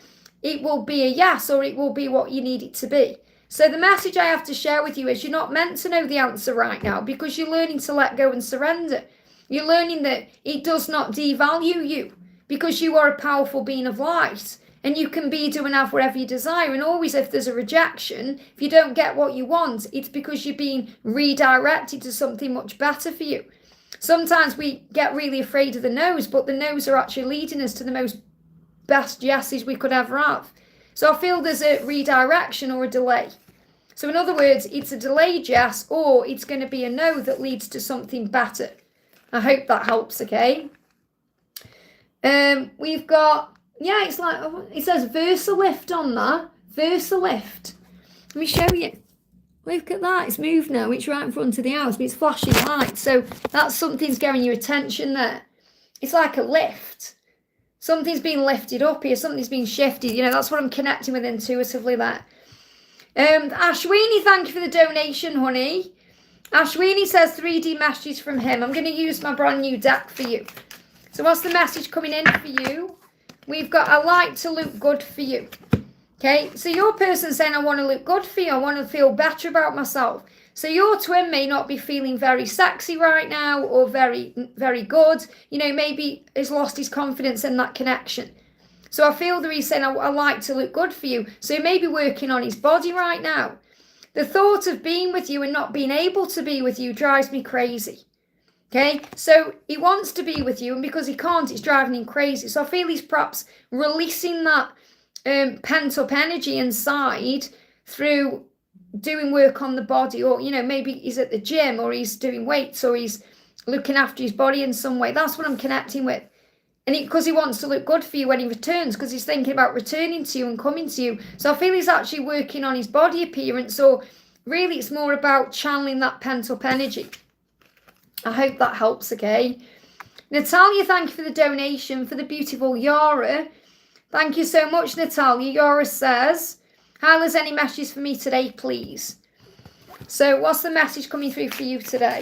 it will be a yes, or it will be what you need it to be. So the message I have to share with you is you're not meant to know the answer right now, because you're learning to let go and surrender. You're learning that it does not devalue you, because you are a powerful being of light, and you can be, do, and have whatever you desire. And always, if there's a rejection, if you don't get what you want, it's because you're being redirected to something much better for you. Sometimes we get really afraid of the no's, but the no's are actually leading us to the most best yeses we could ever have. So I feel there's a redirection or a delay. So in other words, it's a delayed yes, or it's going to be a no that leads to something better. I hope that helps, okay? We've got, it's like, it says Versalift on that. Versalift. Let me show you. Look at that. It's moved now. It's right in front of the house, but it's flashing lights. So that's something's getting your attention there. It's like a lift. Something's been lifted up here. Something's been shifted. That's what I'm connecting with intuitively there. Ashwini, thank you for the donation, honey. Ashwini says 3D messages from him. I'm going to use my brand new deck for you. So what's the message coming in for you? We've got, I like to look good for you. Okay, so your person saying, I want to look good for you. I want to feel better about myself. So your twin may not be feeling very sexy right now, or very, very good. Maybe has lost his confidence in that connection. So I feel that he's saying, I like to look good for you. So he may be working on his body right now. The thought of being with you and not being able to be with you drives me crazy. Okay, so he wants to be with you, and because he can't, it's driving him crazy. So I feel he's perhaps releasing that pent up energy inside through doing work on the body, or maybe he's at the gym, or he's doing weights, or he's looking after his body in some way. That's what I'm connecting with. And because he wants to look good for you when he returns, because he's thinking about returning to you and coming to you. So I feel he's actually working on his body appearance, or really it's more about channeling that pent up energy. I hope that helps, okay? Natalia, thank you for the donation. For the beautiful Yara, thank you so much, Natalia. Yara says, hi, Liz, any messages for me today, please? So what's the message coming through for you today?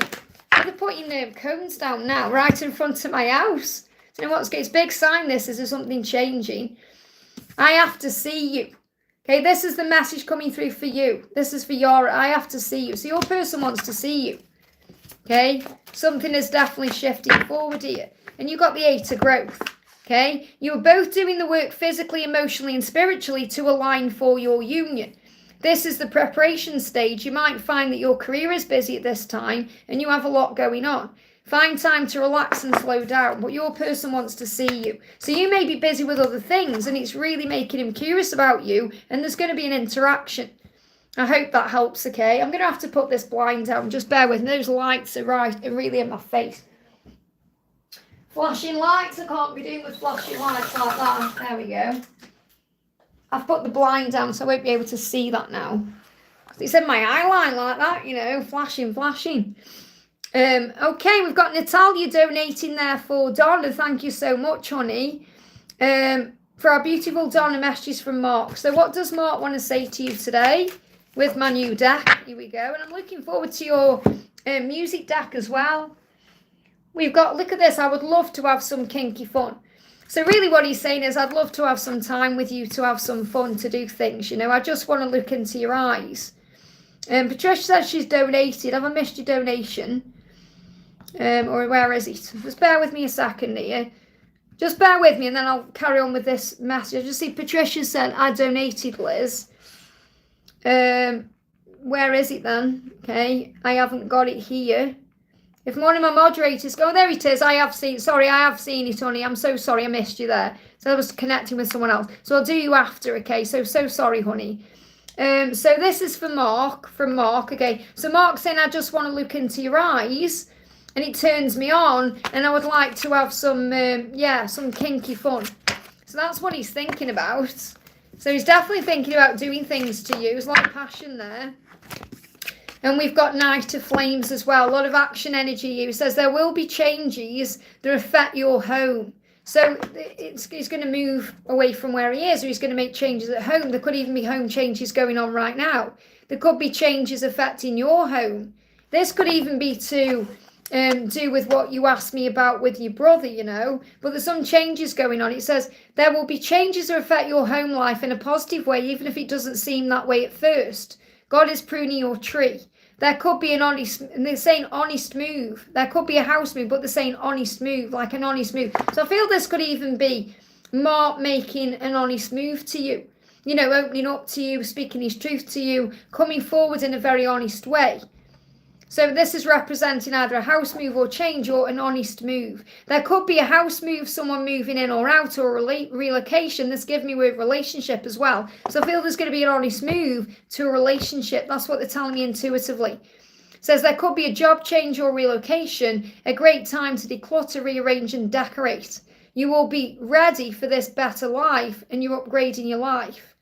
They're putting cones down now, right in front of my house. Do you know what's it's a big sign? This is there something changing. I have to see you. Okay, this is the message coming through for you. This is for Yara. I have to see you. So your person wants to see you. Okay, something is definitely shifting forward here. And you got the 8 of growth. Okay, you're both doing the work physically, emotionally, and spiritually to align for your union. This is the preparation stage. You might find that your career is busy at this time and you have a lot going on. Find time to relax and slow down, but your person wants to see you. So you may be busy with other things, and it's really making him curious about you, and there's going to be an interaction. I hope that helps, okay? I'm going to have to put this blind down. Just bear with me. Those lights are really in my face. Flashing lights. I can't be doing with flashing lights like that. There we go. I've put the blind down, so I won't be able to see that now. It's in my eye line like that, flashing. Okay, we've got Natalia donating there for Donna. Thank you so much, honey. For our beautiful Donna, messages from Mark. So what does Mark want to say to you today with my new deck? Here we go. And I'm looking forward to your music deck as well. We've got, look at this. I would love to have some kinky fun. So really what he's saying is, I'd love to have some time with you, to have some fun, to do things. I just want to look into your eyes. Patricia says she's donated. Have I missed your donation? Or where is it? Just bear with me a second here. Just bear with me, and then I'll carry on with this message. I just see Patricia said, I donated, Liz. Where is it then? Okay, I haven't got it here. If one of my moderators go, there it is. I have seen it, honey. I'm so sorry I missed you there. So I was connecting with someone else. So I'll do you after, okay? So sorry, honey. So this is for Mark, from Mark, okay? So Mark's saying, I just want to look into your eyes. And it turns me on, and I would like to have some kinky fun. So that's what he's thinking about. So he's definitely thinking about doing things to you. There's a lot of passion there. And we've got Knight of Flames as well. A lot of action energy here. He says there will be changes that affect your home. So he's going to move away from where he is, or he's going to make changes at home. There could even be home changes going on right now. There could be changes affecting your home. This could even be to do with what you asked me about with your brother, but there's some changes going on. It says there will be changes that affect your home life in a positive way, even if it doesn't seem that way at first. God is pruning your tree. There could be an honest, and they're saying honest move. There could be a house move, but they're saying honest move, like an honest move. So I feel this could even be Mark making an honest move to you. You know, opening up to you, speaking his truth to you, coming forward in a very honest way. So this is representing either a house move or change or an honest move. There could be a house move, someone moving in or out, or a relocation. This gives me with relationship as well. So I feel there's going to be an honest move to a relationship. That's what they're telling me intuitively. It says there could be a job change or relocation, a great time to declutter, rearrange and decorate. You will be ready for this better life and you're upgrading your life.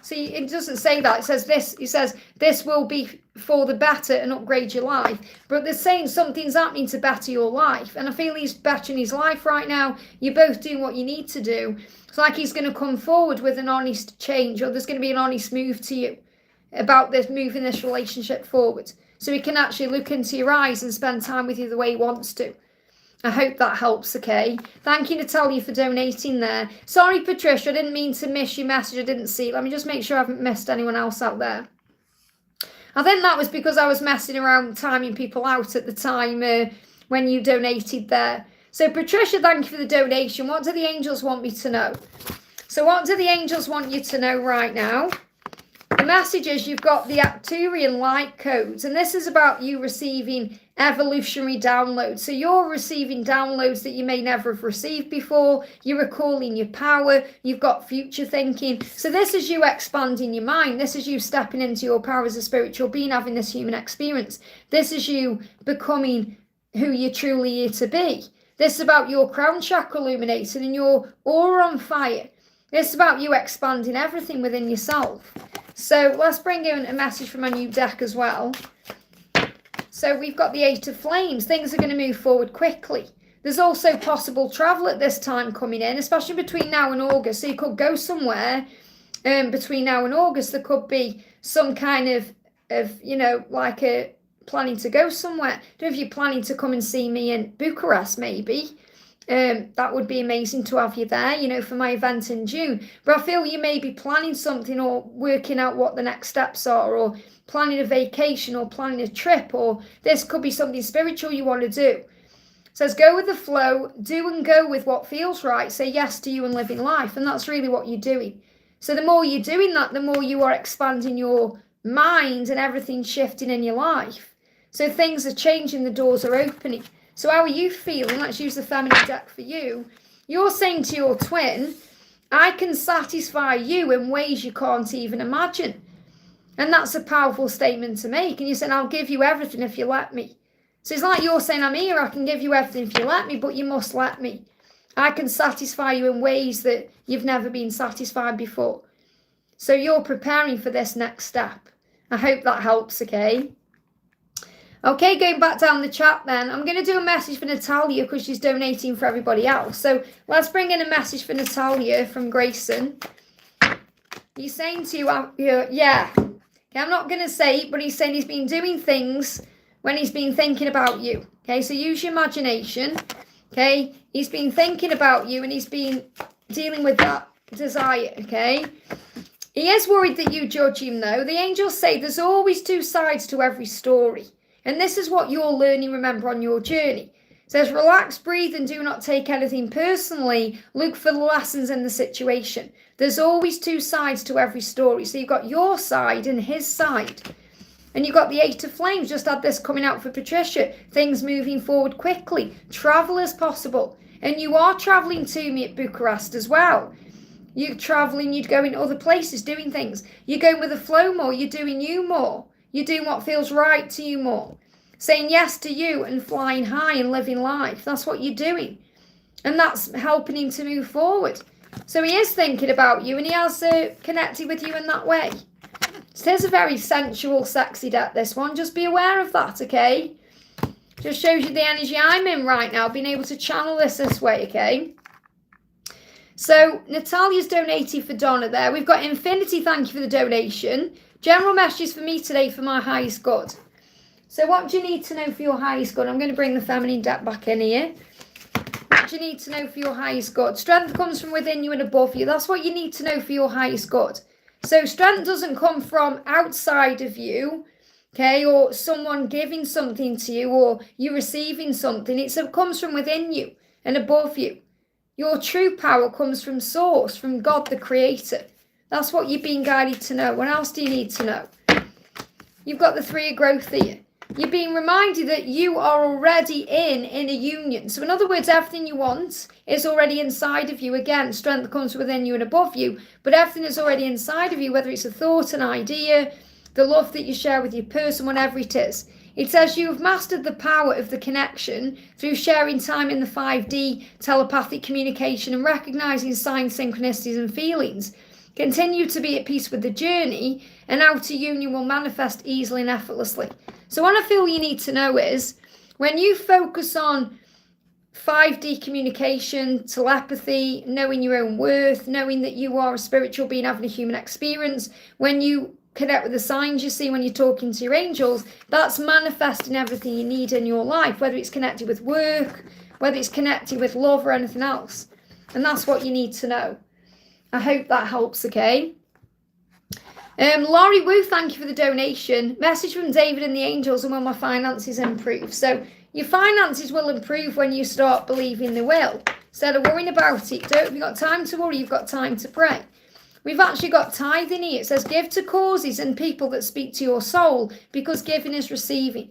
See, it doesn't say that. It says this. It says this will be for the better and upgrade your life. But they're saying something's happening to better your life. And I feel he's bettering his life right now. You're both doing what you need to do. It's like he's going to come forward with an honest change, or there's going to be an honest move to you about this, moving this relationship forward. So he can actually look into your eyes and spend time with you the way he wants to. I hope that helps, okay? Thank you, Natalia, for donating there. Sorry, Patricia, I didn't mean to miss your message. I didn't see it. Let me just make sure I haven't missed anyone else out there. I think that was because I was messing around timing people out at the time when you donated there. So, Patricia, thank you for the donation. What do the angels want me to know? So, what do the angels want you to know right now? The message is you've got the Arcturian light codes, and this is about you receiving evolutionary downloads. So you're receiving downloads that you may never have received before. You're recalling your power. You've got future thinking. So this is you expanding your mind. This is you stepping into your power as a spiritual being, having this human experience. This is you becoming who you're truly here to be. This is about your crown chakra illuminating and your aura on fire. This is about you expanding everything within yourself. So let's bring in a message from a new deck as well. So we've got the Eight of Flames. Things are going to move forward quickly. There's also possible travel at this time coming in, especially between now and August. So you could go somewhere between now and August. There could be some kind of you know, like a planning to go somewhere. I don't know if you're planning to come and see me in Bucharest, maybe. That would be amazing to have you there, you know, for my event in June. But I feel you may be planning something or working out what the next steps are, or planning a vacation or planning a trip, or this could be something spiritual you want to do. It says go with the flow, do and go with what feels right, say yes to you and living life. And that's really what you're doing. So the more you're doing that, the more you are expanding your mind and everything's shifting in your life. So things are changing, the doors are opening. So how are you feeling? Let's use the feminine deck for you. You're saying to your twin, I can satisfy you in ways you can't even imagine. And that's a powerful statement to make. And you're saying, I'll give you everything if you let me. So it's like you're saying, I'm here, I can give you everything if you let me, but you must let me. I can satisfy you in ways that you've never been satisfied before. So you're preparing for this next step. I hope that helps, okay? Okay, going back down the chat then, I'm going to do a message for Natalia because she's donating for everybody else. So let's bring in a message for Natalia from Grayson. He's saying to you, yeah, I'm not going to say it, but he's saying he's been doing things when he's been thinking about you. Okay, so use your imagination. Okay, he's been thinking about you and he's been dealing with that desire, okay? He is worried that you judge him though. The angels say there's always two sides to every story. And this is what you're learning, remember, on your journey. It says, relax, breathe, and do not take anything personally. Look for the lessons in the situation. There's always two sides to every story. So you've got your side and his side. And you've got the Eight of Flames. Just had this coming out for Patricia. Things moving forward quickly. Travel as possible. And you are travelling to me at Bucharest as well. You're travelling, you're going other places, doing things. You're going with the flow more. You're doing you more. You're doing what feels right to you more. Saying yes to you and flying high and living life. That's what you're doing. And that's helping him to move forward. So he is thinking about you and he has connected with you in that way. So there's a very sensual, sexy deck, this one. Just be aware of that, okay? Just shows you the energy I'm in right now. Being able to channel this way, okay? So Natalia's donated for Donna there. We've got Infinity, thank you for the donation. General messages for me today for my highest good. So what do you need to know for your highest good? I'm going to bring the feminine deck back in here. What do you need to know for your highest good? Strength comes from within you and above you. That's what you need to know for your highest good. So strength doesn't come from outside of you, okay, or someone giving something to you or you receiving something. It comes from within you and above you. Your true power comes from source, from God the creator. That's what you're being guided to know. What else do you need to know? You've got the 3 of growth here. You're being reminded that you are already in a union. So in other words, everything you want is already inside of you. Again, strength comes within you and above you, but everything is already inside of you, whether it's a thought, an idea, the love that you share with your person, whatever it is. It says you have mastered the power of the connection through sharing time in the 5D, telepathic communication, and recognizing signs, synchronicities, and feelings. Continue to be at peace with the journey, and outer union will manifest easily and effortlessly. So what I feel you need to know is, when you focus on 5D communication, telepathy, knowing your own worth, knowing that you are a spiritual being having a human experience, when you connect with the signs you see when you're talking to your angels, that's manifesting everything you need in your life, whether it's connected with work, whether it's connected with love or anything else. And that's what you need to know. I hope that helps, okay? Laurie Wu, thank you for the donation. Message from David and the angels, and will my finances improve? So your finances will improve when you start believing they will. Instead of worrying about it, you've got time to worry, you've got time to pray. We've actually got tithing here. It says give to causes and people that speak to your soul, because giving is receiving.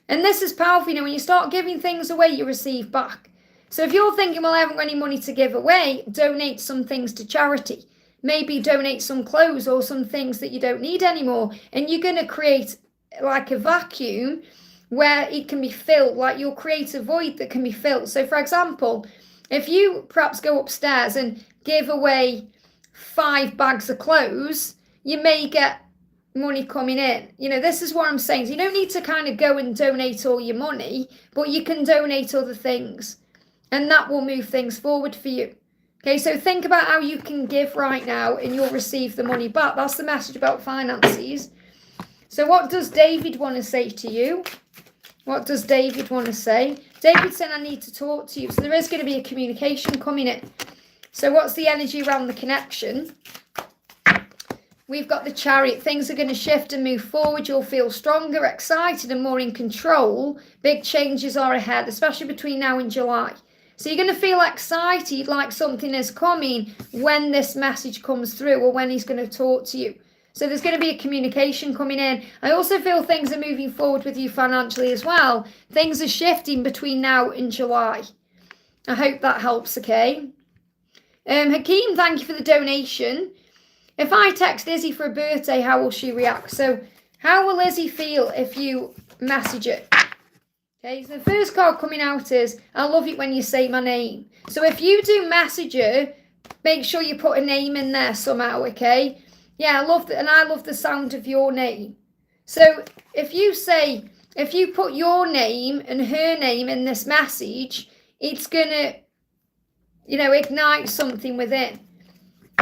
And this is powerful. When you start giving things away, you receive back. So if you're thinking, well, I haven't got any money to give away, donate some things to charity. Maybe donate some clothes or some things that you don't need anymore. And you're going to create like a vacuum where it can be filled, like you'll create a void that can be filled. So for example, if you perhaps go upstairs and give away 5 bags of clothes, you may get money coming in. This is what I'm saying. So you don't need to kind of go and donate all your money, but you can donate other things, and that will move things forward for you. Okay, so think about how you can give right now and you'll receive the money back. That's the message about finances. So what does David want to say to you? What does David want to say? David said, I need to talk to you. So there is going to be a communication coming in. So what's the energy around the connection? We've got the Chariot. Things are going to shift and move forward. You'll feel stronger, excited, and more in control. Big changes are ahead, especially between now and July. So you're going to feel excited, like something is coming when this message comes through or when he's going to talk to you. So there's going to be a communication coming in. I also feel things are moving forward with you financially as well. Things are shifting between now and July. I hope that helps, okay? Hakeem, thank you for the donation. If I text Izzy for a birthday, how will she react? So how will Izzy feel if you message it? Okay, so the first card coming out is, I love it when you say my name. So if you do message her, make sure you put a name in there somehow, okay? Yeah, I love that, and I love the sound of your name. So if you put your name and her name in this message, it's gonna, ignite something within.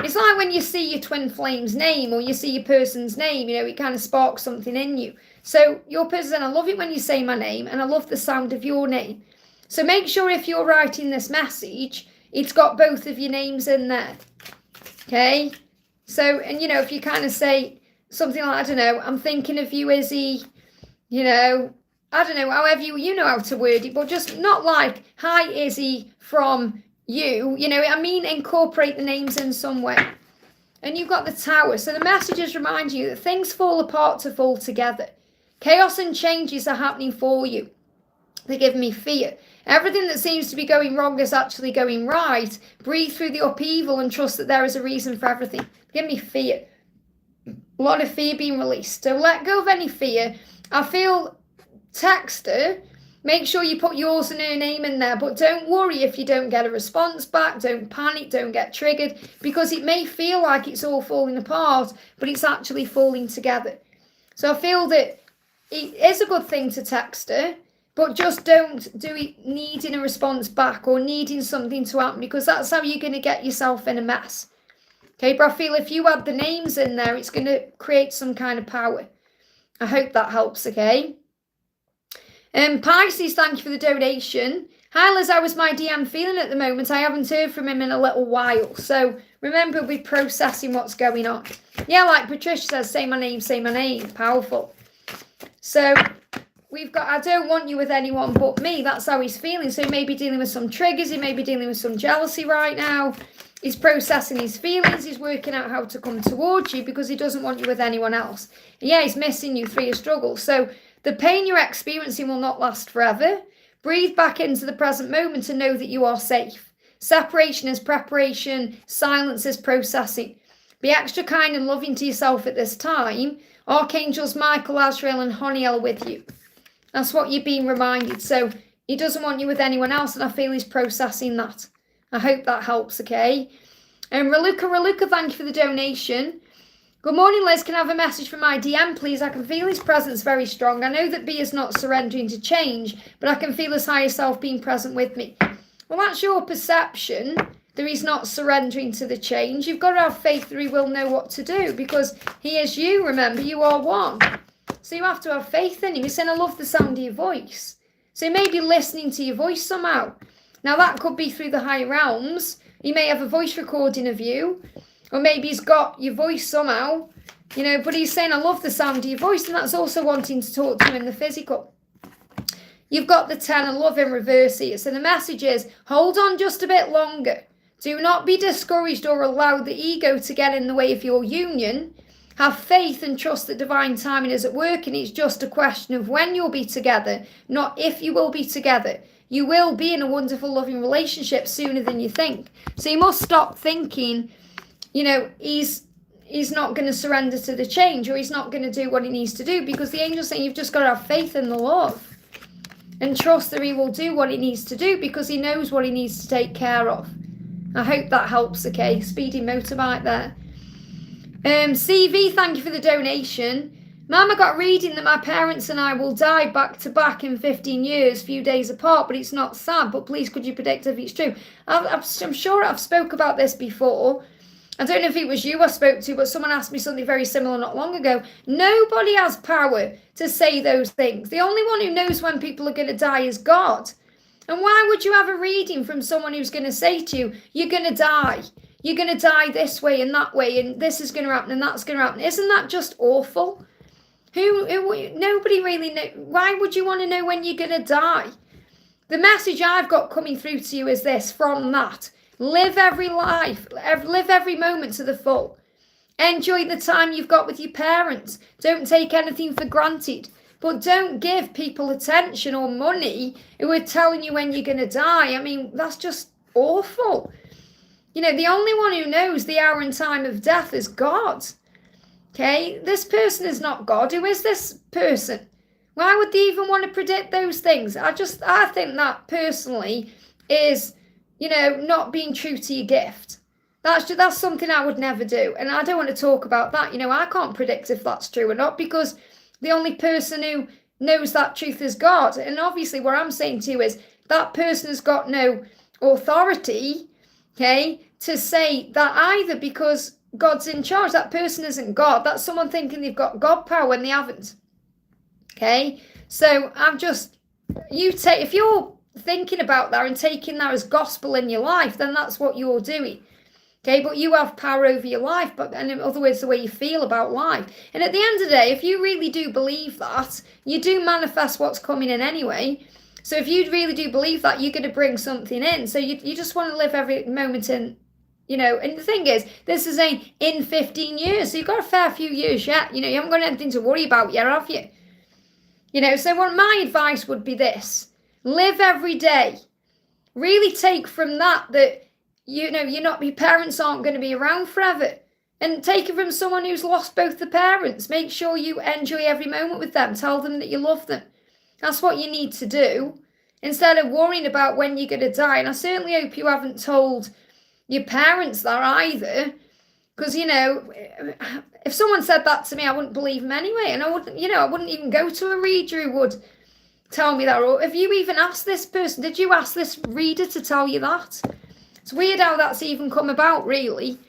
It's like when you see your twin flame's name or you see your person's name, it kind of sparks something in you. So your person, I love it when you say my name, and I love the sound of your name. So make sure if you're writing this message, it's got both of your names in there. Okay? So, and if you kind of say something like, I don't know, I'm thinking of you, Izzy, I don't know, however you know how to word it, but just not like, hi, Izzy, from you, incorporate the names in some way. And you've got the Tower. So the messages remind you that things fall apart to fall together. Chaos and changes are happening for you. They give me fear. Everything that seems to be going wrong is actually going right. Breathe through the upheaval and trust that there is a reason for everything. They give me fear. A lot of fear being released. So let go of any fear. I feel text her. Make sure you put yours and her name in there, but don't worry if you don't get a response back. Don't panic, don't get triggered, because it may feel like it's all falling apart, but it's actually falling together. So I feel that it is a good thing to text her, but just don't do it needing a response back or needing something to happen, because that's how you're going to get yourself in a mess. Okay, but I feel if you add the names in there, it's going to create some kind of power. I hope that helps, okay? Pisces, thank you for the donation. Hi Liz, how is my DM feeling at the moment? I haven't heard from him in a little while. So Remember, we're processing what's going on. Yeah, like Patricia says, say my name. Powerful. So we've got, I don't want you with anyone but me. That's how he's feeling. So he may be dealing with some triggers. He may be dealing with some jealousy right now. He's processing his feelings. He's working out how to come towards you because he doesn't want you with anyone else. And yeah, he's missing you through your struggle. So the pain you're experiencing will not last forever. Breathe back into the present moment and know that you are safe. Separation is preparation. Silence is processing. Be extra kind and loving to yourself at this time. Archangels Michael, Azrael and Honiel are with you. That's what you're being reminded. So he doesn't want you with anyone else, and I feel he's processing that. I hope that helps, okay? And Raluca, thank you for the donation. Good morning, Liz. Can I have a message from my DM, please? I can feel his presence very strong. I know that B is not surrendering to change, but I can feel his higher self being present with me. Well, that's your perception, that he's not surrendering to the change. You've got to have faith that he will know what to do, because he is you, remember, you are one. So you have to have faith in him. He's saying, I love the sound of your voice. So he may be listening to your voice somehow. Now, that could be through the higher realms. He may have a voice recording of you, or maybe he's got your voice somehow, but he's saying, I love the sound of your voice, and that's also wanting to talk to him in the physical. You've got the 10 and love in reverse here. So the message is, hold on just a bit longer. Do not be discouraged or allow the ego to get in the way of your union. Have faith and trust that divine timing is at work, and it's just a question of when you'll be together, not if you will be together. You will be in a wonderful, loving relationship sooner than you think. So you must stop thinking, he's not going to surrender to the change, or he's not going to do what he needs to do, because the angel's saying you've just got to have faith in the love and trust that he will do what he needs to do, because he knows what he needs to take care of. I hope that helps, okay? Speedy motorbike there. CV, thank you for the donation. Mama got reading that my parents and I will die back to back in 15 years, few days apart, but it's not sad. But please, could you predict if it's true? I'm sure I've spoke about this before. I don't know if it was you I spoke to, but someone asked me something very similar not long ago. Nobody has power to say those things. The only one who knows when people are going to die is God. And why would you have a reading from someone who's going to say to you, you're going to die. You're going to die this way and that way, and this is going to happen and that's going to happen. Isn't that just awful? Nobody really knows. Why would you want to know when you're going to die? The message I've got coming through to you is this, from that. Live every life, live every moment to the full. Enjoy the time you've got with your parents. Don't take anything for granted. But don't give people attention or money who are telling you when you're going to die. I mean, that's just awful. The only one who knows the hour and time of death is God. Okay, this person is not God. Who is this person? Why would they even want to predict those things? I think that personally is, not being true to your gift. That's something I would never do. And I don't want to talk about that. I can't predict if that's true or not, because the only person who knows that truth is God. And obviously what I'm saying to you is that person has got no authority, okay, to say that either, because God's in charge. That person isn't God. That's someone thinking they've got God power when they haven't. Okay? So if you're thinking about that and taking that as gospel in your life, then that's what you're doing. Okay? But you have power over your life, and in other words, the way you feel about life. And at the end of the day, if you really do believe that, you do manifest what's coming in anyway. So if you really do believe that, you're going to bring something in. So you just want to live every moment in, and the thing is, this is in 15 years, so you've got a fair few years yet. You haven't got anything to worry about yet, have you? So what my advice would be this: live every day. Really take from that your parents aren't going to be around forever. And take it from someone who's lost both the parents. Make sure you enjoy every moment with them. Tell them that you love them. That's what you need to do, instead of worrying about when you're going to die. And I certainly hope you haven't told your parents that either, because if someone said that to me, I wouldn't believe them anyway, and I wouldn't even go to a reader who would tell me that. Or if you even asked this person, did you ask this reader to tell you that? It's weird how that's even come about, really.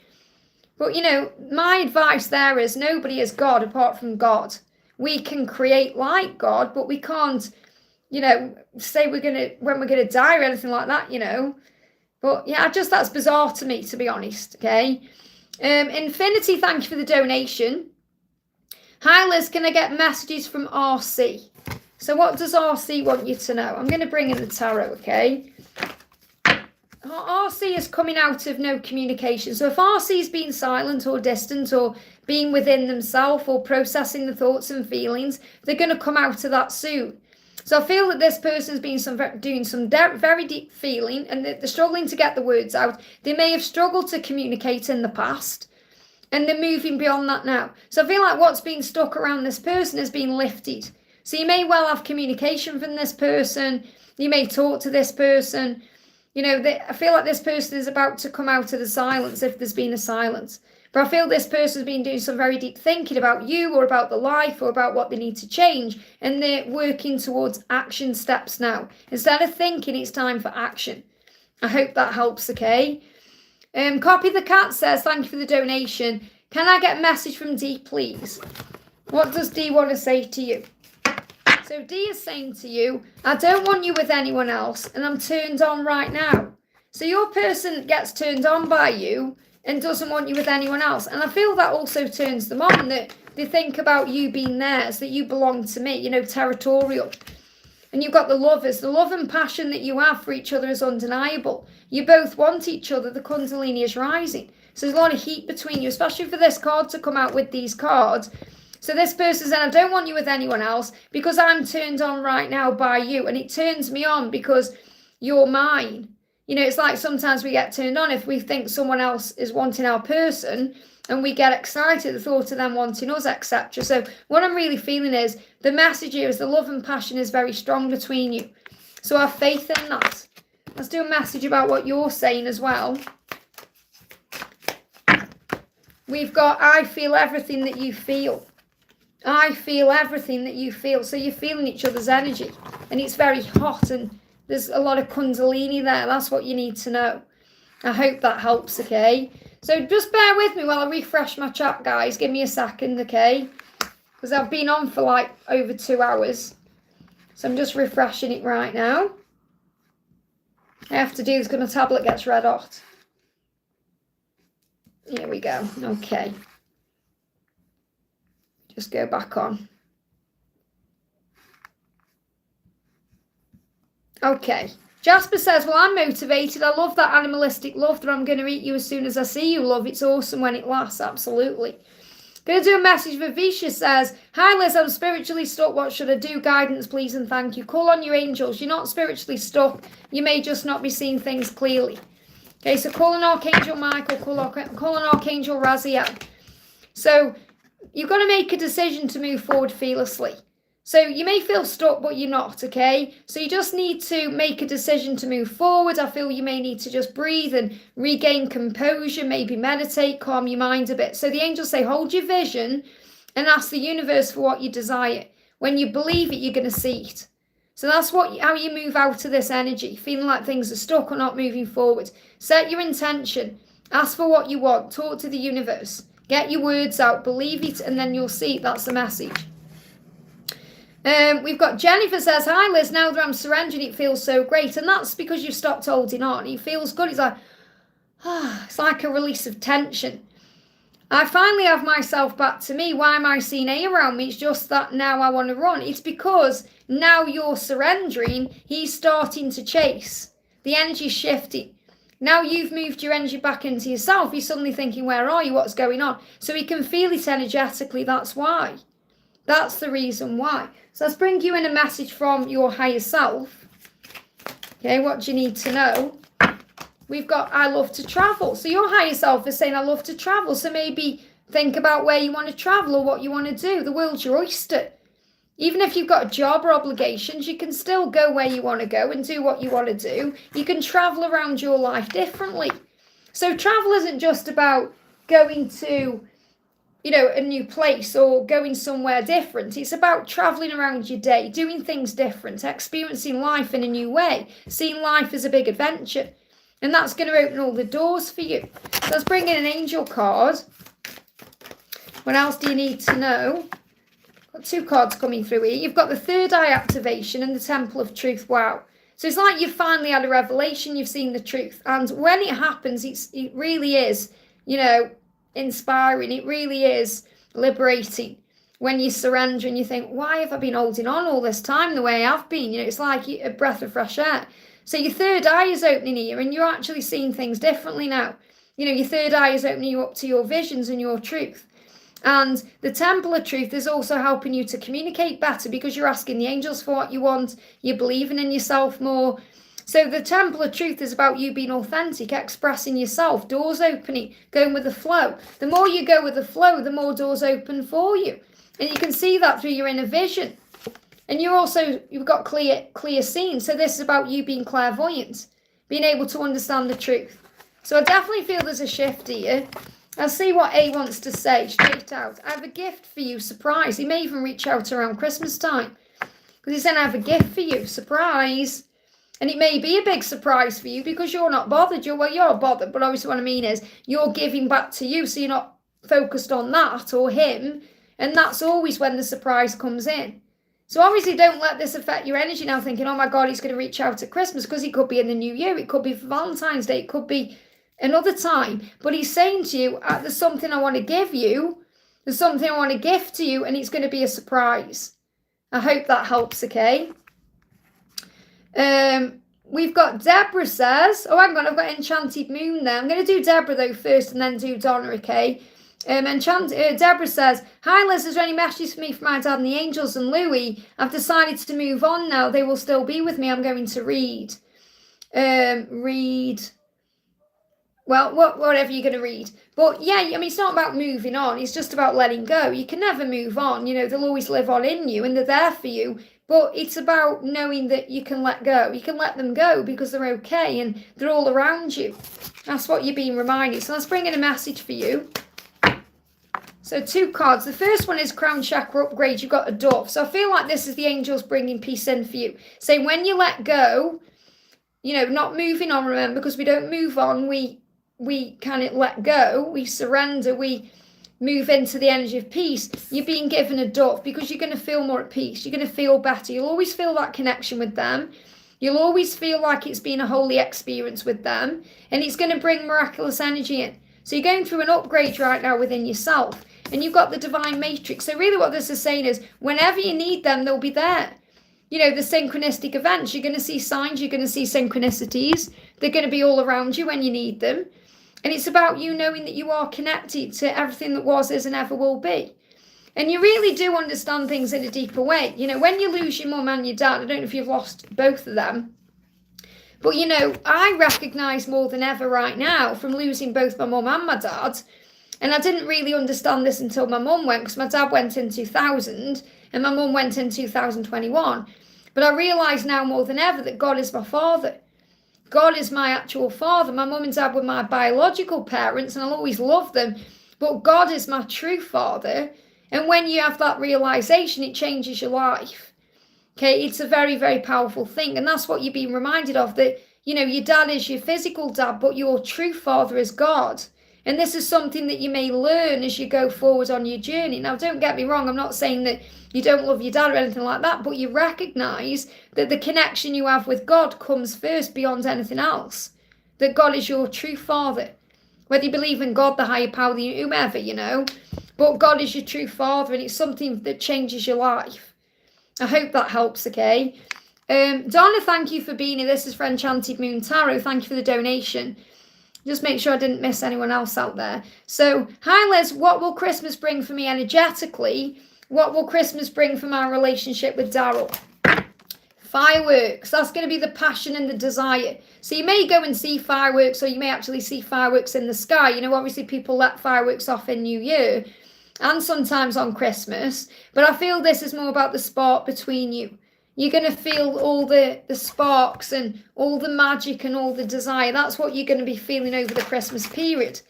But my advice there is, nobody is God apart from God. We can create like God, but we can't say when we're gonna die or anything like that. But yeah, that's bizarre to me, to be honest, okay? Infinity, thank you for the donation. Hi Liz, can I get messages from RC? So what does RC want you to know? I'm going to bring in the tarot, okay? RC is coming out of no communication. So if RC is being silent or distant or being within themselves or processing the thoughts and feelings, they're going to come out of that soon. So I feel that this person's been doing some very deep feeling, and they're struggling to get the words out. They may have struggled to communicate in the past, and they're moving beyond that now. So I feel like what's been stuck around this person has been lifted. So you may well have communication from this person. You may talk to this person. You know, I feel like this person is about to come out of the silence if there's been a silence. But I feel this person's been doing some very deep thinking about you or about the life or about what they need to change. And they're working towards action steps now. Instead of thinking, it's time for action. I hope that helps, okay? Copy the Cat says, thank you for the donation. Can I get a message from D, please? What does D want to say to you? So D is saying to you, I don't want you with anyone else, and I'm turned on right now. So your person gets turned on by you and doesn't want you with anyone else. And I feel that also turns them on, that they think about you being theirs, that you belong to me, you know, territorial. And you've got the lovers. The love and passion that you have for each other is undeniable. You both want each other. The Kundalini is rising. So there's a lot of heat between you, especially for this card to come out with these cards. So this person said, I don't want you with anyone else because I'm turned on right now by you. And it turns me on because you're mine. You know, it's like sometimes we get turned on if we think someone else is wanting our person and we get excited, the thought of them wanting us, etc. So what I'm really feeling is the message here is the love and passion is very strong between you. So have faith in that. Let's do a message about what you're saying as well. We've got, I feel everything that you feel. I feel everything that you feel. So you're feeling each other's energy. And it's very hot and there's a lot of Kundalini there. That's what you need to know. I hope that helps, okay? So just bear with me while I refresh my chat, guys. Give me a second, okay? Because I've been on for like over 2 hours. So I'm just refreshing it right now. I have to do this because my tablet gets red hot. Here we go. Okay. Just go back on. Okay. Jasper says, well, I'm motivated. I love that animalistic love that I'm going to eat you as soon as I see you, love. It's awesome when it lasts. Absolutely. Going to do a message for Visha says, hi, Liz, I'm spiritually stuck. What should I do? Guidance, please, and thank you. Call on your angels. You're not spiritually stuck. You may just not be seeing things clearly. Okay, so call on Archangel Michael, call on Archangel Raziel. So you've got to make a decision to move forward fearlessly. So you may feel stuck, but you're not, okay? So you just need to make a decision to move forward. I feel you may need to just breathe and regain composure, maybe meditate, calm your mind a bit. So the angels say, hold your vision and ask the universe for what you desire. When you believe it, you're going to see it. So that's how you move out of this energy, feeling like things are stuck or not moving forward. Set your intention. Ask for what you want. Talk to the universe. Get your words out. Believe it, and then you'll see it. That's the message. We've got Jennifer says, hi Liz, now that I'm surrendering, it feels so great. And that's because you've stopped holding on. It feels good. It's like, it's like a release of tension. I finally have myself back to me. Why am I seeing A around me? It's just that now I want to run. It's because now you're surrendering, he's starting to chase. The energy's shifting. Now you've moved your energy back into yourself. You're suddenly thinking, where are you? What's going on? So he can feel it energetically. That's why. That's the reason why. So let's bring you in a message from your higher self. Okay, what do you need to know? We've got, I love to travel. So your higher self is saying, I love to travel. So maybe think about where you want to travel or what you want to do. The world's your oyster. Even if you've got a job or obligations, you can still go where you want to go and do what you want to do. You can travel around your life differently. So travel isn't just about going to, a new place or going somewhere different. It's about traveling around your day, doing things different, experiencing life in a new way, seeing life as a big adventure. And that's going to open all the doors for you. So let's bring in an angel card. What else do you need to know? Got 2 cards coming through here. You've got the third eye activation and the Temple of Truth. Wow. So it's like you've finally had a revelation, you've seen the truth. And when it happens, it really is, you know, inspiring. It really is liberating when you surrender and you think, why have I been holding on all this time the way I have been? You know, it's like a breath of fresh air. So your third eye is opening here and you're actually seeing things differently now. You know, your third eye is opening you up to your visions and your truth. And the temple of truth is also helping you to communicate better because you're asking the angels for what you want. You're believing in yourself more. So the temple of truth is about you being authentic, expressing yourself, doors opening, going with the flow. The more you go with the flow, the more doors open for you. And you can see that through your inner vision. And you've got clear seeing. So this is about you being clairvoyant, being able to understand the truth. So I definitely feel there's a shift here. I'll see what A wants to say straight out. I have a gift for you, surprise. He may even reach out around Christmas time. Because he's saying, I have a gift for you, surprise. And it may be a big surprise for you because you're not bothered. You're bothered, but obviously what I mean is you're giving back to you, so you're not focused on that or him. And that's always when the surprise comes in. So obviously don't let this affect your energy now thinking, oh my God, he's going to reach out at Christmas, because he could be in the new year. It could be for Valentine's Day. It could be another time. But he's saying to you, there's something I want to give you. There's something I want to gift to you, and it's going to be a surprise. I hope that helps, okay? We've got Deborah says, oh, hang on, I've got Enchanted Moon there. I'm going to do Deborah, though, first, and then do Donna, okay? Deborah says, hi Liz, is there any messages for me from my dad and the angels and Louie? I've decided to move on now. They will still be with me. I'm going to read. Well, whatever you're going to read. But yeah, I mean, it's not about moving on. It's just about letting go. You can never move on. You know, they'll always live on in you and they're there for you. But it's about knowing that you can let go. You can let them go because they're okay and they're all around you. That's what you're being reminded. So let's bring in a message for you. So 2 cards. The first one is Crown Chakra Upgrade. You've got a dove. So I feel like this is the angels bringing peace in for you. So when you let go, you know, not moving on, remember, because we don't move on. We kind of let go. We surrender. We move into the energy of peace. You're being given a dove because you're going to feel more at peace. You're going to feel better. You'll always feel that connection with them. You'll always feel like it's been a holy experience with them. And it's going to bring miraculous energy in. So you're going through an upgrade right now within yourself. And you've got the divine matrix. So really what this is saying is whenever you need them, they'll be there. You know, the synchronistic events, you're going to see signs, you're going to see synchronicities. They're going to be all around you when you need them. And it's about you knowing that you are connected to everything that was, is, and ever will be. And you really do understand things in a deeper way. You know, when you lose your mum and your dad, I don't know if you've lost both of them. But, you know, I recognise more than ever right now from losing both my mum and my dad. And I didn't really understand this until my mum went, because my dad went in 2000 and my mum went in 2021. But I realise now more than ever that God is my father. God is my actual father. My mum and dad were my biological parents and I'll always love them. But God is my true father. And when you have that realisation, it changes your life. Okay, it's a very, very powerful thing. And that's what you're being reminded of, that, you know, your dad is your physical dad, but your true father is God. And this is something that you may learn as you go forward on your journey. Now, don't get me wrong. I'm not saying that you don't love your dad or anything like that, but you recognise that the connection you have with God comes first beyond anything else. That God is your true father. Whether you believe in God, the higher power, whomever, you know. But God is your true father, and it's something that changes your life. I hope that helps, okay? Donna, thank you for being here. This is for Enchanted Moon Tarot. Thank you for the donation. Just make sure I didn't miss anyone else out there. So, hi Liz, what will Christmas bring for me energetically? What will Christmas bring for my relationship with Daryl? Fireworks. That's going to be the passion and the desire. So you may go and see fireworks, or you may actually see fireworks in the sky. You know, obviously people let fireworks off in New Year and sometimes on Christmas. But I feel this is more about the spark between you. You're going to feel all the sparks and all the magic and all the desire. That's what you're going to be feeling over the Christmas period.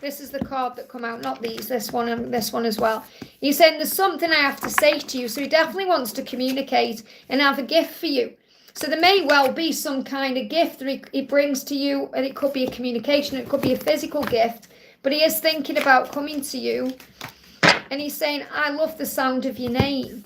This is the card that come out, not these, this one and this one as well. He's saying there's something I have to say to you. So he definitely wants to communicate and have a gift for you. So there may well be some kind of gift that he brings to you, and it could be a communication, it could be a physical gift. But he is thinking about coming to you. And he's saying, I love the sound of your name.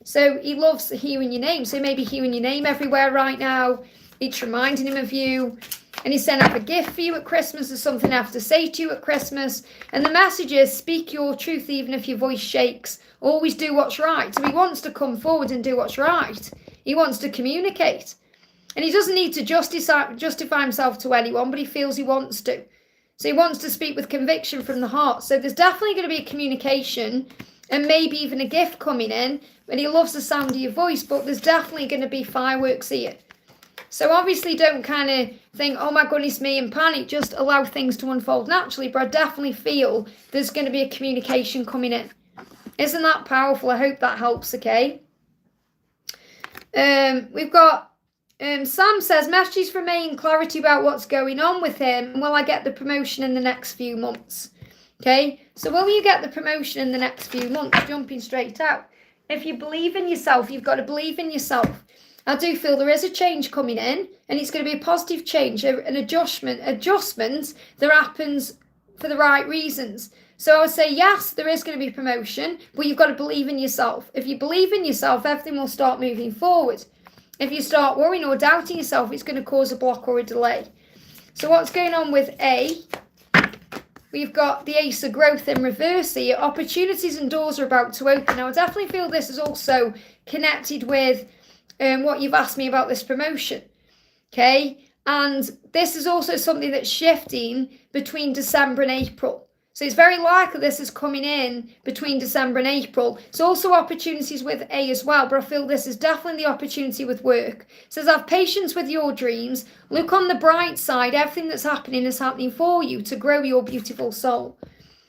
So he loves hearing your name. So maybe hearing your name everywhere right now. It's reminding him of you. And he's saying, I have a gift for you at Christmas. There's something I have to say to you at Christmas. And the message is, speak your truth even if your voice shakes. Always do what's right. So he wants to come forward and do what's right. He wants to communicate. And he doesn't need to justify himself to anyone, but he feels he wants to. So he wants to speak with conviction from the heart. So there's definitely going to be a communication and maybe even a gift coming in. And he loves the sound of your voice, but there's definitely going to be fireworks here. So obviously don't kind of think, oh my goodness me, and panic. Just allow things to unfold naturally. But I definitely feel there's going to be a communication coming in. Isn't that powerful? I hope that helps, okay? We've got Sam says, messages from me and clarity about what's going on with him. Will I get the promotion in the next few months? Okay, so will you get the promotion in the next few months? Jumping straight out. If you believe in yourself, you've got to believe in yourself. I do feel there is a change coming in, and it's going to be a positive change, an adjustment that happens for the right reasons. So I would say, yes, there is going to be promotion, but you've got to believe in yourself. If you believe in yourself, everything will start moving forward. If you start worrying or doubting yourself, it's going to cause a block or a delay. So what's going on with A? We've got the Ace of Growth in reverse here. Opportunities and doors are about to open. Now, I definitely feel this is also connected with what you've asked me about this promotion. Okay? And this is also something that's shifting between December and April. So it's very likely this is coming in between December and April. It's also opportunities with A as well, but I feel this is definitely the opportunity with work. It says, have patience with your dreams. Look on the bright side. Everything that's happening is happening for you to grow your beautiful soul.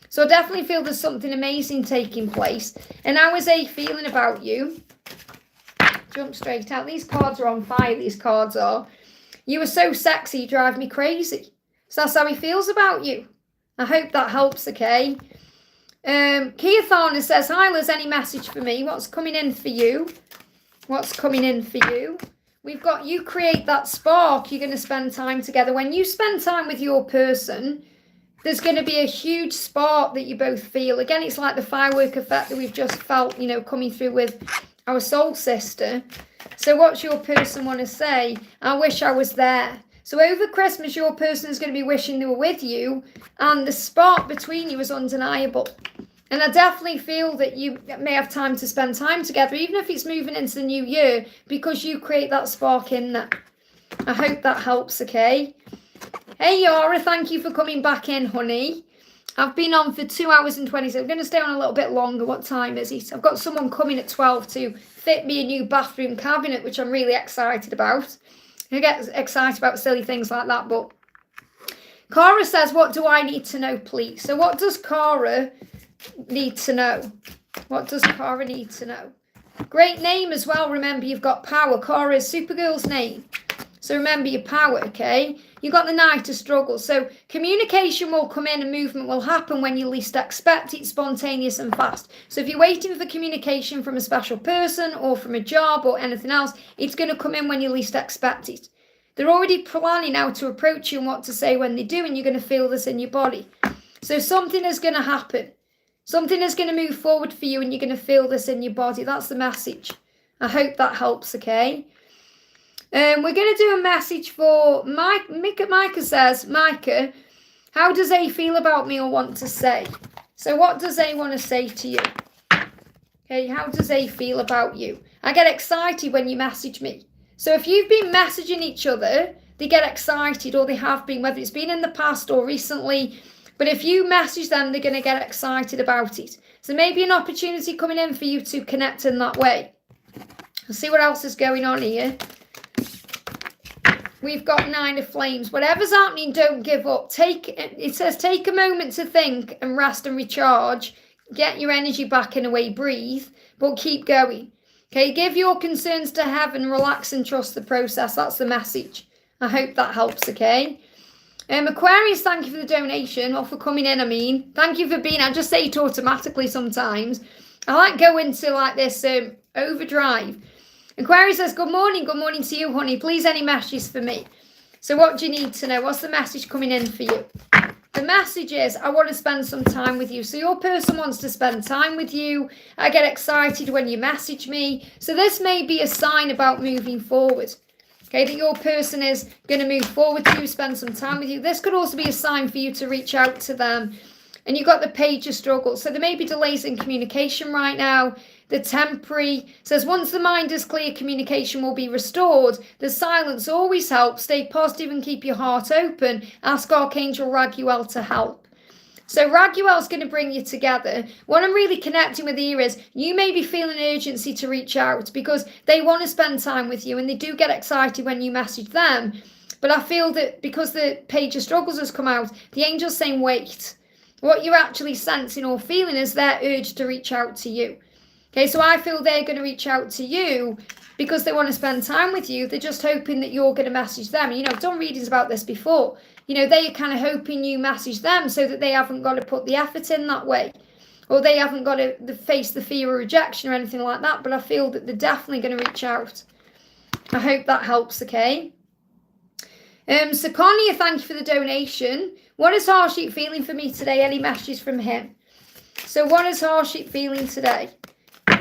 So I definitely feel there's something amazing taking place. And how is A feeling about you? Jump straight out. These cards are on fire, these cards are. You are so sexy, you drive me crazy. So that's how he feels about you. I hope that helps, okay? Kia Thorner says, hi Liz, any message for me? What's coming in for you? What's coming in for you? We've got you create that spark. You're going to spend time together. When you spend time with your person, there's going to be a huge spark that you both feel. Again, it's like the firework effect that we've just felt, you know, coming through with our soul sister. So what's your person want to say? I wish I was there. So over Christmas, your person is going to be wishing they were with you, and the spark between you is undeniable. And I definitely feel that you may have time to spend time together, even if it's moving into the new year, because you create that spark in there. I hope that helps, okay? Hey, Yara, thank you for coming back in, honey. I've been on for 2 hours and 20, so I'm going to stay on a little bit longer. What time is it? I've got someone coming at 12 to fit me a new bathroom cabinet, which I'm really excited about. I get excited about silly things like that, but Cara says, what do I need to know, please? So what does Cara need to know? What does Cara need to know? Great name as well. Remember, you've got power. Cara is Supergirl's name. So remember your power, okay? You've got the Knight of Struggles. So communication will come in and movement will happen when you least expect it, spontaneous and fast. So if you're waiting for communication from a special person or from a job or anything else, it's going to come in when you least expect it. They're already planning how to approach you and what to say when they do, and you're going to feel this in your body. So something is going to happen. Something is going to move forward for you and you're going to feel this in your body. That's the message. I hope that helps, okay? We're going to do a message for Micah says, Micah, how does A feel about me or want to say? So what does A want to say to you? Okay, how does A feel about you? I get excited when you message me. So if you've been messaging each other, they get excited, or they have been, whether it's been in the past or recently. But if you message them, they're going to get excited about it. So maybe an opportunity coming in for you to connect in that way. Let's see what else is going on here. We've got 9 of Flames. Whatever's happening, don't give up. It says take a moment to think and rest and recharge. Get your energy back in a way, breathe, but keep going. Okay, give your concerns to heaven, relax and trust the process. That's the message. I hope that helps, okay? Aquarius, thank you for the donation, or for coming in, I mean. Thank you for being, I just say it automatically sometimes. I like go into like this overdrive. Aquarius says, good morning to you, honey. Please, any messages for me. So what do you need to know? What's the message coming in for you? The message is, I want to spend some time with you. So your person wants to spend time with you. I get excited when you message me. So this may be a sign about moving forward. Okay, that your person is going to move forward to you, spend some time with you. This could also be a sign for you to reach out to them. And you've got the Page of Struggles. So there may be delays in communication right now. The Temporary says, once the mind is clear, communication will be restored. The silence always helps. Stay positive and keep your heart open. Ask Archangel Raguel to help. So Raguel is going to bring you together. What I'm really connecting with here is you may be feeling urgency to reach out because they want to spend time with you and they do get excited when you message them. But I feel that because the Page of Struggles has come out, the angel's saying wait. What you're actually sensing or feeling is their urge to reach out to you. Okay, so I feel they're going to reach out to you because they want to spend time with you. They're just hoping that you're going to message them. You know, I've done readings about this before. You know, they're kind of hoping you message them so that they haven't got to put the effort in that way. Or they haven't got to face the fear of rejection or anything like that. But I feel that they're definitely going to reach out. I hope that helps, okay? So Connie, thank you for the donation. What is Harshit feeling for me today? Any messages from him? So what is Harshit feeling today?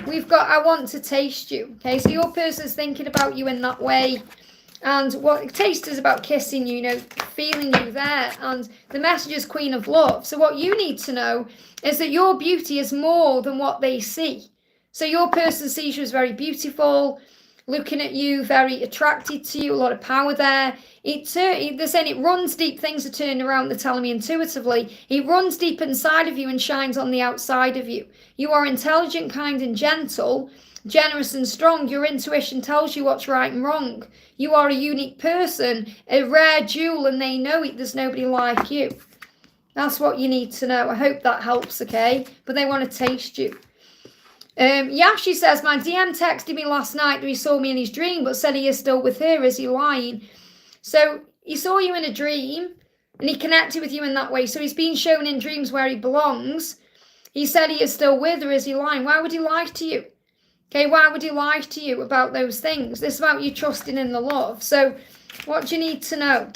We've got, I want to taste you. Okay, so your person's thinking about you in that way. And what taste is about kissing you, you know, feeling you there. And the message is Queen of Love. So what you need to know is that your beauty is more than what they see. So your person sees you as very beautiful, looking at you, very attracted to you, a lot of power there. They're saying it runs deep. Things are turning around, they're telling me intuitively. It runs deep inside of you and shines on the outside of you. You are intelligent, kind and gentle, generous and strong. Your intuition tells you what's right and wrong. You are a unique person, a rare jewel, and they know it. There's nobody like you. That's what you need to know. I hope that helps, okay? But they want to taste you. Yashi says, my DM texted me last night that he saw me in his dream, but said he is still with her. Is he lying? So he saw you in a dream and he connected with you in that way. So he's been shown in dreams where he belongs. He said he is still with her. Is he lying? Why would he lie to you? Okay, why would he lie to you about those things? This is about you trusting in the love. So what do you need to know?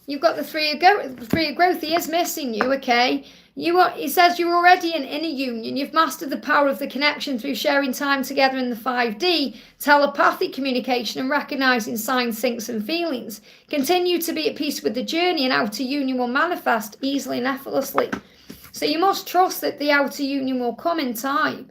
You've got the three of growth. He is missing you, okay? He says you're already in a union. You've mastered the power of the connection through sharing time together in the 5D, telepathic communication and recognizing signs, syncs and feelings. Continue to be at peace with the journey and outer union will manifest easily and effortlessly. So you must trust that the outer union will come in time.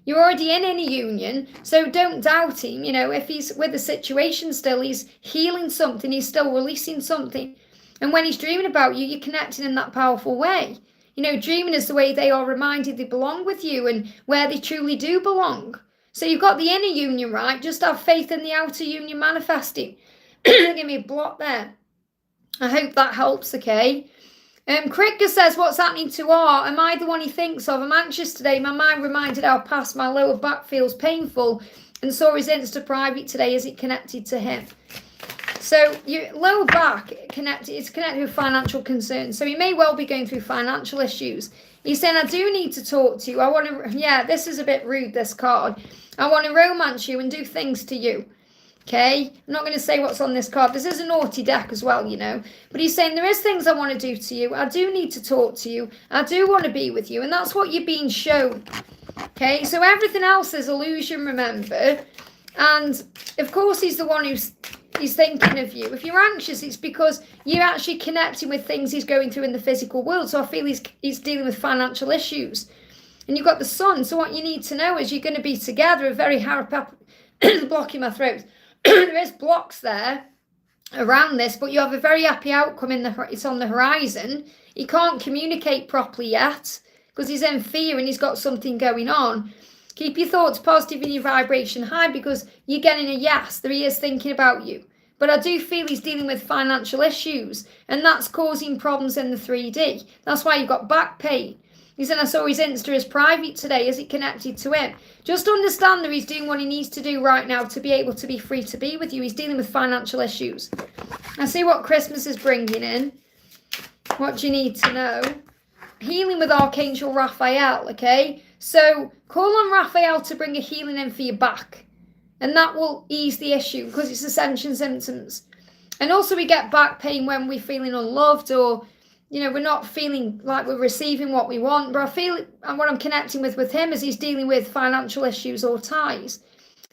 You're already in a union, so don't doubt him. You know, if he's with the situation still, he's healing something, he's still releasing something. And when he's dreaming about you, you're connecting in that powerful way. You know, dreaming is the way they are reminded they belong with you and where they truly do belong. So you've got the inner union, right? Just have faith in the outer union manifesting. Give me a block there. I hope that helps, okay? Kritka says, what's happening to R? Am I the one he thinks of? I'm anxious today. My mind reminded how past my lower back feels painful and saw his Insta private today as it connected to him. So your lower back is connected with financial concerns. So you may well be going through financial issues. He's saying, I do need to talk to you. I want to, yeah, this is a bit rude, this card. I want to romance you and do things to you. Okay, I'm not going to say what's on this card. This is a naughty deck as well, you know. But he's saying there is things I want to do to you. I do need to talk to you. I do want to be with you. And that's what you're being shown. Okay, so everything else is illusion, remember. And, of course, he's the one he's thinking of you. If you're anxious, it's because you're actually connecting with things he's going through in the physical world. So I feel he's dealing with financial issues. And you've got the sun. So what you need to know is you're going to be together. A very blocking my throat. There is blocks there around this, but you have a very happy outcome it's on the horizon. He can't communicate properly yet because he's in fear and he's got something going on. Keep your thoughts positive and your vibration high because you're getting a yes. There he is thinking about you. But I do feel he's dealing with financial issues and that's causing problems in the 3D. That's why you've got back pain. He said, I saw his Insta as private today. Is it connected to him? Just understand that he's doing what he needs to do right now to be able to be free to be with you. He's dealing with financial issues. I see what Christmas is bringing in. What do you need to know? Healing with Archangel Raphael, okay? So call on Raphael to bring a healing in for your back. And that will ease the issue because it's ascension symptoms. And also we get back pain when we're feeling unloved or we're not feeling like we're receiving what we want, but I feel, and what I'm connecting with him is he's dealing with financial issues or ties.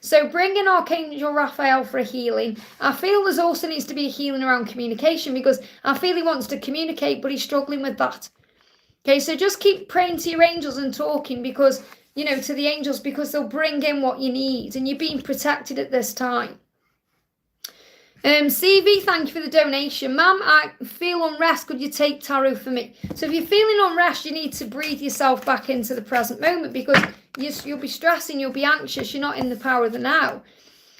So bring in Archangel Raphael for a healing. I feel there's also needs to be a healing around communication, because I feel he wants to communicate, but he's struggling with that. Okay, so just keep praying to your angels and talking, because, to the angels, because they'll bring in what you need, and you're being protected at this time. CV, thank you for the donation. Ma'am, I feel unrest. Could you take tarot for me? So if you're feeling unrest, you need to breathe yourself back into the present moment, because you'll be stressing, you'll be anxious, you're not in the power of the now.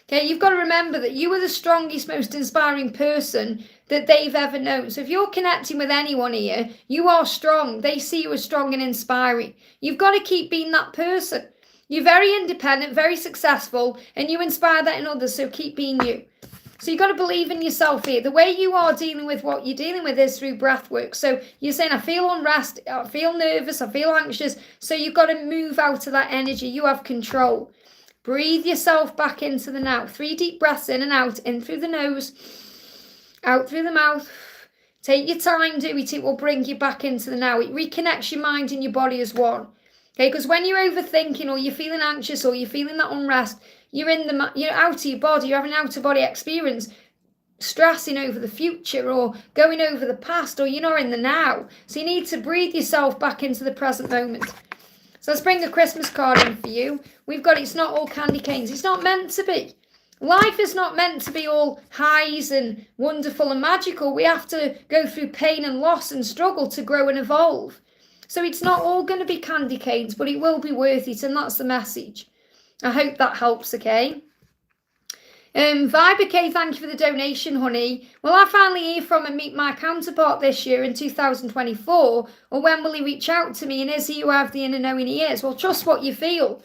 Okay, you've got to remember that you are the strongest, most inspiring person that they've ever known. So if you're connecting with anyone here, you are strong. They see you as strong and inspiring. You've got to keep being that person. You're very independent, very successful, and you inspire that in others, so keep being you. So you've got to believe in yourself here. The way you are dealing with what you're dealing with is through breath work. So you're saying, I feel unrest, I feel nervous, I feel anxious. So you've got to move out of that energy. You have control. Breathe yourself back into the now. 3 deep breaths in and out. In through the nose, out through the mouth. Take your time, do it. It will bring you back into the now. It reconnects your mind and your body as one. Okay, because when you're overthinking, or you're feeling anxious, or you're feeling that unrest, you're out of your body, you're having an out-of-body experience, stressing over the future or going over the past, or you're not in the now. So you need to breathe yourself back into the present moment. So let's bring a Christmas card in for you. We've got It's Not All Candy Canes. It's not meant to be. Life is not meant to be all highs and wonderful and magical. We have to go through pain and loss and struggle to grow and evolve. So it's not all going to be candy canes, but it will be worth it, and that's the message. I hope that helps, okay? Vibe, okay, thank you for the donation, honey. Will I finally hear from and meet my counterpart this year in 2024? Or when will he reach out to me? And is he who I have the inner knowing he is? Well, trust what you feel.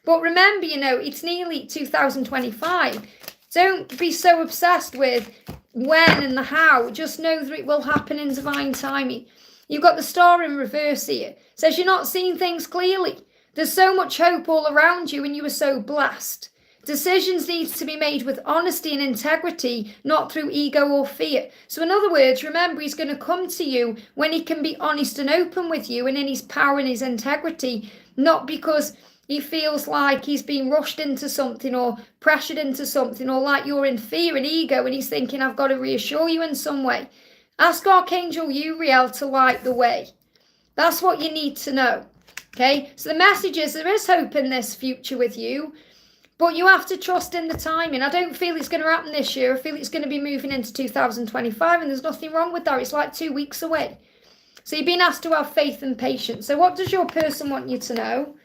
But remember, it's nearly 2025. Don't be so obsessed with when and the how. Just know that it will happen in divine timing. You've got the star in reverse here. It says you're not seeing things clearly. There's so much hope all around you, and you are so blessed. Decisions need to be made with honesty and integrity, not through ego or fear. So in other words, remember, he's going to come to you when he can be honest and open with you, and in his power and his integrity, not because he feels like he's being rushed into something or pressured into something, or like you're in fear and ego and he's thinking, I've got to reassure you in some way. Ask Archangel Uriel to light the way. That's what you need to know. Okay, so the message is there is hope in this future with you, but you have to trust in the timing. I don't feel it's going to happen this year. I feel it's going to be moving into 2025, and there's nothing wrong with that. It's like 2 weeks away. So you've been asked to have faith and patience. So what does your person want you to know?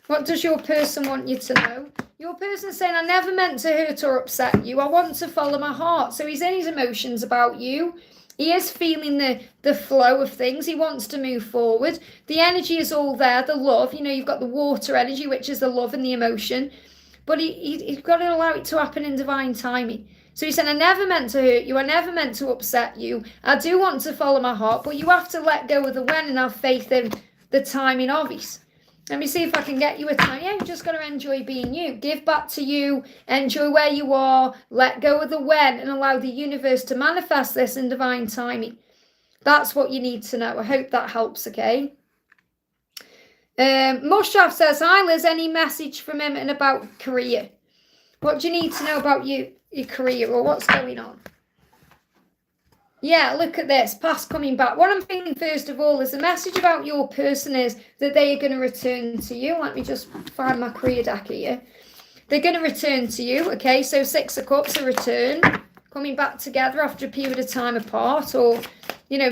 What does your person want you to know? Your person's saying, I never meant to hurt or upset you. I want to follow my heart. So he's in his emotions about you. He is feeling the flow of things. He wants to move forward. The energy is all there, the love. You've got the water energy, which is the love and the emotion. But he's got to allow it to happen in divine timing. So he said, I never meant to hurt you. I never meant to upset you. I do want to follow my heart, but you have to let go of the when and have faith in the timing of it. Let me see if I can get you a time. Yeah, you just got to enjoy being you. Give back to you. Enjoy where you are. Let go of the when and allow the universe to manifest this in divine timing. That's what you need to know. I hope that helps, okay? Mushraf says, hi Liz, any message from him and about career? What do you need to know about your career, or what's going on? Yeah, look at this, past coming back. What I'm thinking first of all is the message about your person is that they are going to return to you. Let me just find my career deck here. They're going to return to you, okay? So 6 of Cups, a return, coming back together after a period of time apart, or,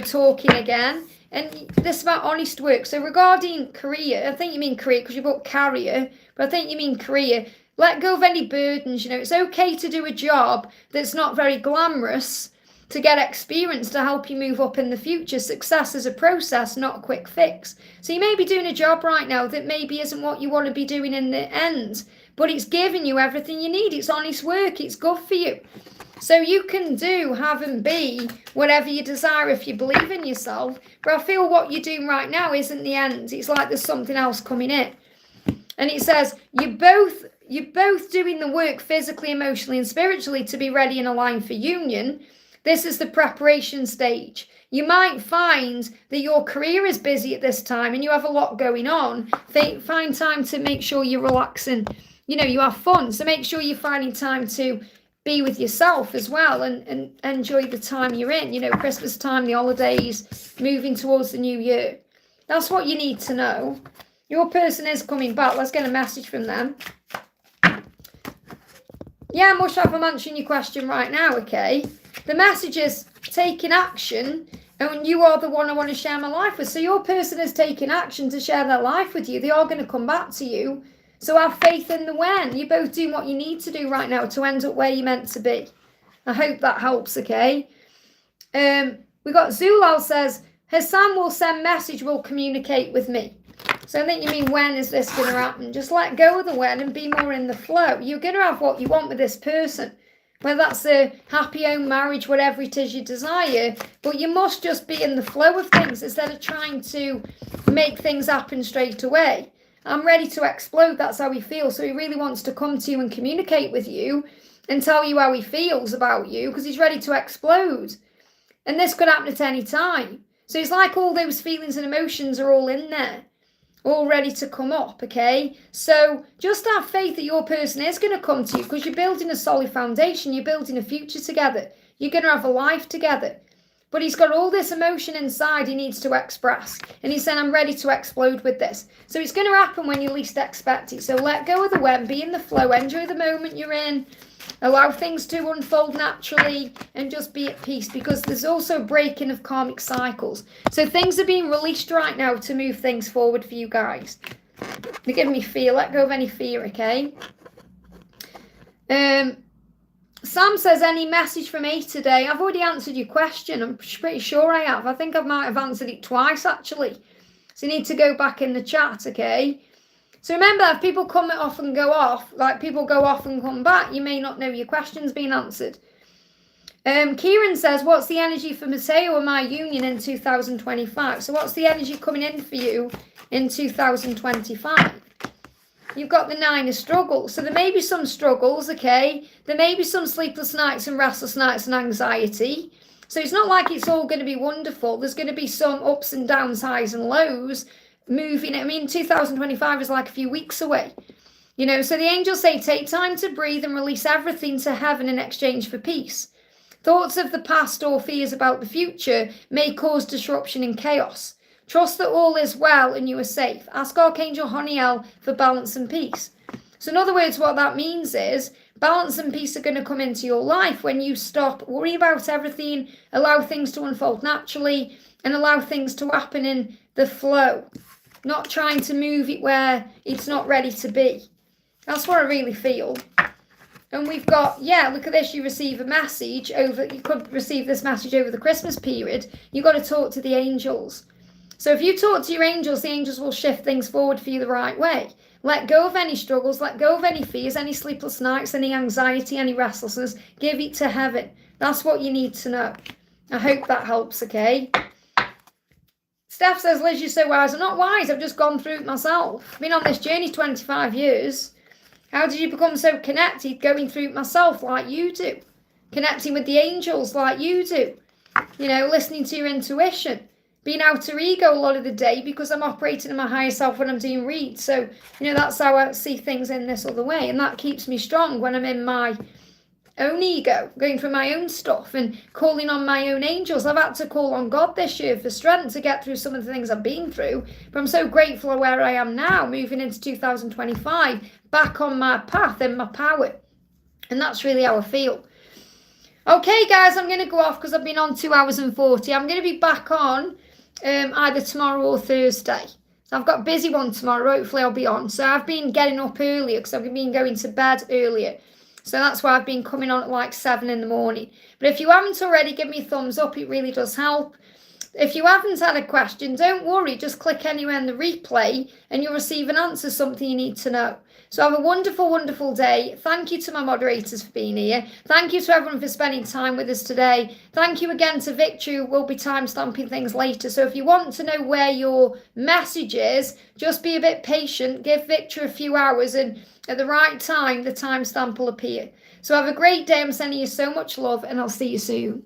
talking again. And this is about honest work. So regarding career, I think you mean career because you bought carrier, but I think you mean career. Let go of any burdens, It's okay to do a job that's not very glamorous, to get experience to help you move up in the future. Success is a process, not a quick fix. So you may be doing a job right now that maybe isn't what you want to be doing in the end, but it's giving you everything you need. It's honest work. It's good for you. So you can do, have and be whatever you desire if you believe in yourself. But I feel what you're doing right now isn't the end. It's like there's something else coming in. And it says you're both doing the work physically, emotionally and spiritually to be ready and aligned for union. This is the preparation stage. You might find that your career is busy at this time and you have a lot going on. Find time to make sure you're relaxing, you have fun. So make sure you're finding time to be with yourself as well and enjoy the time you're in, Christmas time, the holidays, moving towards the new year. That's what you need to know. Your person is coming back. Let's get a message from them. Yeah, Mushaf, I'm answering your question right now, okay? The message is taking action, and you are the one I want to share my life with. So your person is taking action to share their life with you. They are going to come back to you. So have faith in the when. You're both doing what you need to do right now to end up where you're meant to be. I hope that helps, okay? We got Zulal says, Hassan will send message, will communicate with me. So I think you mean, when is this going to happen? Just let go of the when and be more in the flow. You're going to have what you want with this person. Whether that's a happy home, marriage, whatever it is you desire. But you must just be in the flow of things instead of trying to make things happen straight away. I'm ready to explode. That's how he feels. So he really wants to come to you and communicate with you and tell you how he feels about you because he's ready to explode. And this could happen at any time. So it's like all those feelings and emotions are all in there, all ready to come up, okay? So just have faith that your person is going to come to you because you're building a solid foundation. You're building a future together. You're going to have a life together. But he's got all this emotion inside he needs to express. And he's saying, I'm ready to explode with this. So it's going to happen when you least expect it. So let go of the when, be in the flow, enjoy the moment you're in. Allow things to unfold naturally and just be at peace because there's also a breaking of karmic cycles. So things are being released right now to move things forward for you guys. They're giving me fear. Let go of any fear, okay? Sam says, any message from me today? I've already answered your question. I'm pretty sure I have. I think I might have answered it twice, actually. So you need to go back in the chat, okay? So remember, if people come off and go off, like people go off and come back, you may not know your question's been answered. Kieran says, what's the energy for Mateo and my union in 2025? So what's the energy coming in for you in 2025? You've got the 9 of struggles. So there may be some struggles, okay? There may be some sleepless nights and restless nights and anxiety. So it's not like it's all going to be wonderful. There's going to be some ups and downs, highs and lows. Moving, 2025 is like a few weeks away, so the angels say take time to breathe and release everything to heaven in exchange for peace. Thoughts of the past or fears about the future may cause disruption and chaos. Trust that all is well and you are safe. Ask Archangel Honiel for balance and peace. So in other words, what that means is balance and peace are going to come into your life when you stop worrying about everything, allow things to unfold naturally and allow things to happen in the flow. Not trying to move it where it's not ready to be. That's what I really feel. And we've got, look at this. You receive a message you could receive this message over the Christmas period. You've got to talk to the angels. So if you talk to your angels, the angels will shift things forward for you the right way. Let go of any struggles, let go of any fears, any sleepless nights, any anxiety, any restlessness. Give it to heaven. That's what you need to know. I hope that helps, okay? Steph says, Liz, you're so wise. I'm not wise. I've just gone through it myself. I've been on this journey 25 years. How did you become so connected going through it myself like you do? Connecting with the angels like you do. Listening to your intuition. Being outer ego a lot of the day because I'm operating in my higher self when I'm doing reads. So, that's how I see things in this other way. And that keeps me strong when I'm in my own ego, going through my own stuff and calling on my own angels. I've had to call on God this year for strength to get through some of the things I've been through. But I'm so grateful of where I am now, moving into 2025, back on my path and my power. And that's really how I feel. Okay, guys, I'm going to go off because I've been on 2 hours and 40. I'm going to be back on either tomorrow or Thursday. So I've got a busy one tomorrow. Hopefully I'll be on. So I've been getting up earlier because I've been going to bed earlier. So that's why I've been coming on at like 7 in the morning. But if you haven't already, give me a thumbs up. It really does help. If you haven't had a question, don't worry. Just click anywhere in the replay and you'll receive an answer, something you need to know. So have a wonderful, wonderful day. Thank you to my moderators for being here. Thank you to everyone for spending time with us today. Thank you again to Victor, who will be time-stamping things later. So if you want to know where your message is, just be a bit patient. Give Victor a few hours and at the right time, the timestamp will appear. So have a great day. I'm sending you so much love and I'll see you soon.